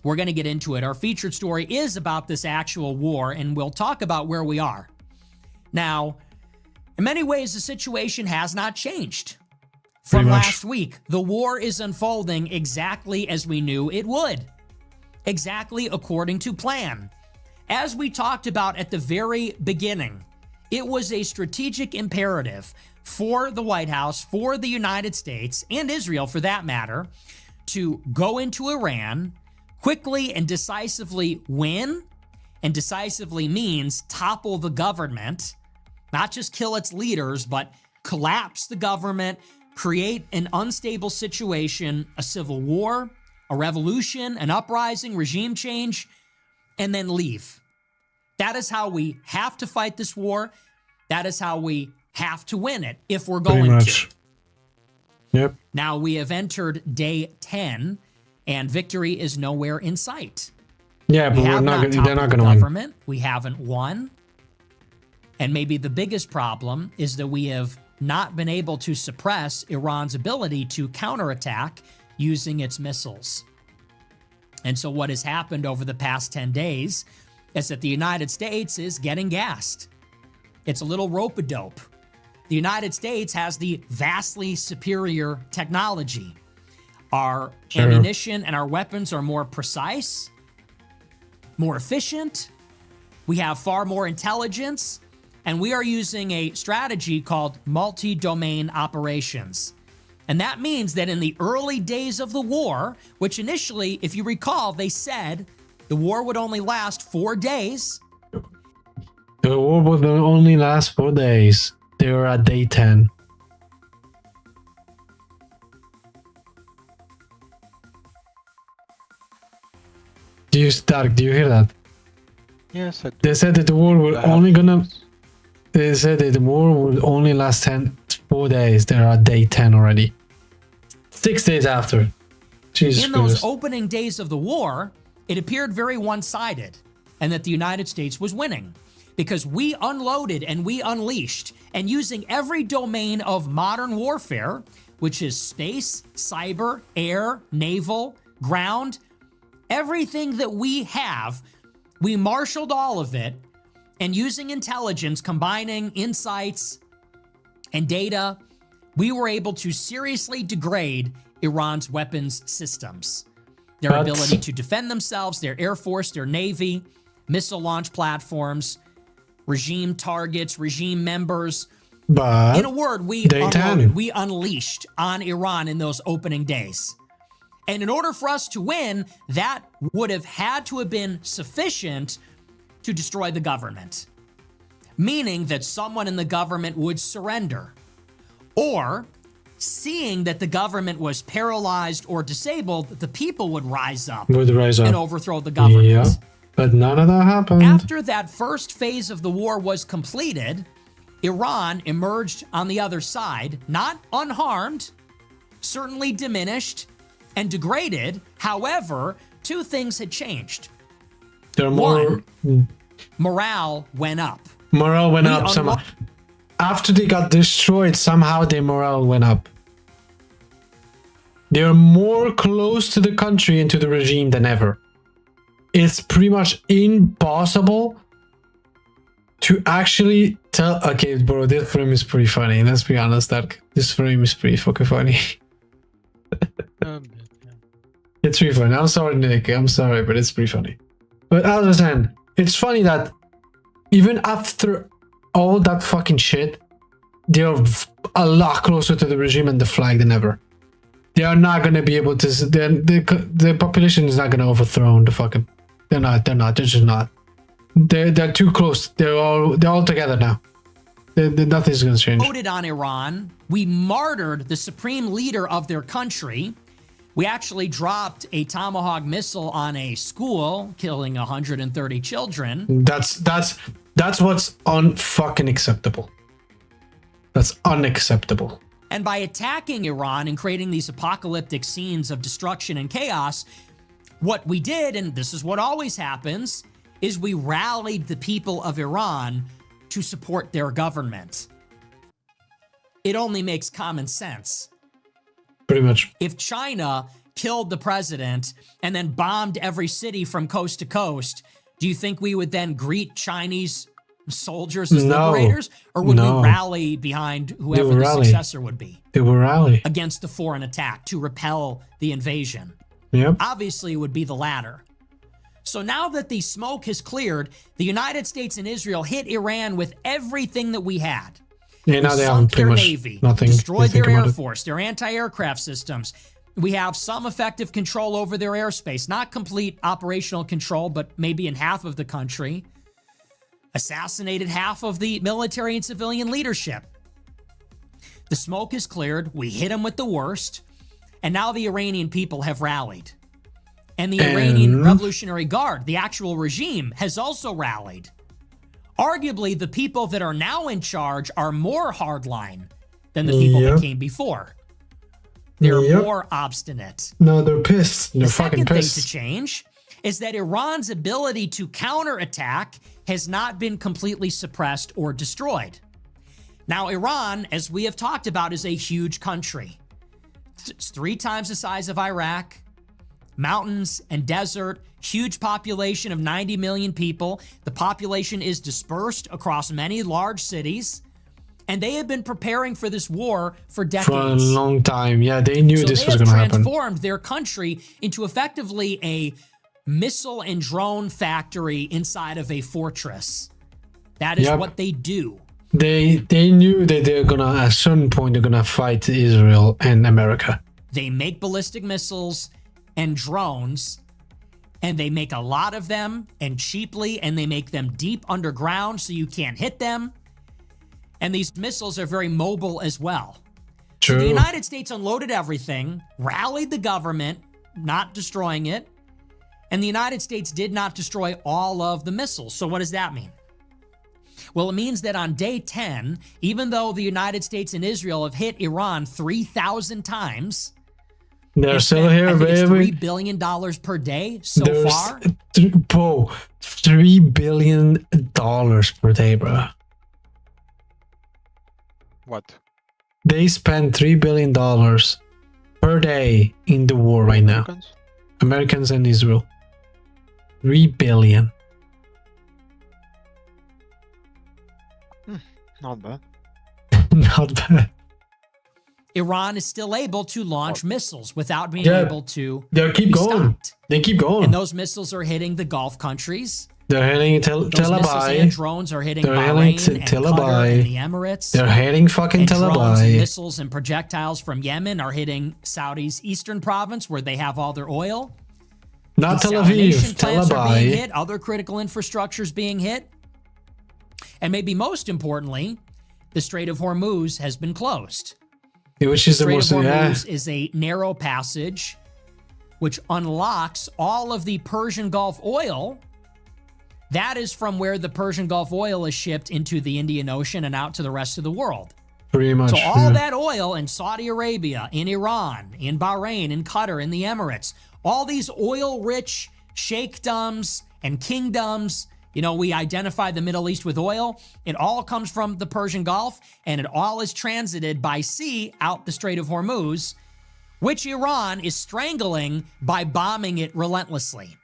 we're going to get into it. Our featured story is about this actual war, and we'll talk about where we are. Now, in many ways, the situation has not changed from Pretty much. last week. The war is unfolding exactly as we knew it would, exactly according to plan. As we talked about at the very beginning, it was a strategic imperative for the White House, for the United States, and Israel for that matter, to go into Iran, quickly and decisively win, and decisively means topple the government, not just kill its leaders, but collapse the government, create an unstable situation, a civil war, a revolution, an uprising, regime change, and then leave. That is how we have to fight this war. That is how we have to win it if we're Pretty going much. to. Yep. Now we have entered day 10, and victory is nowhere in sight. Yeah, but We have not they're not toppled going to the win. government. We haven't won. And maybe the biggest problem is that we have not been able to suppress Iran's ability to counterattack using its missiles. And so what has happened over the past 10 days is that the United States is getting gassed. It's a little rope-a-dope. The United States has the vastly superior technology. Our Sure. ammunition and our weapons are more precise, more efficient. We have far more intelligence, and we are using a strategy called multi-domain operations. And that means that in the early days of the war, which initially, if you recall, they said the war would only last 4 days. The war will only last 4 days. They were at day 10. Do you hear that? Yes, I do. They said that the war will I have only gonna. news. They said that the war will only last 4 days. They're at day 10 already. 6 days after. Jesus In those Christ. opening days of the war, it appeared very one-sided and that the United States was winning because we unloaded and we unleashed, and using every domain of modern warfare, which is space, cyber, air, naval, ground, everything that we have, we marshaled all of it, and using intelligence, combining insights and data, we were able to seriously degrade Iran's weapons systems. Their But- ability to defend themselves, their air force, their navy, missile launch platforms, regime targets, regime members. But In a word, we Day 10. unloaded, we unleashed on Iran in those opening days. And in order for us to win, that would have had to have been sufficient to destroy the government, meaning that someone in the government would surrender, or seeing that the government was paralyzed or disabled, the people would rise up would rise up. and overthrow the government. Yeah, but none of that happened. After that first phase of the war was completed, Iran emerged on the other side, not unharmed, certainly diminished and degraded. However, two things had changed. There are more. Morale went up. Morale went We up somehow. unlo- After they got destroyed, somehow their morale went up. They're more close to the country and to the regime than ever. It's pretty much impossible to actually tell. Okay, bro, this frame is pretty funny. Let's be honest, that this frame is pretty fucking funny. It's pretty funny. I'm sorry, Nick. I'm sorry, but it's pretty funny. But as I was saying, it's funny that even after all that fucking shit, they're a lot closer to the regime and the flag than ever. They are not going to be able to. The population is not going to overthrow the fucking. They're not. They're just not. They're too close. They're all together now. Nothing's going to change. Voted on Iran. We martyred the supreme leader of their country. We actually dropped a Tomahawk missile on a school, killing 130 children. That's what's unfucking acceptable. That's unacceptable. And by attacking Iran and creating these apocalyptic scenes of destruction and chaos, what we did, and this is what always happens, is we rallied the people of Iran to support their government. It only makes common sense. Pretty much. If China killed the president and then bombed every city from coast to coast, do you think we would then greet Chinese soldiers as No. liberators? Or would No. we rally behind whoever would the rally. successor would be They will rally. against the foreign attack to repel the invasion? Yep. Obviously, it would be the latter. So now that the smoke has cleared, the United States and Israel hit Iran with everything that we had. Yeah, now We they have sunk pretty their much navy, nothing. destroyed to think their air about it. force, their anti-aircraft systems. We have some effective control over their airspace, not complete operational control, but maybe in half of the country. Assassinated half of the military and civilian leadership. The smoke is cleared. We hit them with the worst. And now the Iranian people have rallied. And the Iranian Revolutionary Guard, the actual regime, has also rallied. Arguably, the people that are now in charge are more hardline than the people that Yep. came before. They're Yep. more obstinate. No, they're pissed. They're The fucking second thing pissed. to change is that Iran's ability to counterattack has not been completely suppressed or destroyed. Now, Iran, as we have talked about, is a huge country. It's 3 times the size of Iraq. Mountains and desert, huge population of 90 million people. The population is dispersed across many large cities, and they have been preparing for this war for decades. For a long time. Yeah, they knew So this they was have going to happen. transformed their country into effectively a missile and drone factory inside of a fortress. That is Yep. what they do. They knew that they're going to, at a certain point, they're going to fight Israel and America. They make ballistic missiles and drones, and they make a lot of them and cheaply, and they make them deep underground so you can't hit them. And these missiles are very mobile as well. True. So the United States unloaded everything, rallied the government, not destroying it, and the United States did not destroy all of the missiles. So what does that mean? Well, it means that on day 10, even though the United States and Israel have hit Iran 3,000 times, They're it's still spent, here, I think it's baby. $3 billion per day so There's far. bro, $3 billion per day, bro. What? They spend $3 billion per day in the war right now. Americans? Americans and Israel. 3 billion. Not bad. Not bad. Iran is still able to launch missiles without being Yeah. able to They keep be going. stopped. They keep going. And those missiles are hitting the Gulf countries. They're heading Tel Those missiles and Aviv. drones are hitting They're Bahrain heading and Tel Qatar Aviv. and the Emirates. They're heading fucking And Tel drones and Aviv. missiles and projectiles from Yemen are hitting Saudi's eastern province where they have all their oil. Not Tel Desalination Aviv, Tel plants are being Aviv. hit. Other critical infrastructures being hit. And maybe most importantly, the Strait of Hormuz has been closed. Which is the Strait most, of yeah. Hormuz is a narrow passage which unlocks all of the Persian Gulf oil. That is from where the Persian Gulf oil is shipped into the Indian Ocean and out to the rest of the world. Pretty much. So all yeah. that oil in Saudi Arabia, in Iran, in Bahrain, in Qatar, in the Emirates, all these oil-rich sheikdoms and kingdoms, you know, we identify the Middle East with oil. It all comes from the Persian Gulf, and it all is transited by sea out the Strait of Hormuz, which Iran is strangling by bombing it relentlessly.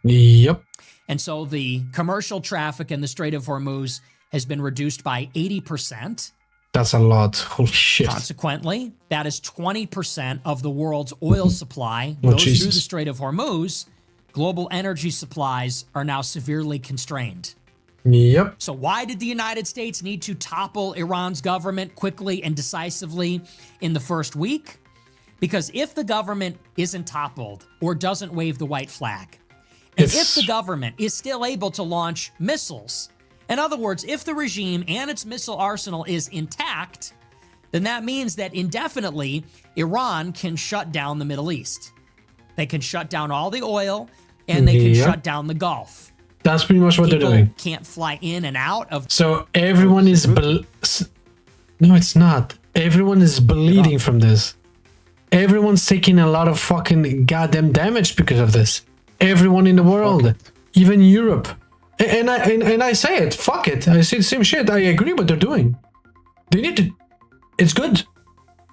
Yep. And so the commercial traffic in the Strait of Hormuz has been reduced by 80%. That's a lot. Holy shit. Consequently, that is 20% of the world's oil supply Oh, goes through Jesus. the Strait of Hormuz. Global energy supplies are now severely constrained. Yep. So why did the United States need to topple Iran's government quickly and decisively in the first week? Because if the government isn't toppled or doesn't wave the white flag, and if the government is still able to launch missiles, in other words, if the regime and its missile arsenal is intact, then that means that indefinitely Iran can shut down the Middle East. They can shut down all the oil and they can Yep. shut down the Gulf. That's pretty much what People they're doing. can't fly in and out of. So everyone is... No, it's not. Everyone is bleeding from this. Everyone's taking a lot of fucking goddamn damage because of this. Everyone in the world. Even Europe. And I say it. Fuck it. I say the same shit. I agree what they're doing. They need to... It's good.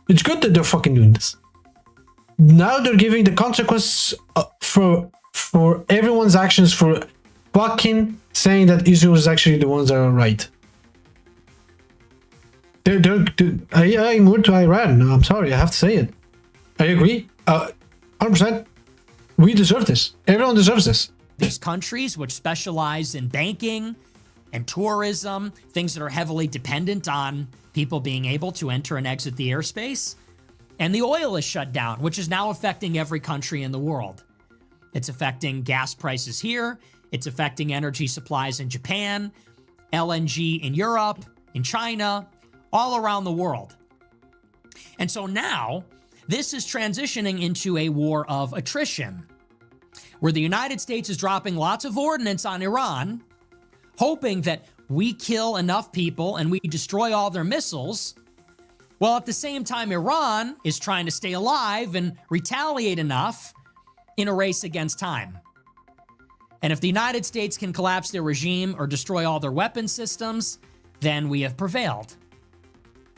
It's good that they're fucking doing this. Now they're giving the consequence for everyone's actions for fucking saying that Israel is actually the ones that are right. I moved to Iran. I'm sorry, I have to say it. I agree. 100%. We deserve this. Everyone deserves this. These countries which specialize in banking and tourism, things that are heavily dependent on people being able to enter and exit the airspace. And the oil is shut down, which is now affecting every country in the world. It's affecting gas prices here. It's affecting energy supplies in Japan, LNG in Europe, in China, all around the world. And so now this is transitioning into a war of attrition, where the United States is dropping lots of ordnance on Iran, hoping that we kill enough people and we destroy all their missiles. Well, at the same time, Iran is trying to stay alive and retaliate enough in a race against time. And if the United States can collapse their regime or destroy all their weapon systems, then we have prevailed.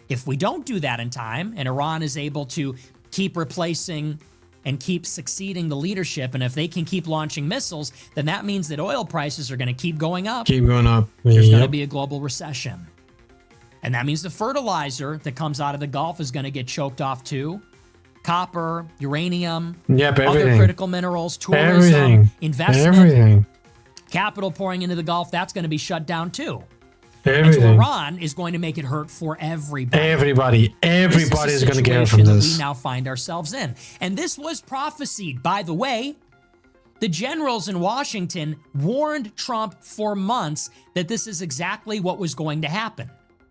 If we don't do that in time, and Iran is able to keep replacing and keep succeeding the leadership, and if they can keep launching missiles, then that means that oil prices are going to keep going up. Keep going up. There's going to Yep. be a global recession. And that means the fertilizer that comes out of the Gulf is going to get choked off too. Copper, uranium, Yep, other everything. critical minerals, tourism, Everything. investment, Everything. capital pouring into the Gulf, that's going to be shut down too. And so Everything. Iran is going to make it hurt for everybody. Everybody. Everybody This is going to get hurt situation from that this. we now find ourselves in. And this was prophesied, by the way, The generals in Washington warned Trump for months that this is exactly what was going to happen.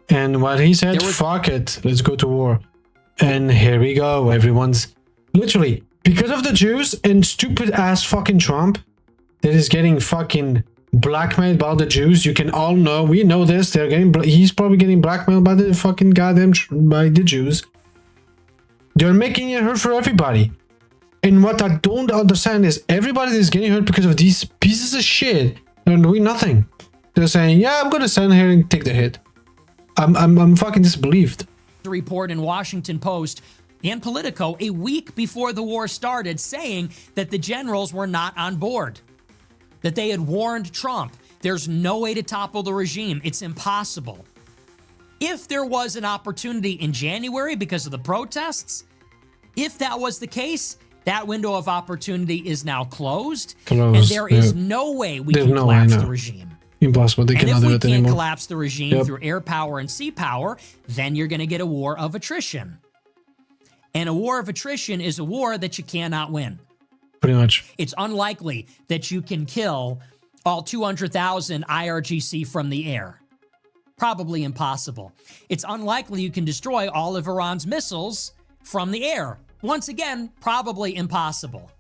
And what he said, fuck it, let's go to war. And here we go. Everyone's literally, because of the Jews and stupid ass fucking Trump that is getting fucking blackmailed by the Jews. You can all know, we know this, they're getting, he's probably getting blackmailed by the fucking goddamn, by the Jews. They're making it hurt for everybody. And what I don't understand is everybody is getting hurt because of these pieces of shit. They're doing nothing. They're saying, yeah, I'm gonna stand here and take the hit. I'm fucking disbelieved. The report in Washington Post and Politico a week before the war started saying that the generals were not on board, that they had warned Trump. There's no way to topple the regime. It's impossible. If there was an opportunity in January because of the protests, if that was the case, that window of opportunity is now closed. And there is no way we can collapse the regime. Impossible. They cannot do it anymore. And if we can't collapse the regime through air power and sea power, then you're going to get a war of attrition. And a war of attrition is a war that you cannot win. Pretty much. It's unlikely that you can kill all 200,000 IRGC from the air. Probably impossible. It's unlikely you can destroy all of Iran's missiles from the air. Once again, probably impossible.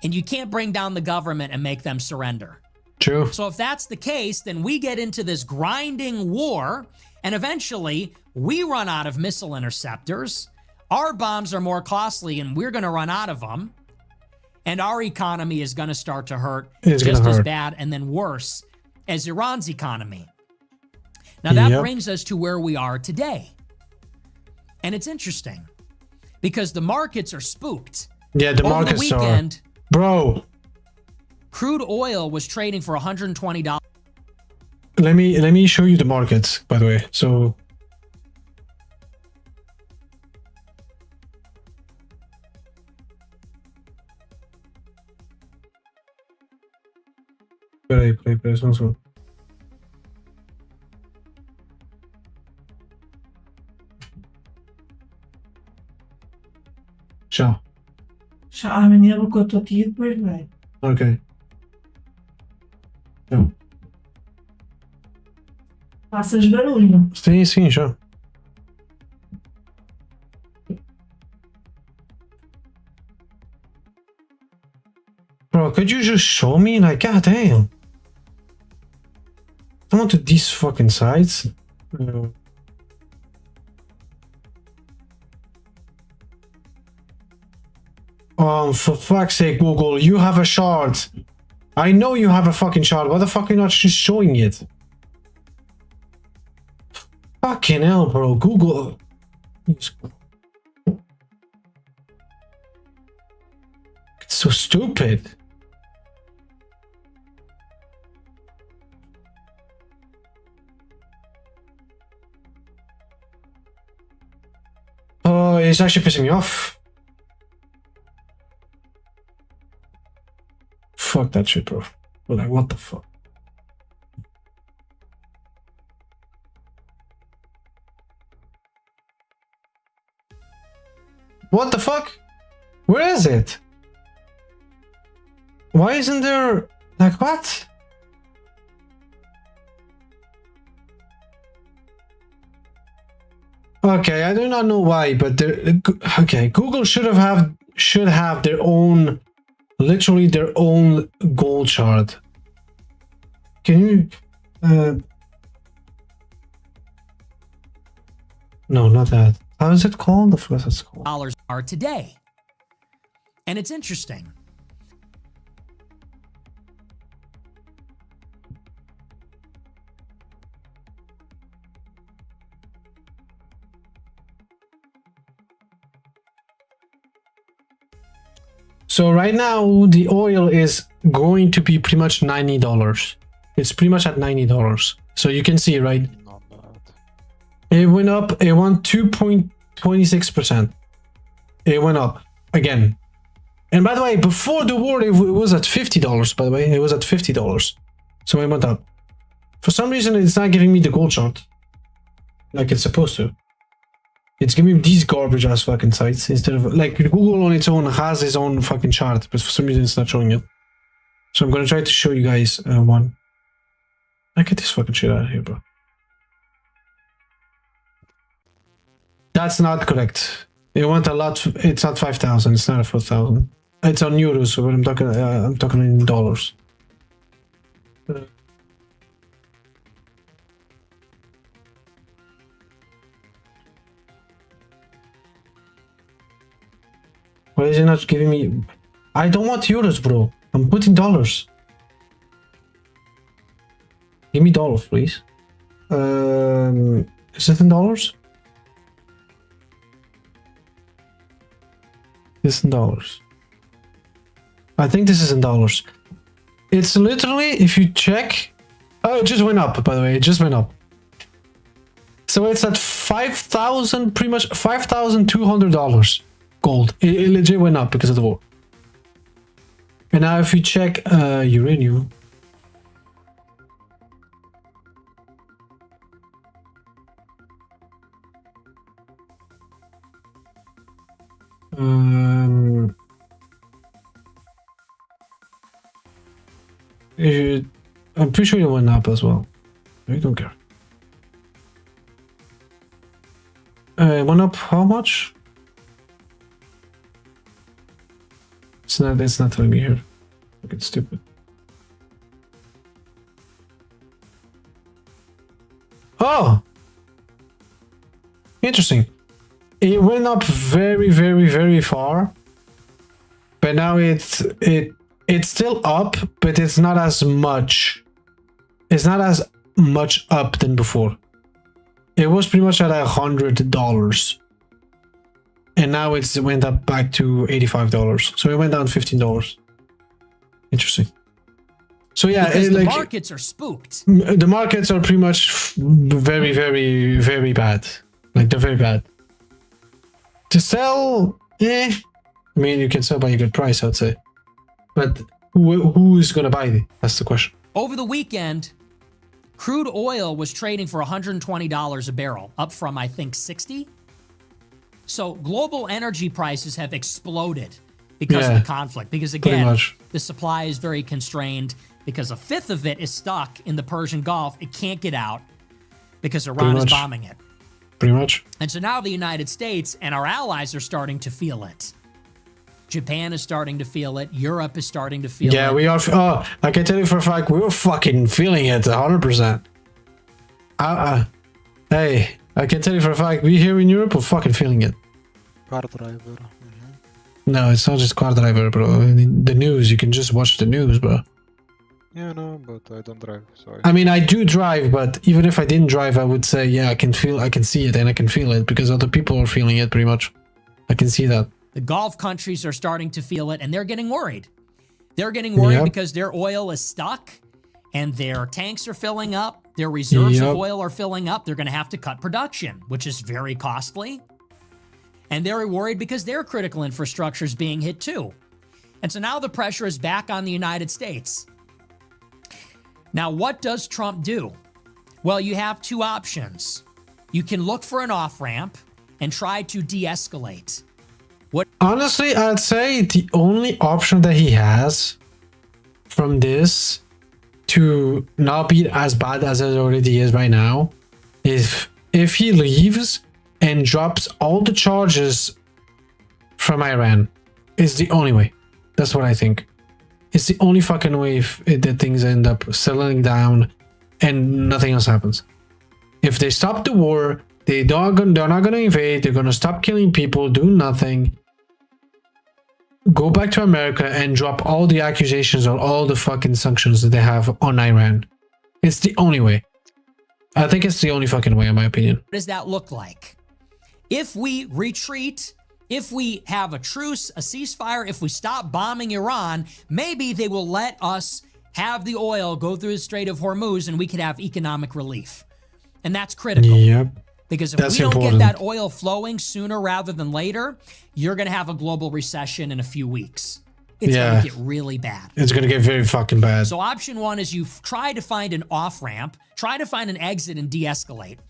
And you can't bring down the government and make them surrender. True. So if that's the case, then we get into this grinding war, and eventually we run out of missile interceptors. Our bombs are more costly, and we're going to run out of them. And our economy is going to start to hurt just as bad and then worse as Iran's economy. Now, that brings us to where we are today. And it's interesting because the markets are spooked. Yeah, the markets over the weekend, are. Bro. Crude oil was trading for $120. Let me show you the markets, by the way. So Peraí, só um segundo. Tchau. Tchau, amanhã vou com a tua tia e depois vem. Ok. Tchau. Faças barulho. Sim, sim, já. Bro, could you just show me? Like, goddamn. I want to these fucking sites. Oh, for fuck's sake, Google, you have a shard. I know you have a fucking shard. Why the fuck are you not just showing it? Fucking hell, bro. Google. It's so stupid. Oh, it's actually pissing me off. Fuck that shit, bro. Like, what the fuck? What the fuck? Where is it? Why isn't there... Like, what? Okay, I do not know why, but okay, Google should have their own, literally their own gold chart. Can you? No, not that. How is it called? I forgot what it's called. Dollars are today, and it's interesting. So right now the oil is going to be pretty much $90. It's pretty much at $90. So you can see, right? Not bad. It went up. It went 2.26%. It went up again. And by the way, before the war, it was at $50. By the way, it was at $50. So it went up. For some reason, it's not giving me the gold chart like it's supposed to. It's giving me these garbage ass fucking sites instead of like Google on its own has its own fucking chart, but for some reason it's not showing it. So I'm gonna try to show you guys one. I get this fucking shit out of here, bro. That's not correct. It went a lot. It's not 5,000. It's not 4,000. It's on euros, so I'm talking in dollars. Why is it not giving me? I don't want euros, bro. I'm putting dollars. Give me dollars, please. Is it in dollars? It's in dollars. I think this is in dollars. It's literally, if you check... Oh, it just went up, by the way. It just went up. So it's at 5,000, pretty much $5,200 gold. It legit went up because of the war. And now if you check uranium... I'm pretty sure it went up as well. I don't care. It went up how much? It's not telling me here. Look, it's stupid. Oh! Interesting. It went up very, very, very far. But now it's still up, but it's not as much. It's not as much up than before. It was pretty much at $100. And now it went up back to $85. So it went down $15. Interesting. So yeah, because the like, markets are spooked. the markets are pretty much very, very, very bad. Like, they're very bad. To sell, I mean, you can sell by a good price, I'd say. But who is going to buy it? That's the question. Over the weekend, crude oil was trading for $120 a barrel, up from, I think, 60. So global energy prices have exploded because of the conflict. Because again, the supply is very constrained because a fifth of it is stuck in the Persian Gulf. It can't get out because Iran is bombing it. Pretty much. And so now the United States and our allies are starting to feel it. Japan is starting to feel it. Europe is starting to feel it. Yeah, we are. Oh, I can tell you for a fact, we're fucking feeling it 100%. Hey, I can tell you for a fact, we here in Europe are fucking feeling it. Car driver. No, it's not just car driver, bro. The news, you can just watch the news, bro. Yeah, no, but I don't drive, so I mean, I do drive, but even if I didn't drive, I would say, yeah, I can see it and I can feel it because other people are feeling it pretty much. I can see that. The Gulf countries are starting to feel it, and they're getting worried. They're getting worried because their oil is stuck, and their tanks are filling up. Their reserves of oil are filling up. They're going to have to cut production, which is very costly. And they're worried because their critical infrastructure is being hit too. And so now the pressure is back on the United States. Now, what does Trump do? Well, you have two options. You can look for an off-ramp and try to de-escalate. Honestly, I'd say the only option that he has from this to not be as bad as it already is right now is if he leaves and drops all the charges from Iran. Is the only way. That's what I think. It's the only fucking way that things end up settling down and nothing else happens. If they stop the war, they're not gonna invade, they're gonna stop killing people, do nothing. Go back to America and drop all the accusations or all the fucking sanctions that they have on Iran. It's the only way. I think it's the only fucking way, in my opinion. What does that look like? If we retreat, if we have a truce, a ceasefire, if we stop bombing Iran, maybe they will let us have the oil go through the Strait of Hormuz and we could have economic relief. And that's critical. Yep. Because if we don't get that oil flowing sooner rather than later, you're going to have a global recession in a few weeks. It's going to get really bad. It's going to get very fucking bad. So option one is you try to find an off-ramp, try to find an exit and de-escalate.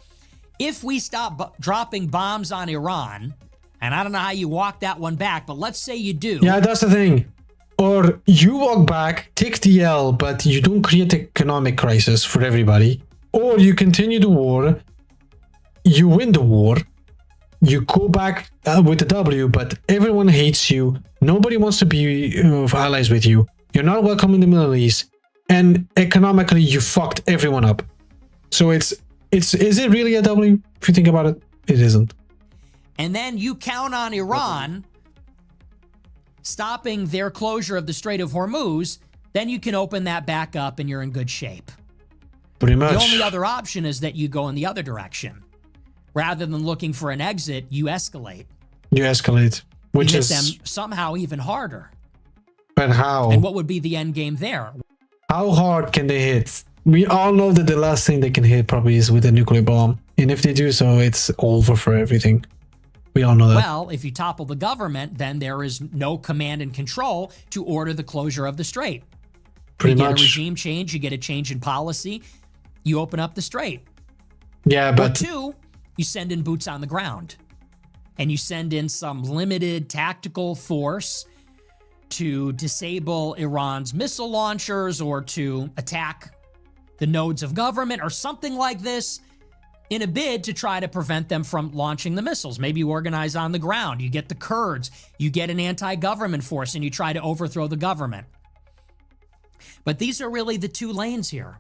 if we stop dropping bombs on Iran, and I don't know how you walk that one back, but let's say you do. Yeah, that's the thing. Or you walk back, take the L, but you don't create economic crisis for everybody. Or you continue the war, you win the war, you go back with the W, but everyone hates you. Nobody wants to be allies with you. You're not welcome in the Middle East, and economically you fucked everyone up. So is it really a W? If you think about it, it isn't. And then you count on Iran stopping their closure of the Strait of Hormuz, then you can open that back up and you're in good shape. Pretty much. The only other option is that you go in the other direction. Rather than looking for an exit, you escalate. You escalate, which you hit is them somehow even harder. But how? And what would be the end game there? How hard can they hit? We all know that the last thing they can hit probably is with a nuclear bomb. And if they do so, it's over for everything. We all know that. Well, if you topple the government, then there is no command and control to order the closure of the strait. Pretty you get much. a regime change, you get a change in policy, you open up the strait. Yeah, but Or two, you send in boots on the ground. And you send in some limited tactical force to disable Iran's missile launchers or to attack the nodes of government or something like this in a bid to try to prevent them from launching the missiles. Maybe you organize on the ground. You get the Kurds. You get an anti-government force and you try to overthrow the government. But these are really the two lanes here.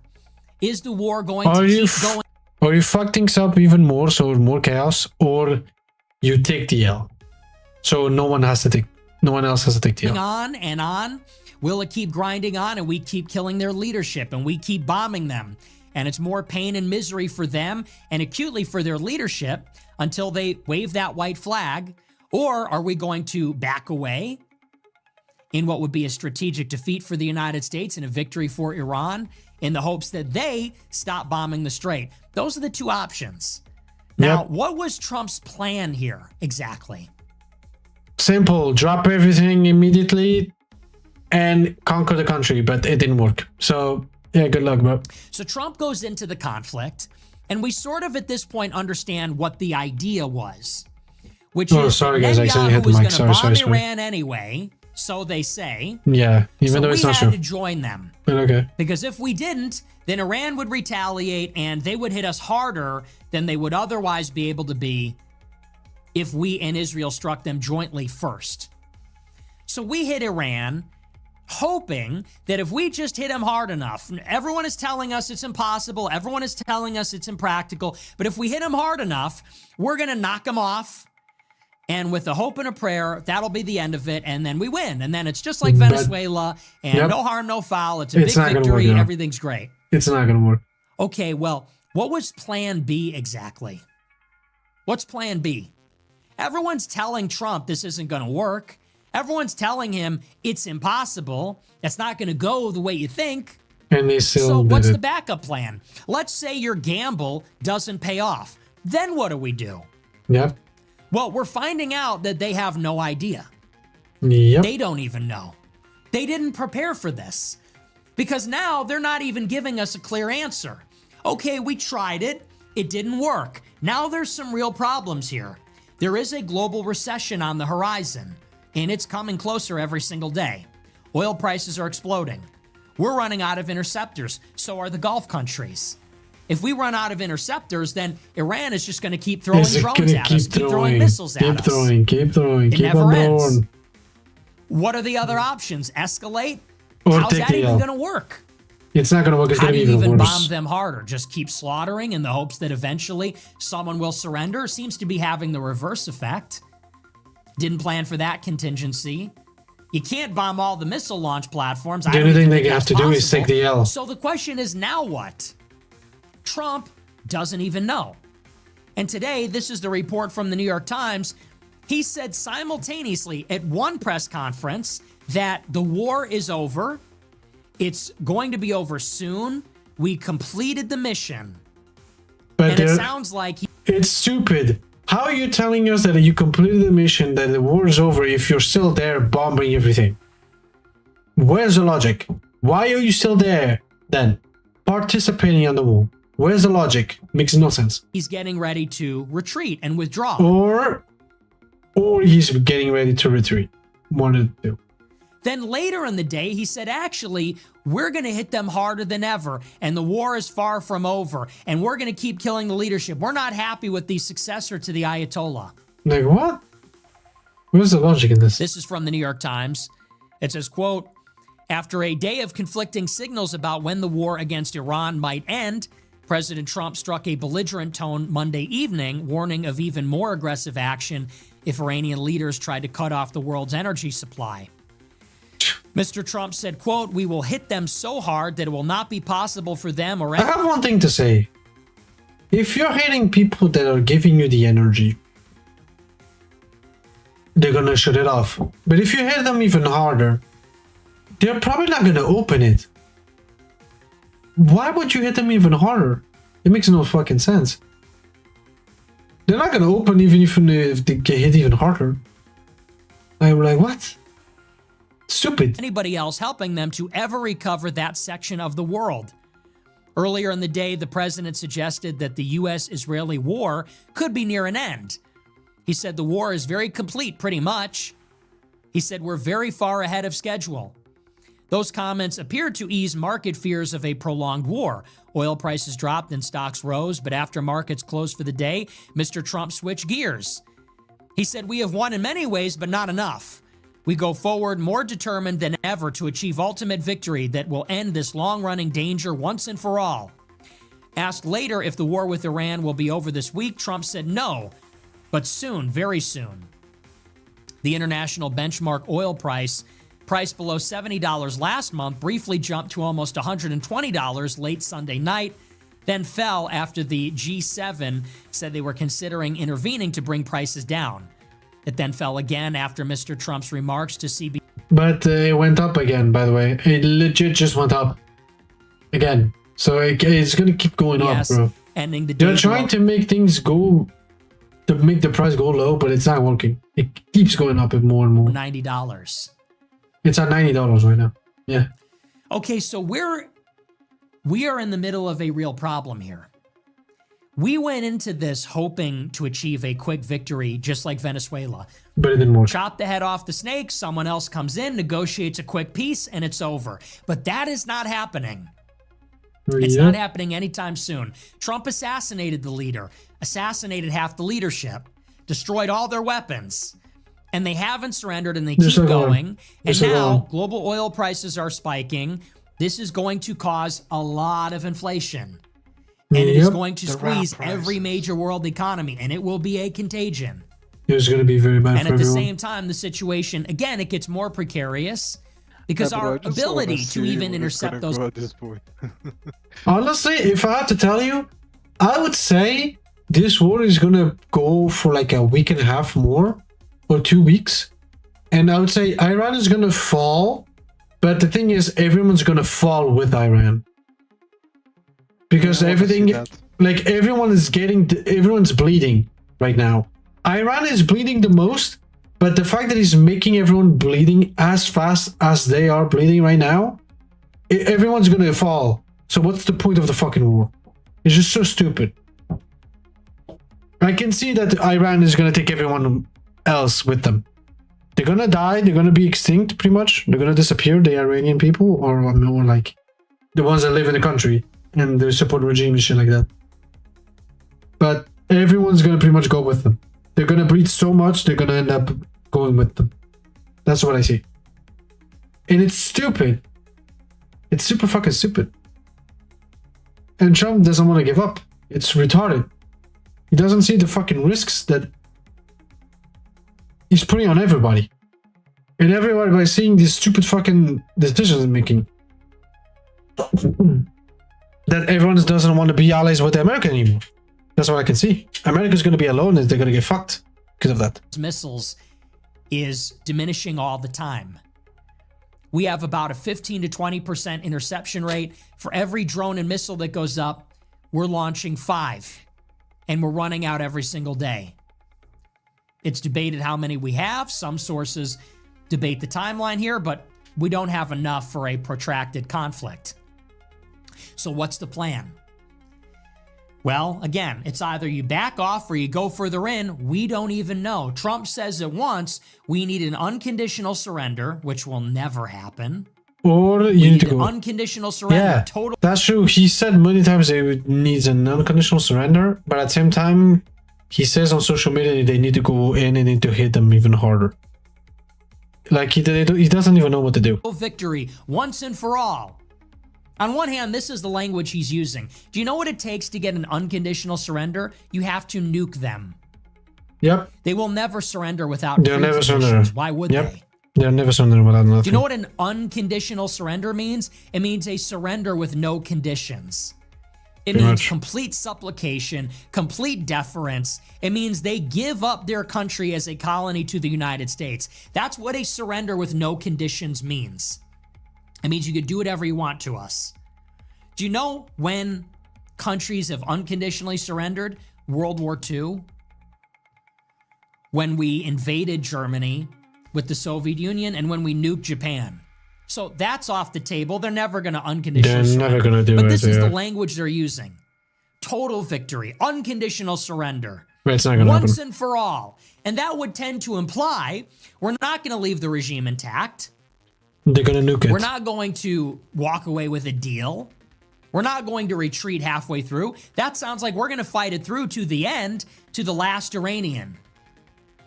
Is the war going to keep going? Or you fuck things up even more, so more chaos, or you take the L. So no one else has to take the L. On and on? Will it keep grinding on and we keep killing their leadership and we keep bombing them? And it's more pain and misery for them and acutely for their leadership until they wave that white flag? Or are we going to back away in what would be a strategic defeat for the United States and a victory for Iran in the hopes that they stop bombing the strait? Those are the two options. Now, Yep. what was Trump's plan here exactly? Simple, drop everything immediately and conquer the country, but it didn't work. So yeah, good luck, bro. So Trump goes into the conflict, and we sort of at this point understand what the idea was, which is sorry, that guys, I accidentally Netanyahu hit the was mic. going to Sorry, bomb sorry. Iran anyway, so they say. Yeah, even So though we it's not had true. to join them. But okay. Because if we didn't, then Iran would retaliate and they would hit us harder than they would otherwise be able to be if we and Israel struck them jointly first. So we hit Iran, hoping that if we just hit them hard enough, everyone is telling us it's impossible, everyone is telling us it's impractical, but if we hit them hard enough, we're going to knock them off. And with a hope and a prayer, that'll be the end of it, and then we win. And then it's just like Venezuela, and Yep. no harm, no foul. It's a It's not big gonna victory, work and out. everything's great. It's not gonna work. Okay, well, what was plan B exactly? What's plan B? Everyone's telling Trump this isn't going to work. Everyone's telling him it's impossible. It's not going to go the way you think. And they still So did what's it. the backup plan? Let's say your gamble doesn't pay off. Then what do we do? Yep. Well, we're finding out that they have no idea. Yep. They don't even know. They didn't prepare for this because now they're not even giving us a clear answer. Okay, we tried it. It didn't work. Now there's some real problems here. There is a global recession on the horizon, and it's coming closer every single day. Oil prices are exploding. We're running out of interceptors. So are the Gulf countries. If we run out of interceptors, then Iran is just going to keep throwing Is it drones gonna at us, keep throwing missiles at us. Keep throwing, keep throwing, It keep never on ends. throwing. What are the other options? Escalate? Or How's take that the even L. going to work? It's not gonna work. It's How gonna do be you even even worse. bomb them harder? Just keep slaughtering in the hopes that eventually someone will surrender? Seems to be having the reverse effect. Didn't plan for that contingency. You can't bomb all the missile launch platforms. The only thing they have to do is take the L. So the question is now what? Trump doesn't even know. And today, this is the report from the New York Times. He said simultaneously at one press conference that the war is over. It's going to be over soon. We completed the mission. But And it they're- sounds like it's stupid. How are you telling us that you completed the mission, that the war is over, if you're still there bombing everything? Where's the logic? Why are you still there then? Participating on the war. Where's the logic? Makes no sense. he's getting ready to retreat and withdraw. Or he's getting ready to retreat. One of the two. Then later in the day, he said, actually, we're going to hit them harder than ever, and the war is far from over, and we're going to keep killing the leadership. We're not happy with the successor to the Ayatollah. Like, what? Where's the logic in this? This is from the New York Times. It says, quote, after a day of conflicting signals about when the war against Iran might end, President Trump struck a belligerent tone Monday evening, warning of even more aggressive action if Iranian leaders tried to cut off the world's energy supply. Mr. Trump said, quote, we will hit them so hard that it will not be possible for them or... I have one thing to say. If you're hitting people that are giving you the energy, they're gonna shut it off. But if you hit them even harder, they're probably not gonna open it. Why would you hit them even harder? It makes no fucking sense. They're not gonna open even if they get hit even harder. I'm like, what? Stupid. Anybody else helping them to ever recover that section of the world. Earlier in the day, the president suggested that the U.S.-Israeli war could be near an end. He said the war is very complete, pretty much. He said we're very far ahead of schedule. Those comments appeared to ease market fears of a prolonged war. Oil prices dropped and stocks rose, but after markets closed for the day, Mr. Trump switched gears. He said, we have won in many ways, but not enough. We go forward more determined than ever to achieve ultimate victory that will end this long-running danger once and for all. Asked later if the war with Iran will be over this week, Trump said no, but soon, very soon. The international benchmark oil price, priced below $70 last month, briefly jumped to almost $120 late Sunday night, then fell after the G7 said they were considering intervening to bring prices down. It then fell again after Mr. Trump's remarks to CBS. But it went up again, by the way. It legit just went up again. So it's going to keep going up, bro. Ending the day. They're trying to make things go, to make the price go low, but it's not working. It keeps going up more and more. $90. It's at $90 right now. Yeah. Okay, so we are in the middle of a real problem here. We went into this hoping to achieve a quick victory, just like Venezuela. But it didn't work. Chop the head off the snake, someone else comes in, negotiates a quick peace, and it's over. But that is not happening. It's not happening anytime soon. Trump assassinated the leader, assassinated half the leadership, destroyed all their weapons, and they haven't surrendered and they keep going. And now global oil prices are spiking. This is going to cause a lot of inflation. And it is going to squeeze every major world economy, and it will be a contagion. It's going to be very bad for everyone. And at the same time, the situation, again, it gets more precarious because our ability to even intercept those... Honestly, if I had to tell you, I would say this war is going to go for like a week and a half more, or 2 weeks. And I would say Iran is going to fall, but the thing is, everyone's going to fall with Iran. Because everything, like everyone's bleeding right now. Iran is bleeding the most, but the fact that he's making everyone bleeding as fast as they are bleeding right now, everyone's gonna fall. So what's the point of the fucking war? It's just so stupid. I can see that Iran is gonna take everyone else with them. They're gonna die, they're gonna be extinct pretty much. They're gonna disappear, the Iranian people, or more like the ones that live in the country and they support regime and shit like that. But everyone's gonna pretty much go with them. They're gonna breed so much, they're gonna end up going with them. That's what I see. And it's stupid. It's super fucking stupid. And Trump doesn't want to give up. It's retarded. He doesn't see the fucking risks that he's putting on everybody. And everybody by seeing these stupid fucking decisions making. That everyone doesn't want to be allies with America anymore. That's what I can see. America's going to be alone and they're going to get fucked because of that. Missiles is diminishing all the time. We have about a 15 to 20% interception rate. For every drone and missile that goes up, we're launching 5. And we're running out every single day. It's debated how many we have. Some sources debate the timeline here, but we don't have enough for a protracted conflict. So what's the plan? Well, again, it's either you back off or you go further in. We don't even know. Trump says at once we need an unconditional surrender, which will never happen. Or you We need to need an go. unconditional surrender. Yeah, Total that's true. He said many times they need an unconditional surrender, but at the same time, he says on social media they need to go in and need to hit them even harder. Like he doesn't even know what to do. victory once and for all. On one hand, this is the language he's using. Do you know what it takes to get an unconditional surrender? You have to nuke them. Yep, They will never surrender without they'll never preconditions. surrender. Why would Yep. they? They're never surrendering without nothing. Do you know what an unconditional surrender means? It means a surrender with no conditions. It Pretty means much. complete supplication, complete deference. It means they give up their country as a colony to the United States. That's what a surrender with no conditions means. It means you could do whatever you want to us. Do you know when countries have unconditionally surrendered? World War II. When we invaded Germany with the Soviet Union and when we nuked Japan. So that's off the table. They're never going to unconditionally They're never gonna do But it, this is yeah. the language they're using. Total victory, unconditional surrender. But it's not gonna Once happen. and for all. And that would tend to imply we're not going to leave the regime intact. They're gonna nuke it. We're not going to walk away with a deal. We're not going to retreat halfway through. That sounds like we're going to fight it through to the end, to the last Iranian.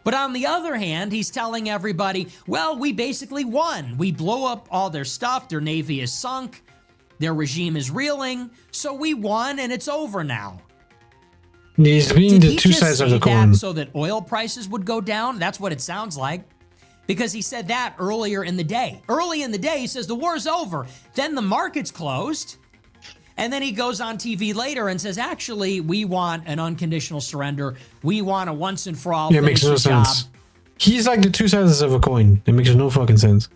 But on the other hand, he's telling everybody, well, we basically won. We blow up all their stuff. Their navy is sunk. Their regime is reeling. So we won and it's over now. He's being Did the he two just sides of say the coin. that so that oil prices would go down? That's what it sounds like. Because he said that earlier in the day. Early in the day, he says the war's over. Then the market's closed. And then he goes on TV later and says, actually, we want an unconditional surrender. We want a once and for all Yeah, it makes finish no the job. sense. He's like the two sides of a coin. It makes no fucking sense.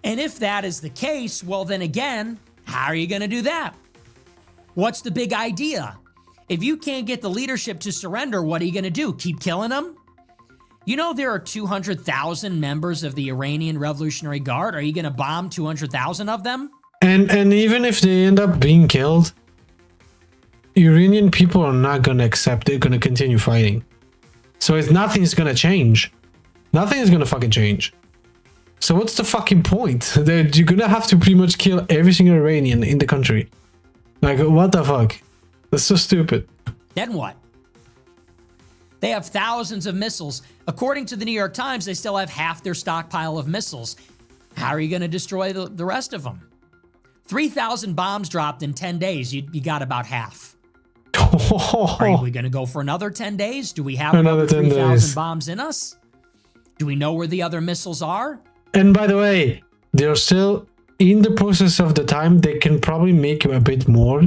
And if that is the case, well, then again, how are you going to do that? What's the big idea? If you can't get the leadership to surrender, what are you going to do? Keep killing them? You know there are 200,000 members of the Iranian Revolutionary Guard. Are you going to bomb 200,000 of them? And even if they end up being killed, Iranian people are not gonna accept. They're gonna continue fighting. So nothing's gonna change. Nothing is gonna fucking change. So what's the fucking point? You're gonna have to pretty much kill every single Iranian in the country. Like, what the fuck? That's so stupid. Then what? They have thousands of missiles. According to the New York Times, they still have half their stockpile of missiles. How are you going to destroy the rest of them? 3,000 bombs dropped in 10 days. You got about half. Are we going to go for another 10 days? Do we have another 10 3,000 days. bombs in us? Do we know where the other missiles are? And by the way, they're still in the process of the time. They can probably make a bit more.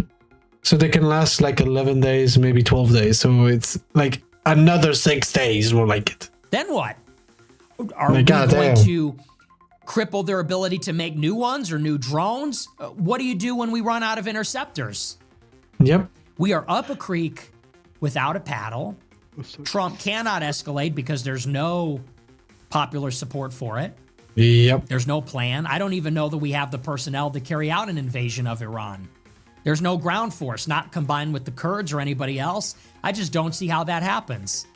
So they can last like 11 days, maybe 12 days. So it's like another 6 days, more like it. Then what? Are My we God going damn. to cripple their ability to make new ones or new drones? What do you do when we run out of interceptors? Yep. We are up a creek without a paddle. Trump cannot escalate because there's no popular support for it. Yep. There's no plan. I don't even know that we have the personnel to carry out an invasion of Iran. There's no ground force, not combined with the Kurds or anybody else. I just don't see how that happens.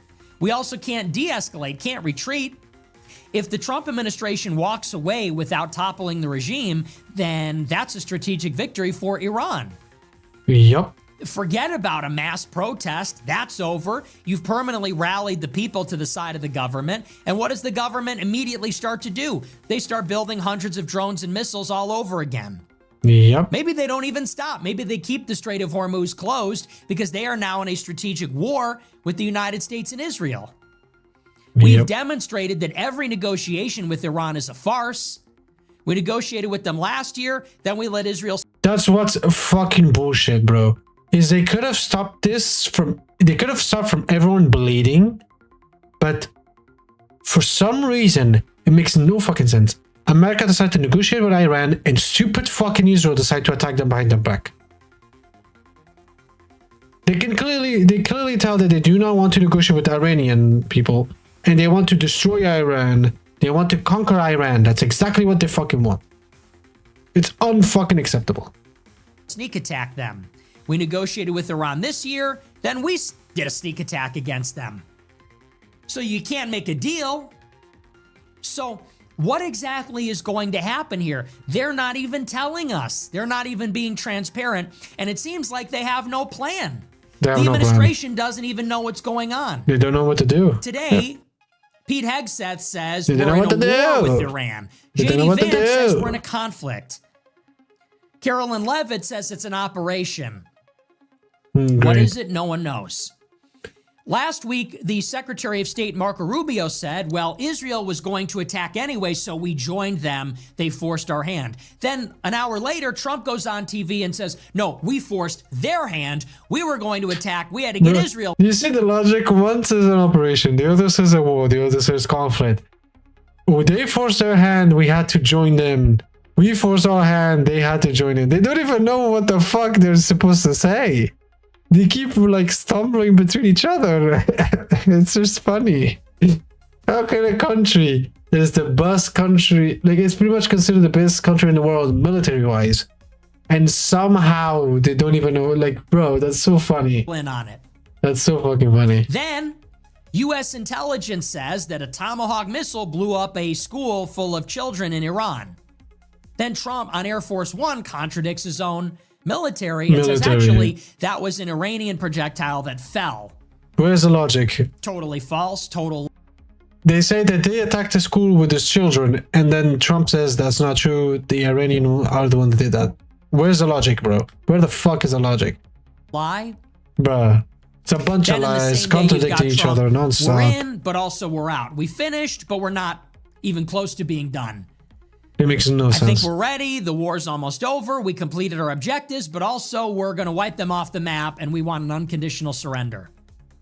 We also can't de-escalate, can't retreat. If the Trump administration walks away without toppling the regime, then that's a strategic victory for Iran. Yep. Forget about a mass protest. That's over. You've permanently rallied the people to the side of the government. And what does the government immediately start to do? They start building hundreds of drones and missiles all over again. Yep. Maybe they don't even stop. Maybe they keep the Strait of Hormuz closed because they are now in a strategic war with the United States and Israel. We've Yep. demonstrated that every negotiation with Iran is a farce. We negotiated with them last year, then we let Israel. That's what's fucking bullshit, bro. Is they could have stopped this from everyone bleeding, but for some reason it makes no fucking sense. America decided to negotiate with Iran, and stupid fucking Israel decided to attack them behind their back. They clearly tell that they do not want to negotiate with Iranian people, and they want to destroy Iran. They want to conquer Iran. That's exactly what they fucking want. It's unfucking acceptable. Sneak attack them. We negotiated with Iran this year, Then we did a sneak attack against them. So you can't make a deal. So what exactly is going to happen here? They're not even telling us. They're not even being transparent. And it seems like they have no plan. The administration doesn't even know what's going on. They don't know what to do. Today, Pete Hegseth says They don't we're know in what to a war do. with Iran. They don't know J.D. what to Vance says do. we're in a conflict. Carolyn Levitt says it's an operation. What Great. is it? No one knows. Last week, the Secretary of State, Marco Rubio, said, well, Israel was going to attack anyway, so we joined them. They forced our hand. Then an hour later, Trump goes on TV and says, no, we forced their hand. We were going to attack. We had to get Israel. You see the logic? One says an operation, the other says a war, the other says conflict. When they forced their hand, we had to join them. We forced our hand, they had to join in. They don't even know what the fuck they're supposed to say. They keep like stumbling between each other. It's just funny. How can a country that is the best country, like it's pretty much considered the best country in the world military-wise, and somehow they don't even know, like, bro, that's so funny. In on it. That's so fucking funny. Then, U.S. intelligence says that a Tomahawk missile blew up a school full of children in Iran. Then Trump on Air Force One contradicts his own military and says actually that was an Iranian projectile that fell. Where's the logic? Totally false, total. They say that they attacked a school with his children, and then Trump says that's not true. The Iranian are the one that did that. Where's the logic, bro? Where the fuck is the logic? lie. Bruh. It's a bunch Then of in the lies same day, you've contradicting got each Trump. other nonstop. We're in, but also we're out. We finished, but we're not even close to being done. It makes no I sense. think we're ready. The war's almost over. We completed our objectives, but also we're going to wipe them off the map, and we want an unconditional surrender.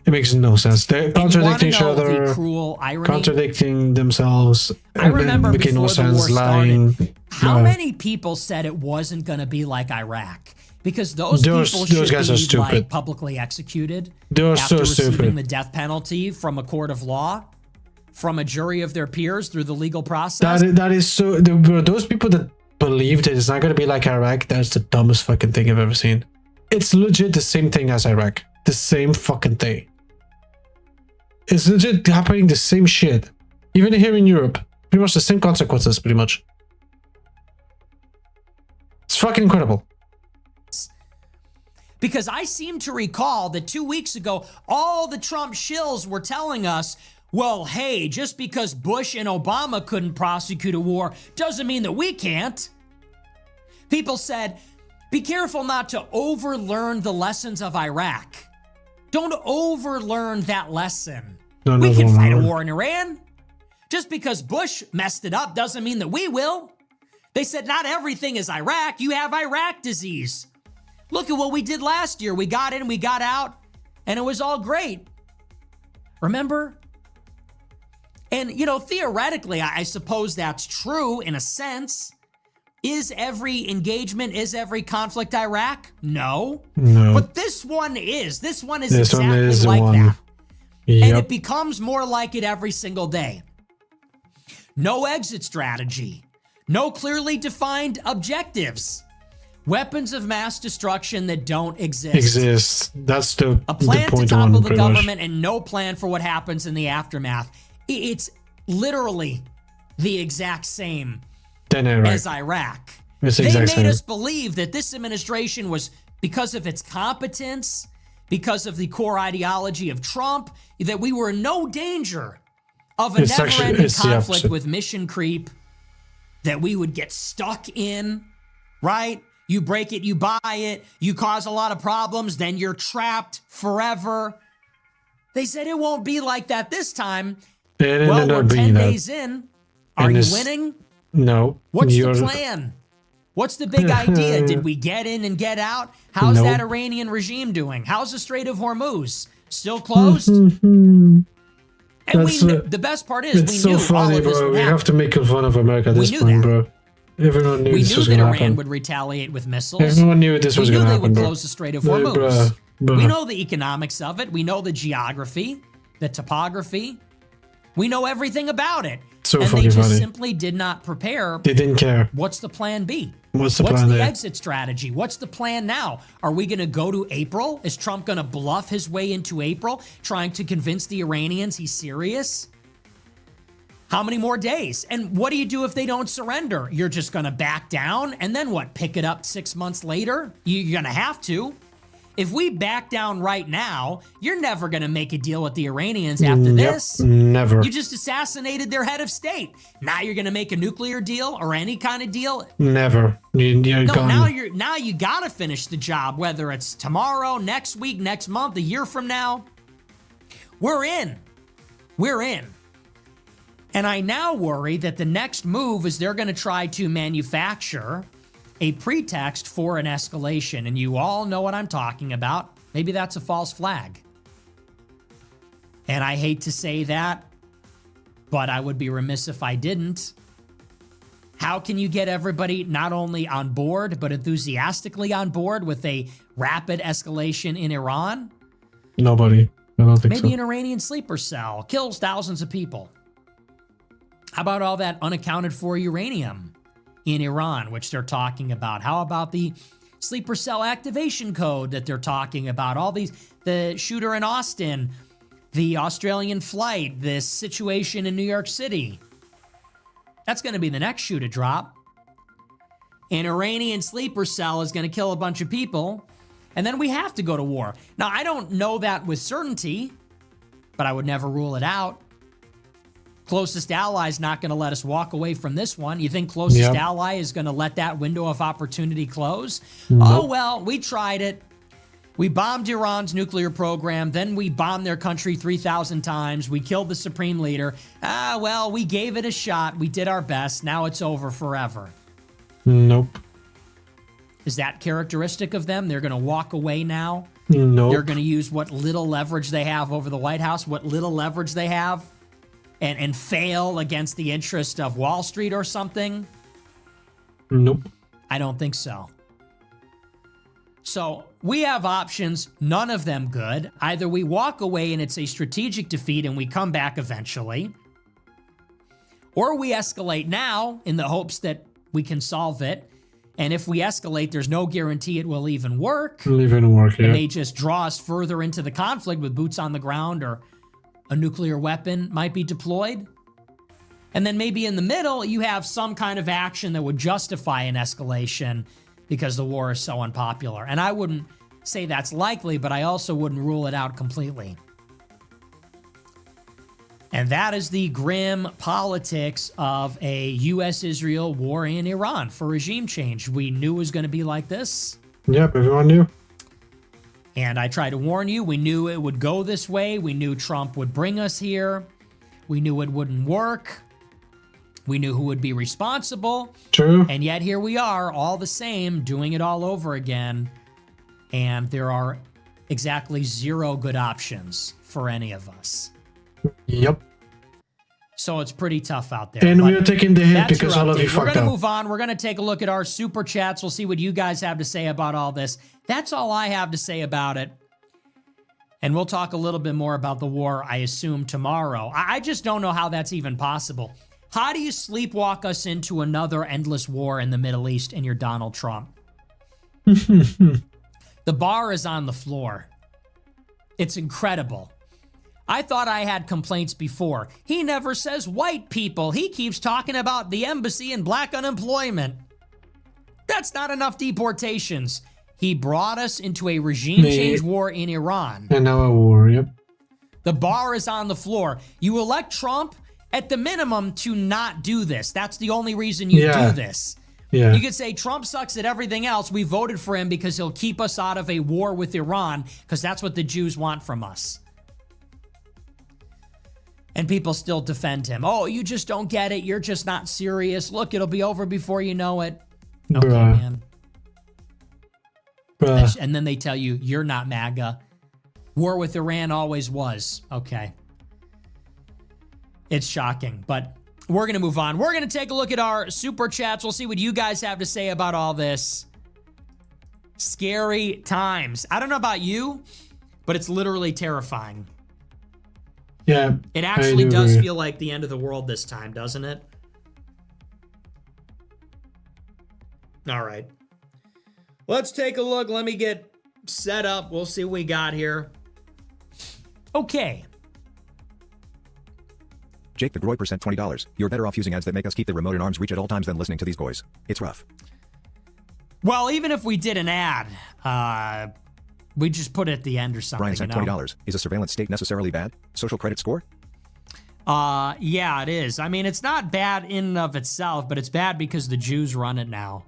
It makes no sense. They're And you wanna contradicting each know other, the cruel irony? contradicting themselves. I remember making no before the war sense, lying. started, how Bruh. many people said it wasn't going to be like Iraq? Because those people should guys are be stupid. like publicly executed They're after so receiving stupid. the death penalty from a court of law, from a jury of their peers through the legal process. That is so. Bro, those people that believe that it's not going to be like Iraq, that's the dumbest fucking thing I've ever seen. It's legit the same thing as Iraq. The same fucking thing. It's legit happening the same shit. Even here in Europe. Pretty much the same consequences, pretty much. It's fucking incredible. Because I seem to recall that 2 weeks ago, all the Trump shills were telling us, well, hey, just because Bush and Obama couldn't prosecute a war doesn't mean that we can't. People said, be careful not to overlearn the lessons of Iraq. Don't overlearn that lesson. No, We no, can no, fight a no. war in Iran. Just because Bush messed it up doesn't mean that we will. They said not everything is Iraq. You have Iraq disease. Look at what we did last year. We got in, we got out, and it was all great. Remember? And, you know, theoretically, I suppose that's true in a sense. Is every engagement, is every conflict Iraq? No. No. But this one is. This one is This one exactly is the like one. that. And Yep. it becomes more like it every single day. No exit strategy. No clearly defined objectives. Weapons of mass destruction that don't exist. Exists. That's the A plan to point topple one, the pretty much. government and no plan for what happens in the aftermath. It's literally the exact same Then Iraq. as Iraq. It's They exact made same. us believe that this administration was, because of its competence, because of the core ideology of Trump, that we were in no danger of a It's actually- never-ending it's the conflict opposite. with mission creep, that we would get stuck in, right? You break it, you buy it, you cause a lot of problems, then you're trapped forever. They said it won't be like that this time. It ended Well, up we're being 10 that. days in. Are And you it's- winning? No. What's you're- the plan? What's the big idea? Did we get in and get out? How's Nope. that Iranian regime doing? How's the Strait of Hormuz? Still closed? Mhm. And That's, the best part is It's we so knew all funny, of this bro. would We happen. have to make fun of America at We this knew point, that. bro. Everyone knew We this knew was that gonna Iran happen. would retaliate with missiles. Everyone knew this was we knew gonna they happen, would bro. close the Strait of Bruh, Hormuz. bruh. We know the economics of it. We know the geography, the topography. We know everything about it. So and they fucking just funny. simply did not prepare. They didn't care. What's the plan B? What's the What's plan the there? exit strategy? What's the plan now? Are we going to go to April? Is Trump going to bluff his way into April, trying to convince the Iranians he's serious? How many more days? And what do you do if they don't surrender? You're just going to back down and then what? Pick it up 6 months later? You're going to have to. If we back down right now, you're never going to make a deal with the Iranians after this. Never. You just assassinated their head of state. Now you're going to make a nuclear deal or any kind of deal? Never. You're No, gone. now you got to finish the job, whether it's tomorrow, next week, next month, a year from now. We're in. We're in. And I now worry that the next move is they're going to try to manufacture a pretext for an escalation. And you all know what I'm talking about. Maybe that's a false flag. And I hate to say that, but I would be remiss if I didn't. How can you get everybody not only on board, but enthusiastically on board with a rapid escalation in Iran? Nobody. I don't think Maybe so. an Iranian sleeper cell kills thousands of people. How about all that unaccounted for uranium in Iran, which they're talking about? How about the sleeper cell activation code that they're talking about? All these, the shooter in Austin, the Australian flight, this situation in New York City. That's going to be the next shoe to drop. An Iranian sleeper cell is going to kill a bunch of people, and then we have to go to war. Now, I don't know that with certainty, but I would never rule it out. Closest ally is not going to let us walk away from this one. You think closest ally is going to let that window of opportunity close? Nope. Oh, well, we tried it. We bombed Iran's nuclear program. Then we bombed their country 3,000 times. We killed the supreme leader. Well, we gave it a shot. We did our best. Now it's over forever. Nope. Is that characteristic of them? They're going to walk away now. Nope. They're going to use what little leverage they have over the White House, what little leverage they have, and fail against the interest of Wall Street or something? Nope. I don't think so. So we have options, none of them good. Either we walk away and it's a strategic defeat and we come back eventually, or we escalate now in the hopes that we can solve it. And if we escalate, there's no guarantee it will even work. Leave it work, It yeah. may just draw us further into the conflict with boots on the ground, or a nuclear weapon might be deployed. And then maybe in the middle, you have some kind of action that would justify an escalation because the war is so unpopular. And I wouldn't say that's likely, but I also wouldn't rule it out completely. And that is the grim politics of a U.S.-Israel war in Iran for regime change. We knew it was going to be like this. Yep, everyone knew. And I tried to warn you, we knew it would go this way. We knew Trump would bring us here. We knew it wouldn't work. We knew who would be responsible. True. And yet here we are, all the same, doing it all over again. And there are exactly zero good options for any of us. Yep. So it's pretty tough out there. And But we are taking the hit that's because your all of you update. We're fucked going to up. move on. We're going to take a look at our super chats. We'll see what you guys have to say about all this. That's all I have to say about it. And we'll talk a little bit more about the war, I assume, tomorrow. I just don't know how that's even possible. How do you sleepwalk us into another endless war in the Middle East and you're Donald Trump? The bar is on the floor. It's incredible. I thought I had complaints before. He never says white people. He keeps talking about the embassy and black unemployment. That's not enough deportations. He brought us into a regime change war in Iran. And now a war, yep. The bar is on the floor. You elect Trump at the minimum to not do this. That's the only reason you do this. Yeah. You could say Trump sucks at everything else. We voted for him because he'll keep us out of a war with Iran because that's what the Jews want from us. And people still defend him. Oh, you just don't get it. You're just not serious. Look, it'll be over before you know it. Okay, Bruh. man. Bruh. And then they tell you, you're not MAGA. War with Iran always was. Okay. It's shocking, but we're going to move on. We're going to take a look at our super chats. We'll see what you guys have to say about all this. Scary times. I don't know about you, but it's literally terrifying. Yeah. It actually do does agree. feel like the end of the world this time, doesn't it? All right. Let's take a look. Let me get set up. We'll see what we got here. Okay. Jake the Groy percent $20. You're better off using ads that make us keep the remote in arm's reach at all times than listening to these goys. It's rough. Well, even if we did an ad, we just put it at the end or something. Brian sent $20. Is a surveillance state necessarily bad? Social credit score? Yeah, it is. I mean, it's not bad in and of itself, but it's bad because the Jews run it now.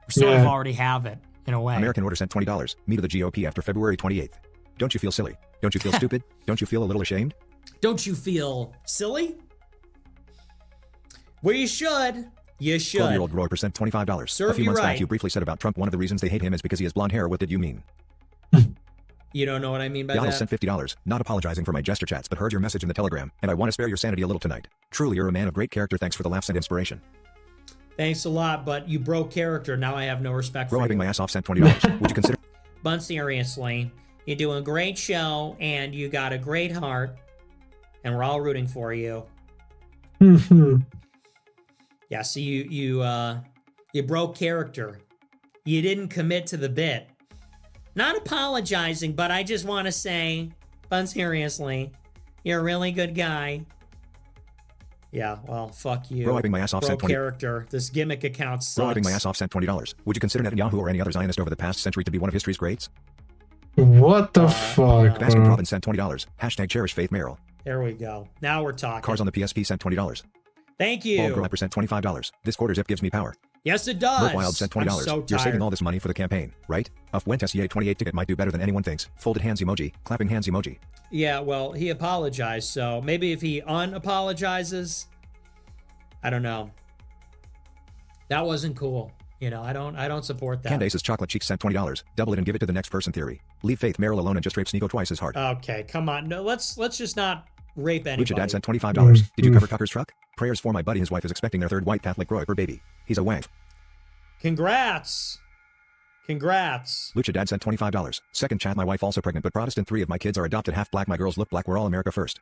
Or sort of Yeah. already have it, in a way. American Order sent $20. Me to the GOP after February 28th. Don't you feel silly? Don't you feel stupid? Don't you feel a little ashamed? Don't you feel silly? Well, you should. You should. 12-year-old Roy percent $25. Serve A few you months right. back you briefly said about Trump one of the reasons they hate him is because he has blonde hair. What did you mean? You don't know what I mean by Yaddle that? sent $50. Not apologizing for my gesture chats, but heard your message in the Telegram, and I want to spare your sanity a little tonight. Truly, you're a man of great character. Thanks for the laughs and inspiration. Thanks a lot, but you broke character. Now I have no respect Bro, for wiping you. my ass off sent $20. Would you consider But seriously, you do a great show, and you got a great heart, and we're all rooting for you. Yeah, so you broke character. You didn't commit to the bit. Not apologizing, but I just want to say, but seriously, you're a really good guy. Yeah, well, fuck you. Bro, wiping my ass off Broke sent 20. character. This gimmick account sucks. Bro, wiping my ass off sent $20. Would you consider Netanyahu or any other Zionist over the past century to be one of history's greats? What the fuck, Baskin bro? Robbins sent $20. Hashtag cherish Faith Merrill. There we go. Now we're talking. Cars on the PSP sent $20. Thank Bald you. Grow percent $25. This quarter zip gives me power. Yes, it does. Merc Wild sent $20. I'm so You're saving tired. all this money for the campaign, right? A Fuentes EA 28 ticket might do better than anyone thinks. Folded hands emoji. Clapping hands emoji. Yeah, well, he apologized, so maybe if he unapologizes, I don't know. That wasn't cool. You know, I don't support that. Candace's chocolate cheeks sent $20. Double it and give it to the next person theory. Leave Faith Merrill alone and just rape Sneeko twice as hard. Okay, come on. No, let's just not rape anybody. Lucha Dad sent $25. Did you cover Tucker's truck? Prayers for my buddy. His wife is expecting their third white Catholic Groiper baby. He's a wank. Congrats. Congrats. Lucha Dad sent $25. Second chat. My wife also pregnant, but Protestant. 3 of my kids are adopted. Half black. My girls look black. We're all America first.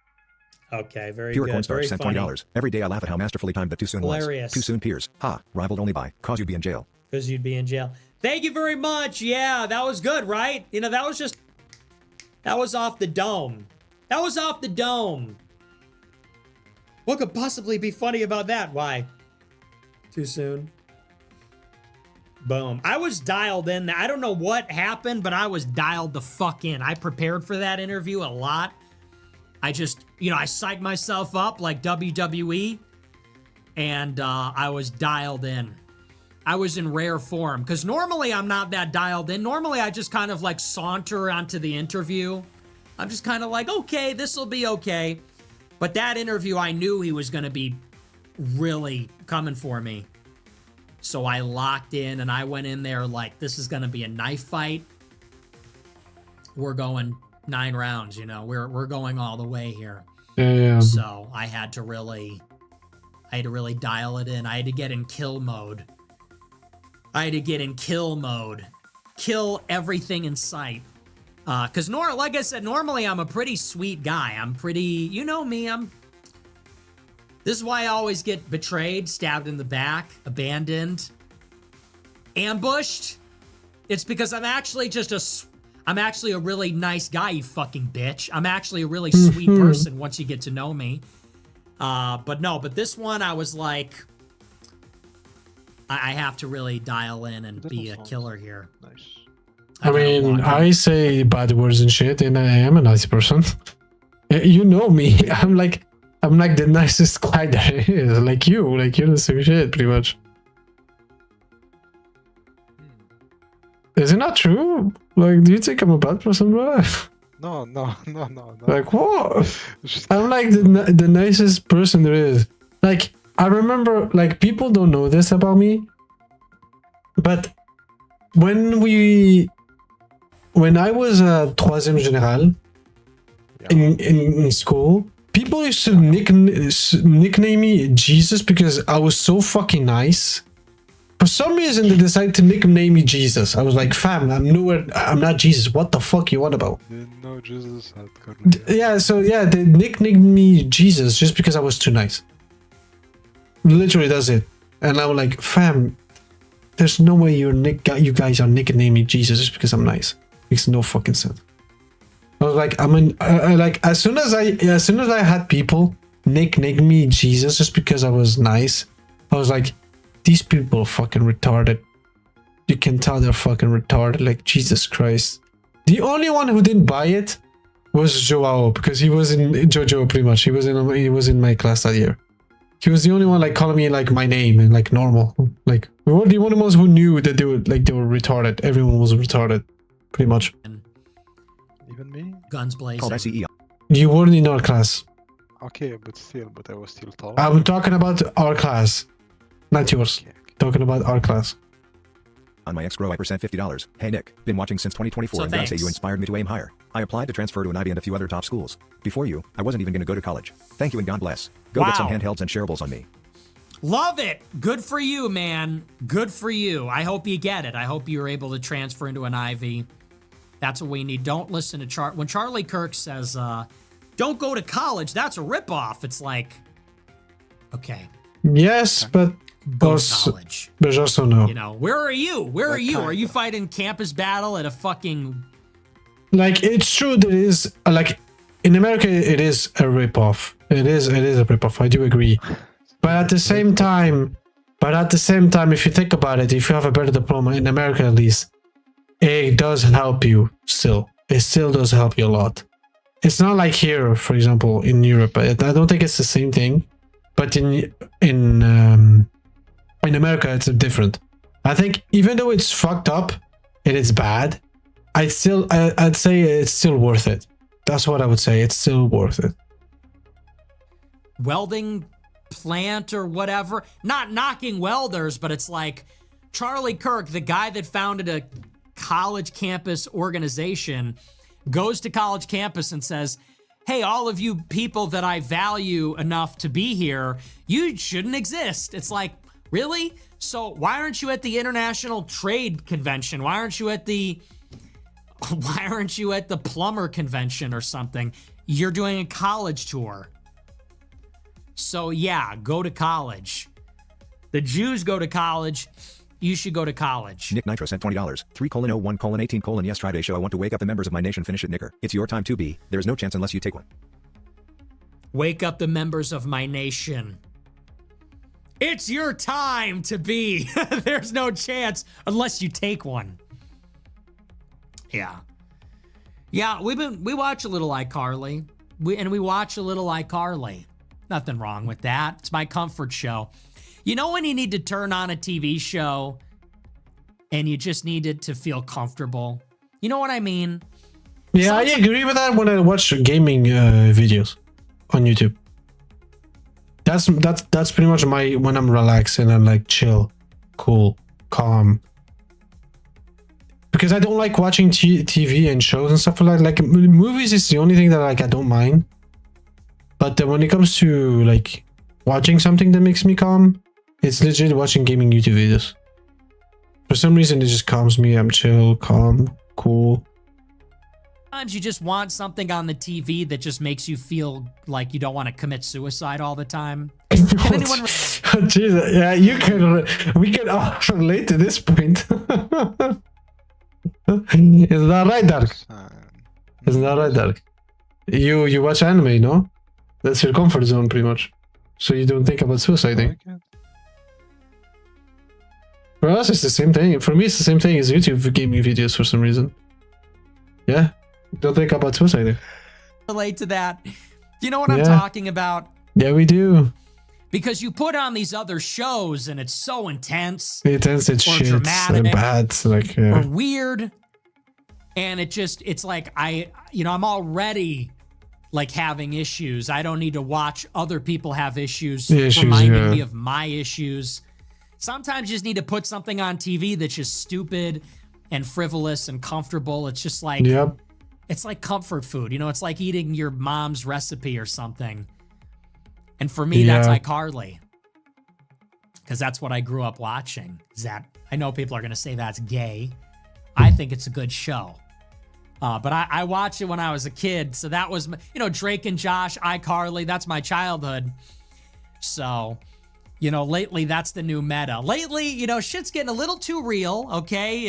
Okay, very Pure good. Cornstarch Very sent funny. $20. Every day I laugh at how masterfully timed the too soon Hilarious. was. Too soon peers. Ha. Rivaled only by cause you be in jail. Because you'd be in jail. Thank you very much. Yeah, that was good, right? You know, that was off the dome. That was off the dome. What could possibly be funny about that? Why? Too soon. Boom. I was dialed in. I don't know what happened, but I was dialed the fuck in. I prepared for that interview a lot. I just, I psyched myself up like WWE, and I was dialed in. I was in rare form, because normally I'm not that dialed in. Normally I just kind of like saunter onto the interview. I'm just kind of like, okay, this will be okay. But that interview, I knew he was going to be really coming for me. So I locked in and I went in there like, this is going to be a knife fight. We're going 9 rounds, we're going all the way here. Yeah. So I had to really dial it in. I had to get in kill mode. Kill everything in sight. Because like I said, normally I'm a pretty sweet guy. I'm pretty, you know me, this is why I always get betrayed, stabbed in the back, abandoned, ambushed. It's because I'm actually a really nice guy, you fucking bitch. I'm actually a really sweet person once you get to know me. But this one I was like, I have to really dial in and be a killer here. Nice. I mean, I say bad words and shit, and I am a nice person. You know me. I'm like the nicest guy there is. Like you're the same shit, pretty much. Is it not true? Like, do you think I'm a bad person, bro? No. Like what? I'm like the nicest person there is. Like, I remember, like, people don't know this about me, but when I was a troisième général in school, people used to nickname me Jesus because I was so fucking nice. For some reason, they decided to nickname me Jesus. I was like, fam, I'm not Jesus. What the fuck you want about? Didn't know Jesus had cardiac. Yeah, so yeah, they nicknamed me Jesus just because I was too nice. Literally, that's it. And I was like, fam, there's no way you guys are nicknaming me Jesus just because I'm nice. Makes no fucking sense. I was like, like as soon as I had people nickname me Jesus just because I was nice, I was like, these people are fucking retarded. You can tell they're fucking retarded. Like, Jesus Christ. The only one who didn't buy it was Joao, because he was in JoJo pretty much. He was in my class that year. He was the only one like calling me like my name and like normal. Like, we were the only ones who knew that they were retarded. Everyone was retarded, pretty much. Even me? Guns blazing. Called ICE. You weren't in our class. Okay, but I was still tall. I'm talking about our class, not yours. Okay. Talking about our class. On my ex-grow, I percent $50. Hey Nick, been watching since 2024 So and gotta say thanks. you inspired me to aim higher. I applied to transfer to an IB and a few other top schools. Before you, I wasn't even gonna go to college. Thank you and God bless. Go get some Wow. handhelds and shareables on me. Love it. Good for you, man. Good for you. I hope you get it. I hope you're able to transfer into an Ivy. That's what we need. Don't listen to when Charlie Kirk says, don't go to college. That's a ripoff. It's like, okay, Yes, but go also, to college. but also no. You know, where are you? Where are you? Are you kinda. fighting campus battle at a fucking... Like, it's true that it is, like, in America, it is a ripoff. It is a ripoff, I do agree. But at the same time, if you think about it, if you have a better diploma, in America at least, it does help you still. It still does help you a lot. It's not like here, for example, in Europe. I don't think it's the same thing. But in America, it's different. I think even though it's fucked up and it's bad, I'd say it's still worth it. That's what I would say. It's still worth it. welding plant or whatever. Not knocking welders, but it's like Charlie Kirk, the guy that founded a college campus organization, goes to college campus and says, hey, all of you people that I value enough to be here, you shouldn't exist. It's like, really? So why aren't you at the International Trade Convention? Why aren't you at the plumber convention or something? You're doing a college tour. So yeah, go to college. The Jews go to college. You should go to college. Nick Nitro sent $20. 3:01:18: yes, Friday show. I want to wake up the members of my nation. Finish it, Nicker. It's your time to be. There's no chance unless you take one. Wake up the members of my nation. It's your time to be. There's no chance unless you take one. Yeah. Yeah, we watch a little iCarly. We watch a little iCarly. Nothing wrong with that. It's my comfort show. You know when you need to turn on a TV show and you just need it to feel comfortable? You know what I mean? Yeah, I agree with that when I watch gaming videos on YouTube. That's pretty much when I'm relaxed and I'm like chill, cool, calm. Because I don't like watching TV and shows and stuff like that. Like movies is the only thing that like I don't mind. But when it comes to like watching something that makes me calm, it's legit watching gaming YouTube videos. For some reason, it just calms me. I'm chill, calm, cool. Sometimes you just want something on the TV that just makes you feel like you don't want to commit suicide all the time. Can anyone... Oh, Jesus. Yeah, we can all relate to this point. Is that right, Dark? Is that right, Dark? You watch anime, no? That's your comfort zone, pretty much. So you don't think about suiciding. For us, it's the same thing. For me, it's the same thing as YouTube gaming videos for some reason. Yeah, don't think about suiciding. Relate to that. You know what I'm talking about? Yeah, we do. Because you put on these other shows and it's so intense. It's or shit, dramatic, bad, like or weird, and it's like I'm already like having issues. I don't need to watch other people have issues reminding me of my issues. Sometimes you just need to put something on TV that's just stupid and frivolous and comfortable. It's just like, it's like comfort food. You know, it's like eating your mom's recipe or something. And for me, that's iCarly. because that's what I grew up watching. Is that I know people are going to say that's gay. I think it's a good show. But I watched it when I was a kid. So that was, Drake and Josh, iCarly. That's my childhood. So, lately that's the new meta. Lately, shit's getting a little too real. Okay.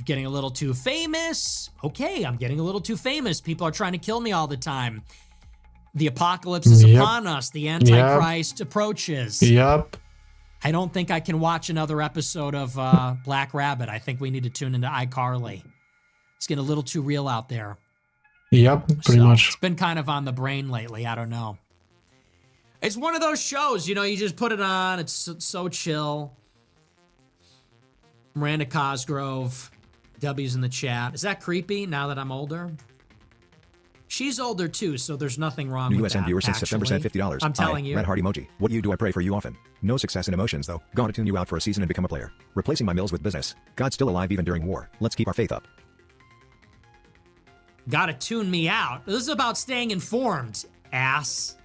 Getting a little too famous. Okay. I'm getting a little too famous. People are trying to kill me all the time. The apocalypse is upon us. The Antichrist approaches. Yep. I don't think I can watch another episode of Black Rabbit. I think we need to tune into iCarly. It's getting a little too real out there. Yep, pretty much. It's been kind of on the brain lately. I don't know. It's one of those shows, you just put it on. It's so chill. Miranda Cosgrove. W's in the chat. Is that creepy now that I'm older? She's older too, so there's nothing wrong with that. USN viewer since September actually. sent $50. I'm telling you. Red heart emoji. What do? I pray for you often. No success in emotions though. Gonna tune you out for a season and become a player. Replacing my mills with business. God's still alive even during war. Let's keep our faith up. Gotta tune me out. This is about staying informed, ass.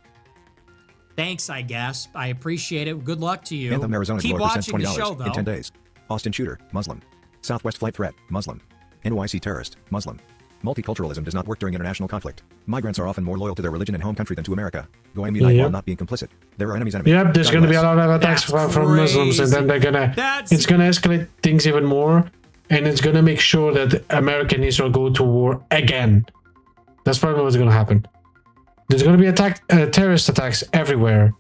Thanks, I guess. I appreciate it. Good luck to you. Anthem Arizona Keep Glory sent watching $20 the show, though. in 10 days. Austin shooter, Muslim. Southwest flight threat, Muslim. NYC terrorist, Muslim. Multiculturalism does not work during international conflict. Migrants are often more loyal to their religion and home country than to America. Going me like while not being complicit. There are enemies. Yep, there's God going to be a bless. lot of attacks That's from Muslims, and then it's going to escalate things even more, and it's going to make sure that America and Israel go to war again. That's probably what's going to happen. There's going to be terrorist attacks everywhere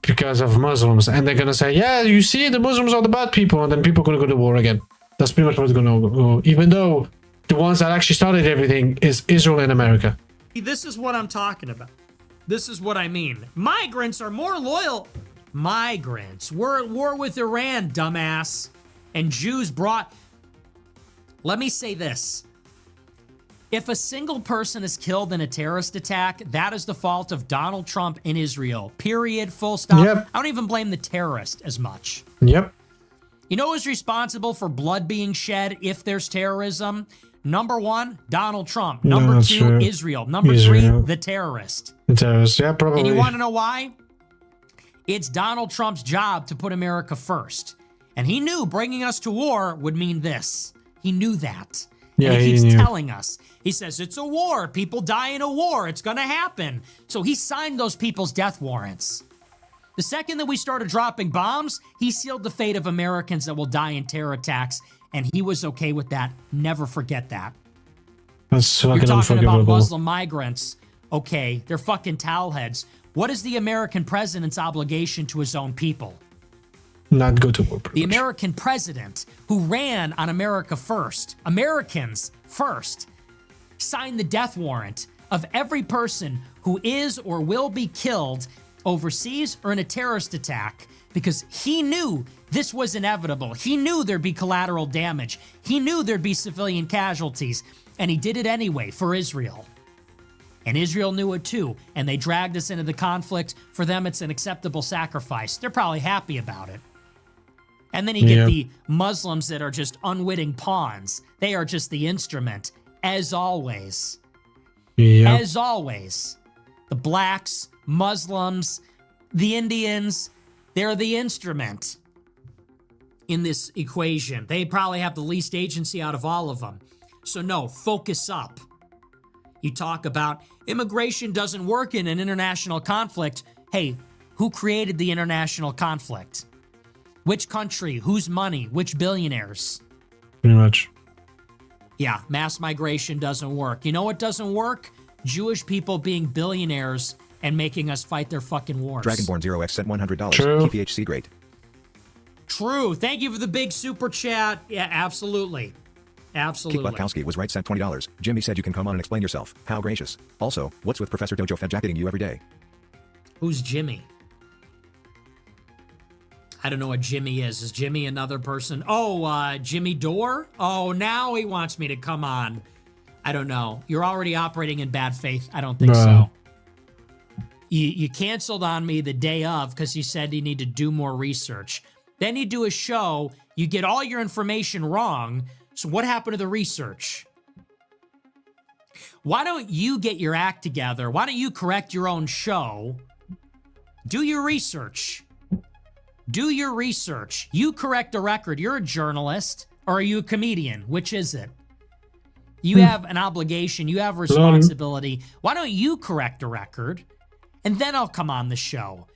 because of Muslims, and they're going to say, yeah, you see, the Muslims are the bad people, and then people are going to go to war again. That's pretty much what's going to go, even though the ones that actually started everything is Israel and America. This is what I'm talking about. This is what I mean. Migrants are more loyal. Migrants. We're at war with Iran, dumbass. And Jews brought... Let me say this. If a single person is killed in a terrorist attack, that is the fault of Donald Trump in Israel. Period. Full stop. Yep. I don't even blame the terrorist as much. Yep. You know who's responsible for blood being shed if there's terrorism? Number one, Donald Trump. Number two, true. Israel. Number Israel. three, the terrorist. The terrorists, yeah, probably. And you want to know why? It's Donald Trump's job to put America first. And he knew bringing us to war would mean this. He knew that. Yeah, and he he keeps knew. telling us. He says, it's a war. People die in a war. It's going to happen. So he signed those people's death warrants. The second that we started dropping bombs, he sealed the fate of Americans that will die in terror attacks. And he was okay with that. Never forget that. That's You're fucking talking about unforgivable. Muslim migrants. Okay, they're fucking towel heads. What is the American president's obligation to his own people? Not go to war. The American president who ran on America first, Americans first, signed the death warrant of every person who is or will be killed overseas or in a terrorist attack because he knew this was inevitable. He knew there'd be collateral damage. He knew there'd be civilian casualties, and he did it anyway for Israel. And Israel knew it too, and they dragged us into the conflict. For them, it's an acceptable sacrifice. They're probably happy about it. And then you get the Muslims that are just unwitting pawns. They are just the instrument, as always. Yeah. As always. The blacks, Muslims, the Indians, they're the instrument in this equation. They probably have the least agency out of all of them. So no, focus up. You talk about immigration doesn't work in an international conflict. Hey, who created the international conflict? Which country? Whose money? Which billionaires? Pretty much. Yeah, mass migration doesn't work. You know what doesn't work? Jewish people being billionaires and making us fight their fucking wars. Dragonborn 0x sent $100. True. TPHC great. True. Thank you for the big super chat. Yeah, absolutely. Absolutely. Kick was right, sent $20. Jimmy said you can come on and explain yourself. How gracious. Also, what's with Professor Dojo Fed jacketing you every day? Who's Jimmy? I don't know what Jimmy is. Is Jimmy another person? Oh, Jimmy Dore? Oh, now he wants me to come on. I don't know. You're already operating in bad faith. I don't think so. You canceled on me the day of because you said you need to do more research. Then you do a show, you get all your information wrong. So what happened to the research? Why don't you get your act together? Why don't you correct your own show? Do your research. Do your research. You correct a record. You're a journalist, or are you a comedian? Which is it? You have an obligation. You have responsibility. Why don't you correct a record, and then I'll come on the show?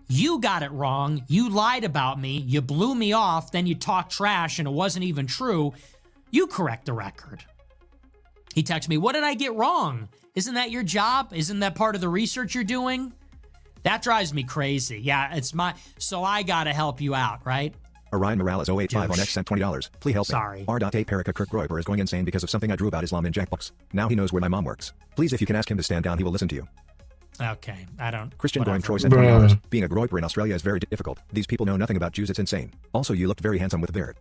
You got it wrong. You lied about me. You blew me off. Then you talked trash, and it wasn't even true. You correct the record. He texted me, what did I get wrong? Isn't that your job? Isn't that part of the research you're doing? That drives me crazy. Yeah, it's my... So I gotta help you out, right? Orion Morales 085 on X sent $20. Please help Sorry. me. R.A. Perica Kirk Groiper is going insane because of something I drew about Islam in Jackbox. Now he knows where my mom works. Please, if you can ask him to stand down, he will listen to you. Okay, I don't... Christian whatever. Going Troy sent $20. Being a Groiper in Australia is very difficult. These people know nothing about Jews. It's insane. Also, you looked very handsome with a beard.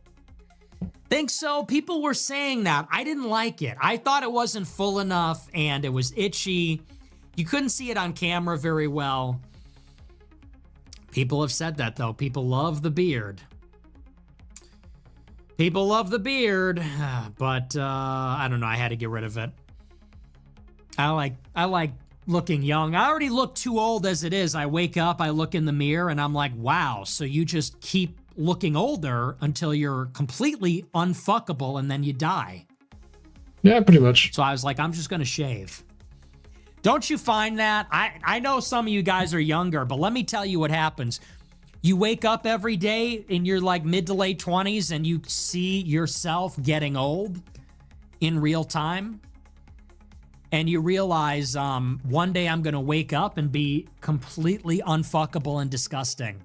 Think so? People were saying that. I didn't like it. I thought it wasn't full enough, and it was itchy. You couldn't see it on camera very well. People have said that, though. People love the beard. People love the beard, but I don't know. I had to get rid of it. I like looking young. I already look too old as it is. I wake up, I look in the mirror, and I'm like, wow. So you just keep looking older until you're completely unfuckable, and then you die. Yeah, pretty much. So I was like, I'm just gonna shave. Don't you find that? I know some of you guys are younger, but let me tell you what happens. You wake up every day in your like mid to late 20s and you see yourself getting old in real time. And you realize one day I'm going to wake up and be completely unfuckable and disgusting.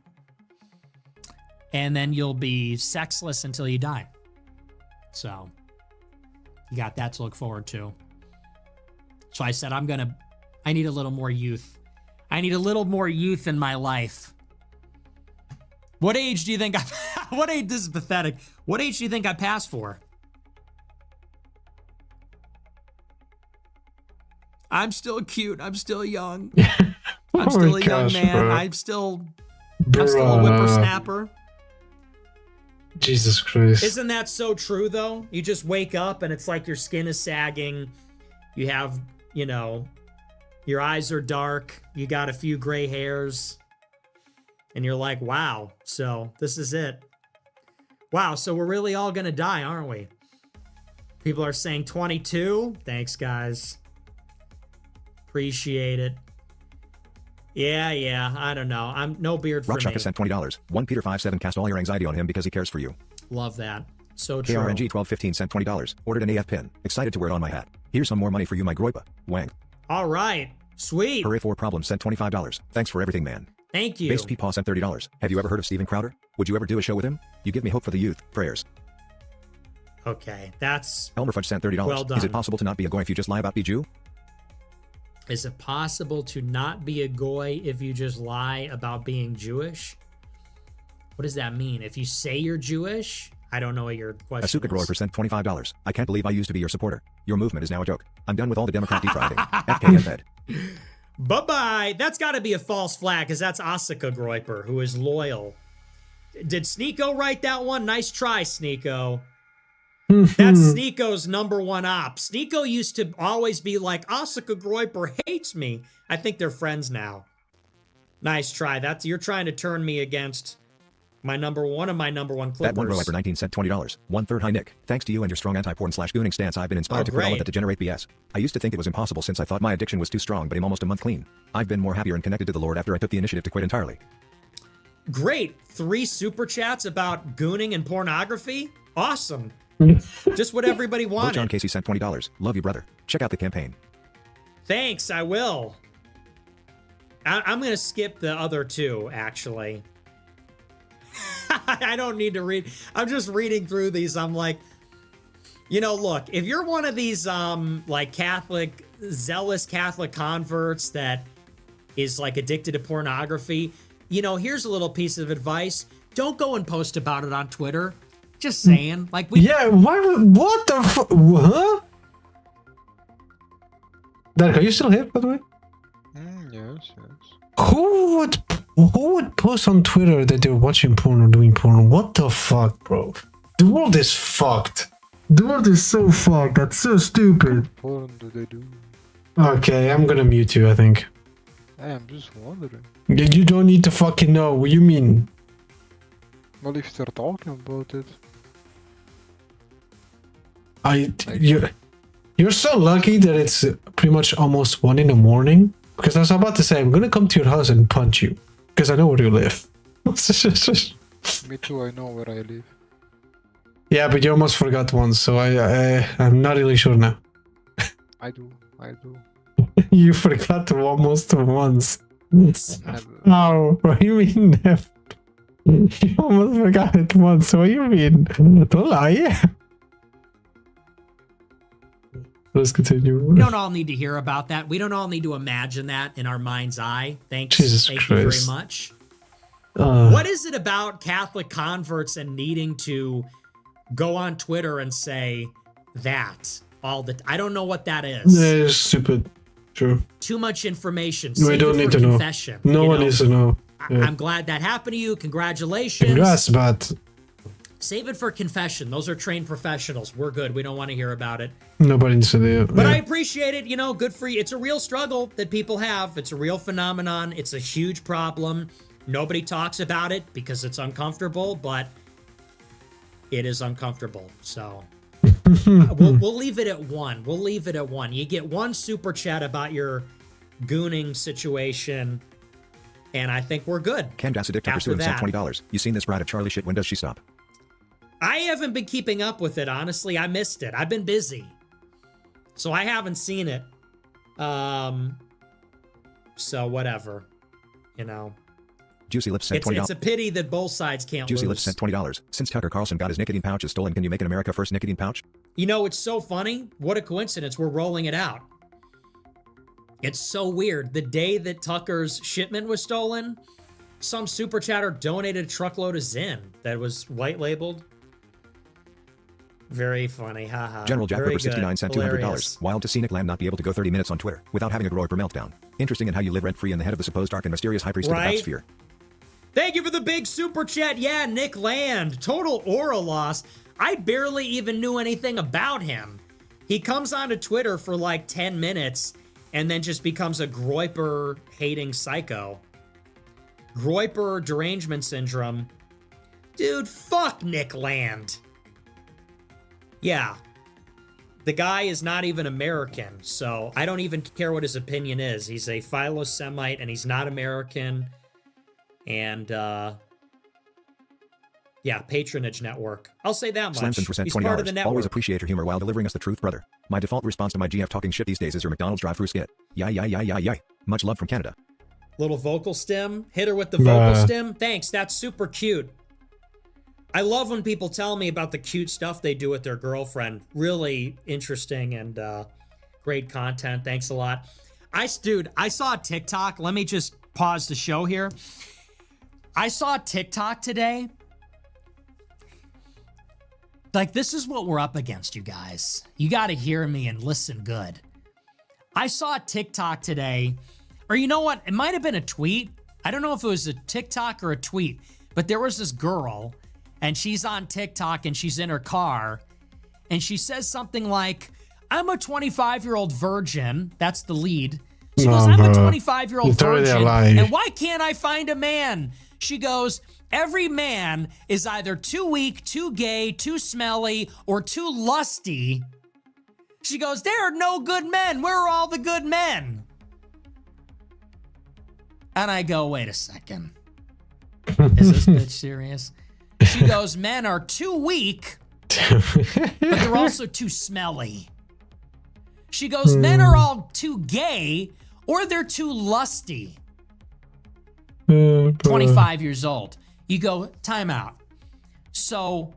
And then you'll be sexless until you die. So you got that to look forward to. So I said, I need a little more youth. I need a little more youth in my life. What age do you think what age, this is pathetic. What age do you think I passed for? I'm still cute. I'm still young. I'm still a young man. Bro. I'm still a whippersnapper. Jesus Christ. Isn't that so true, though? You just wake up and it's like your skin is sagging. You have, you know, your eyes are dark. You got a few gray hairs. And you're like, wow, so this is it. Wow, so we're really all going to die, aren't we? People are saying 22. Thanks, guys. Appreciate it. Yeah, I don't know. I'm no beard for Rock me. Shaka sent $20. 1Peter57 cast all your anxiety on him because he cares for you. Love that. So true. KRNG1215 sent $20. Ordered an AF pin. Excited to wear it on my hat. Here's some more money for you, my groipa. Wang. All right. Sweet. Hooray for Problem sent $25. Thanks for everything, man. Thank you. Base Peepaw sent $30. Have you ever heard of Steven Crowder? Would you ever do a show with him? You give me hope for the youth. Prayers. Okay, that's... Elmer Fudge sent $30. Well done. Is it possible to not be a goy if you just lie about be Jew? Is it possible to not be a goy if you just lie about being Jewish? What does that mean? If you say you're Jewish? I don't know what your question Asuka is. Groiper sent $25. I can't believe I used to be your supporter. Your movement is now a joke. I'm done with all the Democrat defrauding. FKFed. Bye-bye. That's got to be a false flag because that's Asuka Groiper, who is loyal. Did Sneeko write that one? Nice try, Sneeko. That's Sneeko's #1 op. Sneeko used to always be like, Asuka Groiper hates me. I think they're friends now. Nice try. You're trying to turn me against one of my #1 clippers. That one Groiper 19 sent $20. 1/3 hi Nick. Thanks to you and your strong anti-porn/gooning stance, I've been inspired to quit all of that degenerate BS. I used to think it was impossible since I thought my addiction was too strong, but I'm almost a month clean. I've been more happier and connected to the Lord after I took the initiative to quit entirely. Great. 3 super chats about gooning and pornography. Awesome. Just what everybody wanted. John Casey sent $20. Love you, brother. Check out the campaign. Thanks, I will. I'm going to skip the other 2, actually. I don't need to read. I'm just reading through these. I'm like, you know, look, if you're one of these, like zealous Catholic converts that is like addicted to pornography, you know, here's a little piece of advice. Don't go and post about it on Twitter. Just saying. Like, Yeah, why would... What the fuck? Huh? Derek, are you still here, by the way? Yes. Who would post on Twitter that they're watching porn or doing porn? What the fuck, bro? The world is fucked. The world is so fucked. That's so stupid. What do they do? Okay, I'm gonna mute you, I think. Hey, I'm just wondering. You don't need to fucking know. What you mean? Well, if they're talking about it. You're so lucky that it's pretty much almost 1 in the morning. Because I was about to say, I'm gonna come to your house and punch you. Because I know where you live. Me too, I know where I live. Yeah, but you almost forgot once, so I'm not really sure now. I do. You forgot almost once. Never. Oh, what do you mean never? You almost forgot it once, what do you mean? Don't lie. Let's continue. We don't all need to hear about that. We don't all need to imagine that in our mind's eye. Thank you very Christ. much. What is it about Catholic converts and needing to go on Twitter and say that all the I don't know what that is. It's stupid. True. Too much information. We don't need to know. No one needs to know. Yeah. I'm glad that happened to you. Congratulations. Congrats, but save it for confession. Those are trained professionals. We're good. We don't want to hear about it. Nobody needs to do it. But I appreciate it. You know, good for you. It's a real struggle that people have. It's a real phenomenon. It's a huge problem. Nobody talks about it because it's uncomfortable, but it is uncomfortable. So we'll leave it at one. We'll leave it at one. You get one super chat about your gooning situation, and I think we're good. Candace Dick Tucker suing sent $20. You seen this bride of Charlie shit? When does she stop? I haven't been keeping up with it, honestly. I missed it. I've been busy. So I haven't seen it. So whatever. You know. Juicy Lips sent $20. It's a pity that both sides can't Juicy lose. Lips sent $20. Since Tucker Carlson got his nicotine pouches stolen, can you make an America First nicotine pouch? You know, it's so funny. What a coincidence. We're rolling it out. It's so weird. The day that Tucker's shipment was stolen, some super chatter donated a truckload of Zyn that was white labeled. Very funny, haha. General Jack Very Ripper 69 good. sent Hilarious. $200. Wild to see Nick Lamb not be able to go 30 minutes on Twitter without having a Groyper meltdown. Interesting in how you live rent-free in the head of the supposed dark and mysterious high priest of the Right? sphere. Thank you for the big super chat. Yeah, Nick Land. Total aura loss. I barely even knew anything about him. He comes onto Twitter for like 10 minutes and then just becomes a Groyper-hating psycho. Groyper derangement syndrome. Dude, fuck Nick Land. Yeah. The guy is not even American, so I don't even care what his opinion is. He's a philo-Semite and he's not American. And, yeah, patronage network. I'll say that much. Slamson sent He's part of the $20. network. Always appreciate your humor while delivering us the truth, brother. My default response to my GF talking shit these days is your McDonald's drive-through skit. Yay. Much love from Canada. Little vocal stem. Hit her with the vocal stem. Thanks, that's super cute. I love when people tell me about the cute stuff they do with their girlfriend. Really interesting and great content. Thanks a lot. Dude, I saw a TikTok. Let me just pause the show here. I saw a TikTok today. Like, this is what we're up against, you guys. You got to hear me and listen good. I saw a TikTok today, or you know what? It might have been a tweet. I don't know if it was a TikTok or a tweet, but there was this girl, and she's on TikTok, and she's in her car, and she says something like, I'm a 25-year-old virgin. That's the lead. She goes, I'm a 25-year-old virgin, and why can't I find a man? She goes, every man is either too weak, too gay, too smelly, or too lusty. She goes, there are no good men. Where are all the good men? And I go, wait a second. Is this bitch serious? She goes, men are too weak, but they're also too smelly. She goes, men are all too gay, or they're too lusty. 25 years old. You go, time out. So,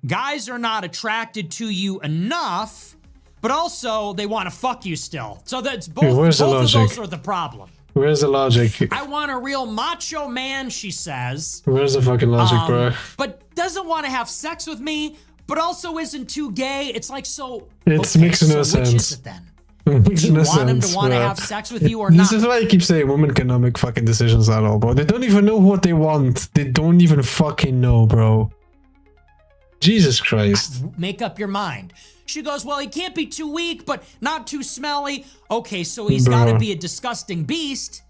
guys are not attracted to you enough, but also they want to fuck you still. So that's both of those are the problem. Where's the logic? I want a real macho man, she says. Where's the fucking logic, bro? But doesn't want to have sex with me, but also isn't too gay. It's like, so... It makes no sense. Which is it then? Do you want him to want to have sex with you or not? This is why I keep saying women cannot make fucking decisions at all, bro. They don't even know what they want. They don't even fucking know, bro. Jesus Christ. Make up your mind. She goes, well, he can't be too weak, but not too smelly. Okay, so he's Bro. got to be a disgusting beast.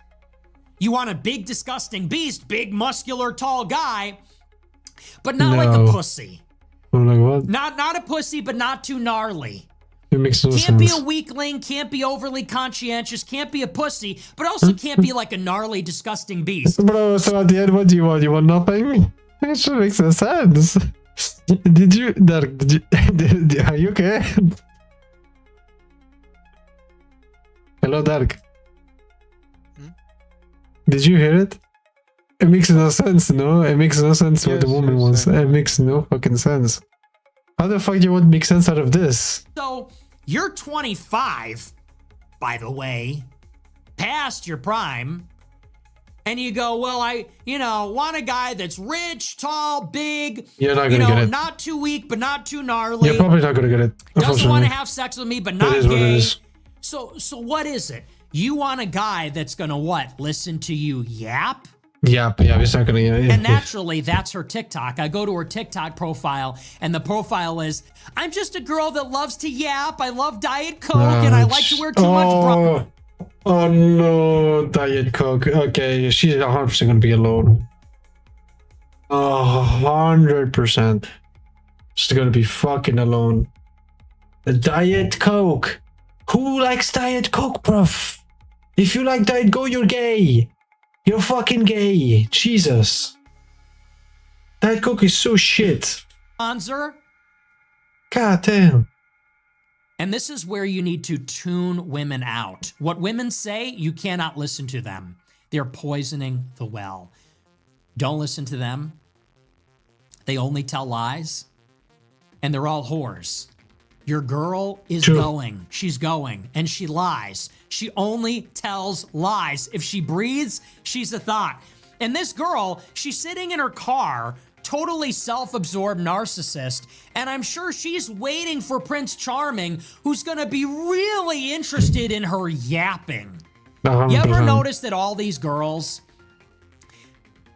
You want a big, disgusting beast, big, muscular, tall guy, but not like a No. pussy. I'm like, what? Not a pussy, but not too gnarly. It makes no Can't be sense. a weakling, can't be overly conscientious, can't be a pussy, but also can't be like a gnarly, disgusting beast. Bro, so at the end, what do you want? You want nothing? It should make some sense. Did you, Dark, are you okay? Hello, Dark. Hmm? Did you hear it? It makes no sense, no? It makes no sense what the Yes, woman yes, wants. I know. It makes no fucking sense. How the fuck do you want to make sense out of this? So you're 25, by the way, past your prime, and you go, well, I want a guy that's rich, tall, big, You're not gonna get it. not too weak, but not too gnarly. You're probably not gonna get it. Doesn't want Unfortunately. to have sex with me, but It not is what it gay. is. So what is it? You want a guy that's gonna what? Listen to you yap? Yeah, it's not gonna. And naturally, that's her TikTok. I go to her TikTok profile, and the profile is, I'm just a girl that loves to yap. I love Diet Coke, and I like to wear too much bra. Oh no, Diet Coke. Okay, she's 100% gonna be alone. 100%. She's gonna be fucking alone. The Diet Coke. Who likes Diet Coke, bruv? If you like Diet Coke, you're gay. You're fucking gay. Jesus. Diet Coke is so shit. Sponsor. God damn. And this is where you need to tune women out. What women say, you cannot listen to them. They're poisoning the well. Don't listen to them. They only tell lies. And they're all whores. Your girl is True. going. She's going. And she lies. She only tells lies. If she breathes, she's a thought. And this girl, she's sitting in her car, totally self-absorbed narcissist, and I'm sure she's waiting for Prince Charming, who's gonna be really interested in her yapping. 100%. You ever notice that all these girls,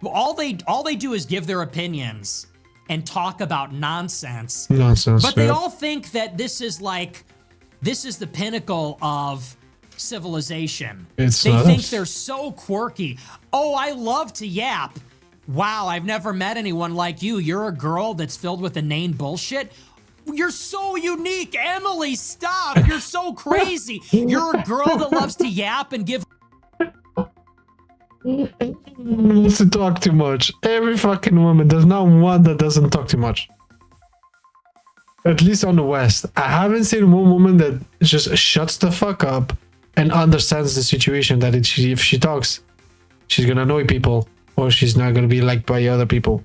all they do is give their opinions and talk about nonsense, Nonsense. but they yeah. all think that this is the pinnacle of civilization. It's they not. think they're so quirky. Oh, I love to yap. Wow, I've never met anyone like you. You're a girl that's filled with inane bullshit. You're so unique, Emily. Stop. You're so crazy. You're a girl that loves to yap and give. Wants to talk too much. Every fucking woman. There's not one that doesn't talk too much. At least on the West. I haven't seen one woman that just shuts the fuck up and understands the situation that if she talks, she's gonna annoy people or she's not gonna be liked by other people.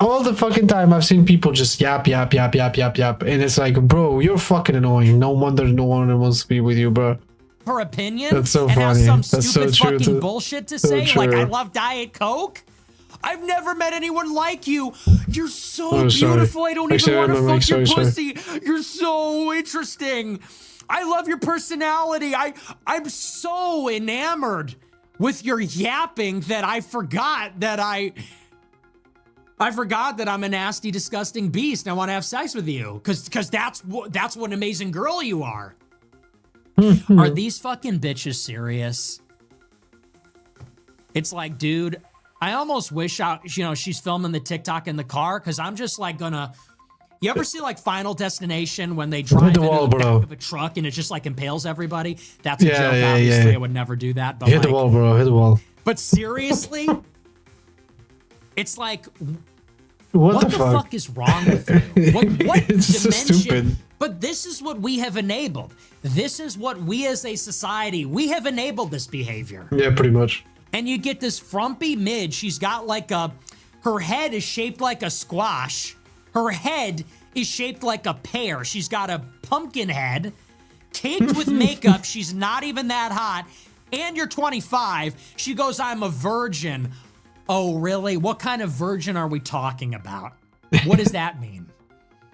All the fucking time I've seen people just yap, and it's like, bro, you're fucking annoying. No wonder no one wants to be with you, bro. Her opinion That's so and have funny. some That's stupid so true, fucking too. bullshit to So say, like true. I love Diet Coke. I've never met anyone like you. You're so Oh, sorry. beautiful. I don't Actually, even want to no, fuck your sorry. pussy. You're so interesting. I love your personality. I'm so enamored with your yapping that I forgot that I'm a nasty, disgusting beast and I want to have sex with you. Cause that's what an amazing girl you are. Are these fucking bitches serious? It's like, dude, I almost wish she's filming the TikTok in the car, because I'm just like gonna. You ever see like Final Destination when they drive into wall, the back bro. of a truck and it just like impales everybody? That's a Yeah, joke, yeah, obviously. yeah. I would never do that. But Hit the like, wall, bro. Hit the wall. but seriously, it's like, What what the the fuck? fuck is wrong with you? What It's so dimension? stupid. But this is what we have enabled. This is what we as a society, we have enabled this behavior. Yeah, pretty much. And you get this frumpy mid. She's got like her head is shaped like a squash. Her head is shaped like a pear. She's got a pumpkin head, caked with makeup. She's not even that hot. And you're 25. She goes, I'm a virgin. Oh, really? What kind of virgin are we talking about? What does that mean?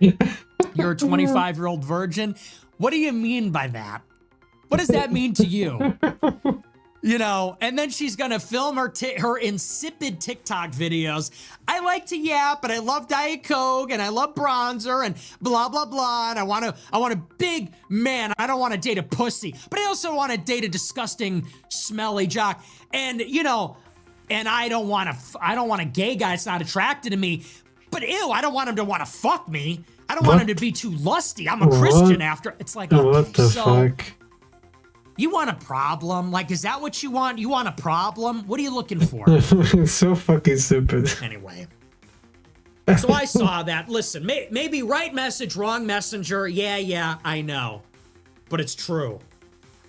You're a 25-year-old virgin? What do you mean by that? What does that mean to you? You know, and then she's gonna film her insipid TikTok videos. I like to yap, and I love Diet Coke, and I love bronzer, and blah blah blah. And I want a big man. I don't want to date a pussy, but I also want to date a disgusting, smelly jock. And you know, and I don't want a gay guy that's not attracted to me. But ew, I don't want him to want to fuck me. I don't want him to be too lusty. I'm a Christian after. It's like, okay, what the fuck? You want a problem? Like, is that what you want? You want a problem? What are you looking for? It's so fucking stupid. Anyway. So I saw that. Listen, maybe right message, wrong messenger. Yeah, I know. But it's true.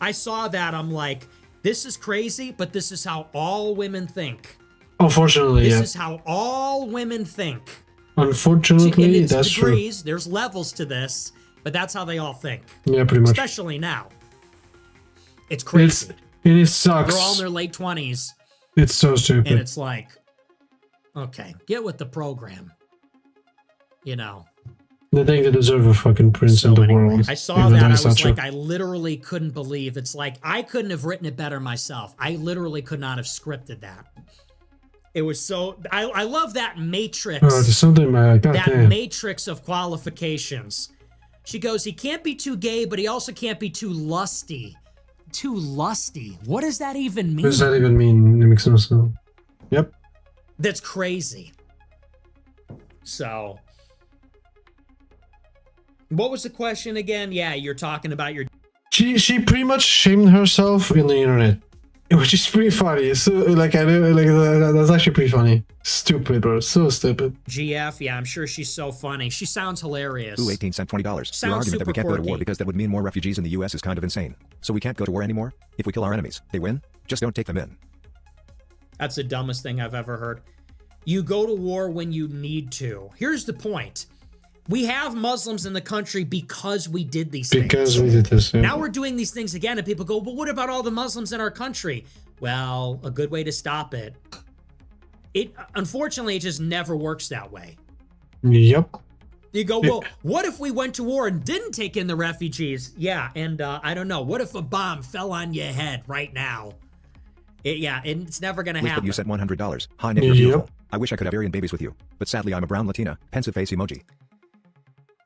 I saw that. I'm like, this is crazy, but this is how all women think. Unfortunately, This is how all women think. Unfortunately, that's degrees, true. There's levels to this, but that's how they all think. Yeah, pretty much. Especially now. It's crazy. It sucks. They're all in their late 20s. It's so stupid. And it's like, okay, get with the program. You know. They think they deserve a fucking prince in the world. I saw that. I was like, I literally couldn't believe. It's like, I couldn't have written it better myself. I literally could not have scripted that. It was so, I love that matrix. Oh, there's something like that. That matrix of qualifications. She goes, he can't be too gay, but he also can't be too lusty. Too lusty. What does that even mean? What does that even mean? It makes no sense. Yep. That's crazy. So, what was the question again? Yeah, you're talking about your... She pretty much shamed herself in the internet, which is pretty funny. So like that's actually pretty funny. Stupid, bro. So stupid. GF, yeah, I'm sure she's so funny. She sounds hilarious. Ooh, 18 cent $20. Your argument that we can't go to war because that would mean more refugees in the US is kind of insane. So we can't go to war anymore? If we kill our enemies, they win? Just don't take them in. That's the dumbest thing I've ever heard. You go to war when you need to. Here's the point. We have Muslims in the country because we did these things. Because we did this. Yeah. Now we're doing these things again, and people go, well, what about all the Muslims in our country? Well, a good way to stop it. Unfortunately, it just never works that way. Yep. You go, well, what if we went to war and didn't take in the refugees? Yeah, and I don't know. What if a bomb fell on your head right now? It's never going to happen. You said $100. Hi, Nick, you're beautiful. I wish I could have Aryan babies with you, but sadly I'm a brown Latina. Pensive face emoji.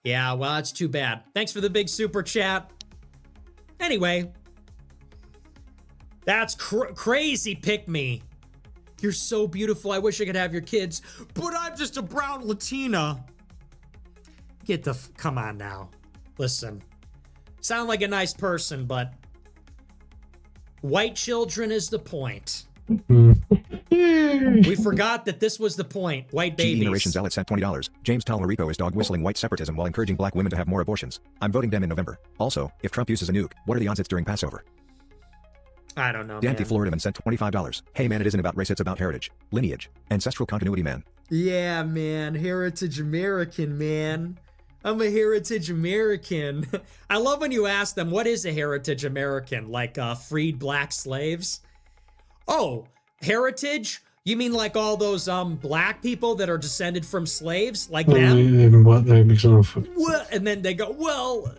Yeah, well, that's too bad. Thanks for the big super chat. Anyway, that's crazy, pick me. You're so beautiful. I wish I could have your kids, but I'm just a brown Latina. Come on now. Listen, sound like a nice person, but white children is the point. We forgot that this was the point. White babies. Generation Zealot sent $20. James Talarico is dog whistling white separatism while encouraging black women to have more abortions. I'm voting them in November. Also, if Trump uses a nuke, what are the odds it's during Passover? I don't know, Dante Florida man sent $25. Hey man, it isn't about race, it's about heritage, lineage, ancestral continuity, man. Yeah, man. Heritage American, man. I'm a heritage American. I love when you ask them, what is a heritage American? Like freed black slaves? Oh, heritage? You mean like all those black people that are descended from slaves? Like them? What? That makes no fucking sense. And then they go, well,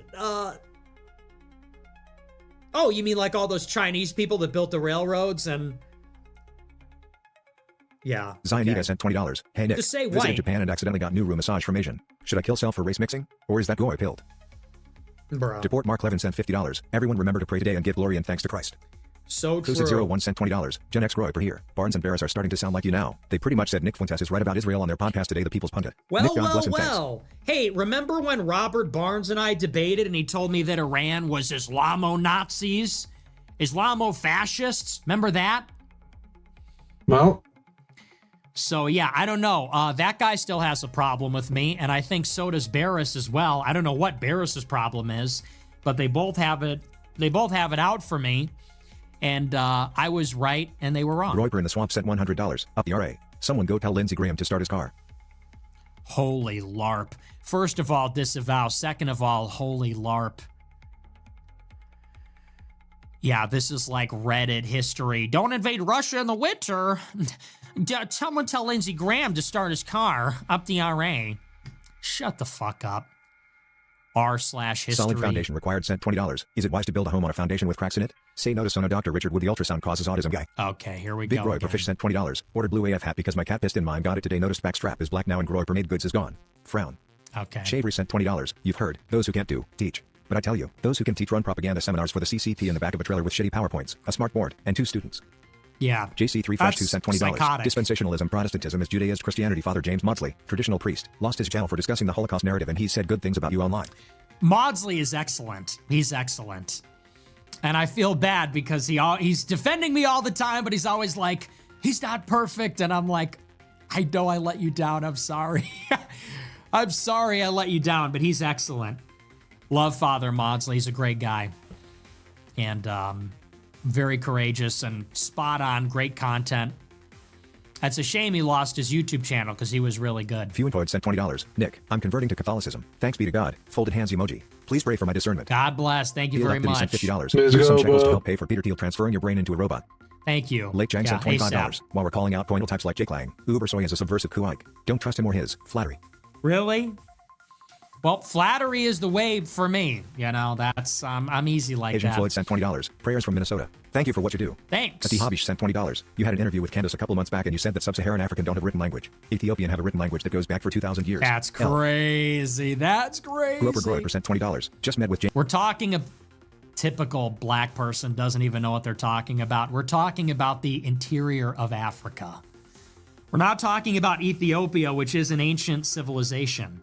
oh, you mean like all those Chinese people that built the railroads and... Yeah. Zionega sent $20. Hey Nick, just say visited white. Japan and accidentally got new room massage from Asian. Should I kill self for race mixing? Or is that goy pilled? Bro. Deport Mark Levin sent $50. Everyone remember to pray today and give glory and thanks to Christ. So true. 2601 sent $20. Gen X Roy per here. Barnes and Barris are starting to sound like you now. They pretty much said Nick Fuentes is right about Israel on their podcast today, The People's Pundit. Well, Nick, God bless him, thanks. Hey, remember when Robert Barnes and I debated and he told me that Iran was Islamo-Nazis? Islamo-fascists? Remember that? Well. So, yeah, I don't know. That guy still has a problem with me, and I think so does Barris as well. I don't know what Barris's problem is, but they both have it. They both have it out for me. And I was right, and they were wrong. Royper in the swamp sent $100. Up the RA. Someone go tell Lindsey Graham to start his car. Holy LARP. First of all, disavow. Second of all, holy LARP. Yeah, this is like Reddit history. Don't invade Russia in the winter. Someone tell Lindsey Graham to start his car. Up the RA. Shut the fuck up. r/history. Solid foundation required sent $20. Is it wise to build a home on a foundation with cracks in it? Say no to Sono Dr. Richard Wood, the ultrasound causes autism guy. Okay, here we Big go. Roy again. Fish sent $20. Ordered blue AF hat because my cat pissed in mine. Got it today. Noticed back strap is black now and Groy made goods is gone. Frown. Okay. Shavery sent $20. You've heard. Those who can't do, teach. But I tell you, those who can teach run propaganda seminars for the CCP in the back of a trailer with shitty PowerPoints, a smart board, and 2 students. Yeah. JC3 That's 2 sent $20. psychotic. Dispensationalism, Protestantism is Judaism, Christianity. Father James Maudsley, traditional priest, lost his channel for discussing the Holocaust narrative and he said good things about you online. Maudsley is excellent. He's excellent. And I feel bad because he's defending me all the time, but he's always like, he's not perfect. And I'm like, I know I let you down. I'm sorry. I'm sorry I let you down, but he's excellent. Love Father Maudsley. He's a great guy. And very courageous and spot on. Great content. That's a shame he lost his YouTube channel because he was really good. Fuentes sent $20. Nick, I'm converting to Catholicism. Thanks be to God. Folded hands emoji. Please pray for my discernment. God bless. Thank you very much. Sent $50. Let's Here's some go, shekels to bro. help pay for Peter Thiel transferring your brain into a robot. Thank you. Lake Jang sent $25. ASAP. While we're calling out coinal types like Jake Lang, Uber Soy is a subversive kuike. Don't trust him or his flattery. Really? Well, flattery is the way for me. You know, that's I'm easy like Asian that. Floyd sent $20. Prayers from Minnesota. Thank you for what you do. Thanks. Ati Hobbish sent $20. You had an interview with Candace a couple months back and you said that Sub-Saharan African don't have written language. Ethiopian have a written language that goes back for 2,000 years. That's Hell. crazy. That's crazy. Groper Groy sent $20. Just met with James. We're talking a typical black person doesn't even know what they're talking about. We're talking about the interior of Africa. We're not talking about Ethiopia, which is an ancient civilization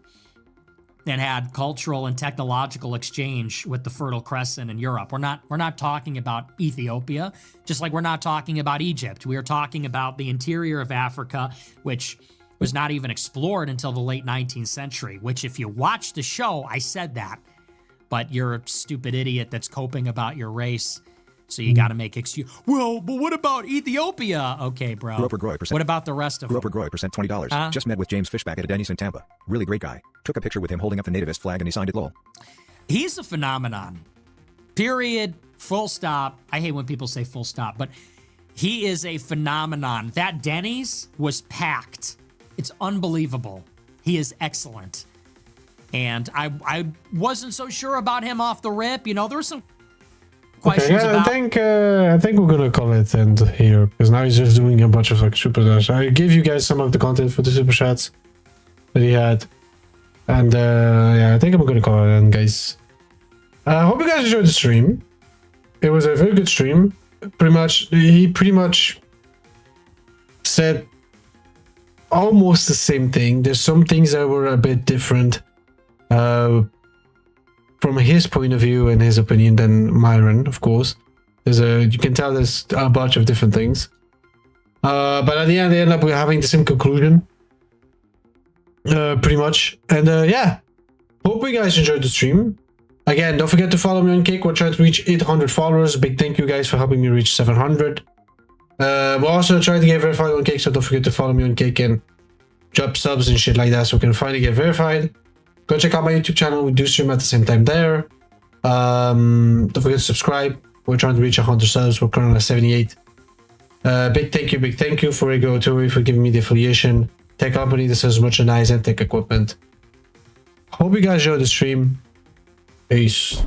that had cultural and technological exchange with the Fertile Crescent in Europe. We're not talking about Ethiopia, just like we're not talking about Egypt. We are talking about the interior of Africa, which was not even explored until the late 19th century, which if you watch the show, I said that, but you're a stupid idiot that's coping about your race. So you got to make excuse. Well, but what about Ethiopia? Okay, bro. Groper Groy What about the rest of them? Groper Groy sent $20. Just met with James Fishback at a Denny's in Tampa. Really great guy. Took a picture with him holding up the nativist flag and he signed it lol. He's a phenomenon. Period. Full stop. I hate when people say full stop, but he is a phenomenon. That Denny's was packed. It's unbelievable. He is excellent. And I wasn't so sure about him off the rip. You know, there were some questions Okay, yeah, about... I think we're gonna call it end here because now he's just doing a bunch of like super chats. I gave you guys some of the content for the super chats that he had, and yeah, I think I'm gonna call it end, guys. I hope you guys enjoyed the stream. It was a very good stream. He pretty much said almost the same thing. There's some things that were a bit different. From his point of view and his opinion than Myron, of course. You can tell there's a bunch of different things. But at the end, they end up with having the same conclusion. Pretty much. And yeah, hope you guys enjoyed the stream. Again, don't forget to follow me on Kick. We're trying to reach 800 followers. Big thank you guys for helping me reach 700. We're also trying to get verified on Kick, so don't forget to follow me on Kick and drop subs and shit like that so we can finally get verified. Go check out my YouTube channel. We do stream at the same time there. Don't forget to subscribe. We're trying to reach 100 subs. We're currently at 78. Big thank you for Ego Tory for giving me the affiliation. Tech company, this is merchandise and tech equipment. Hope you guys enjoyed the stream. Peace.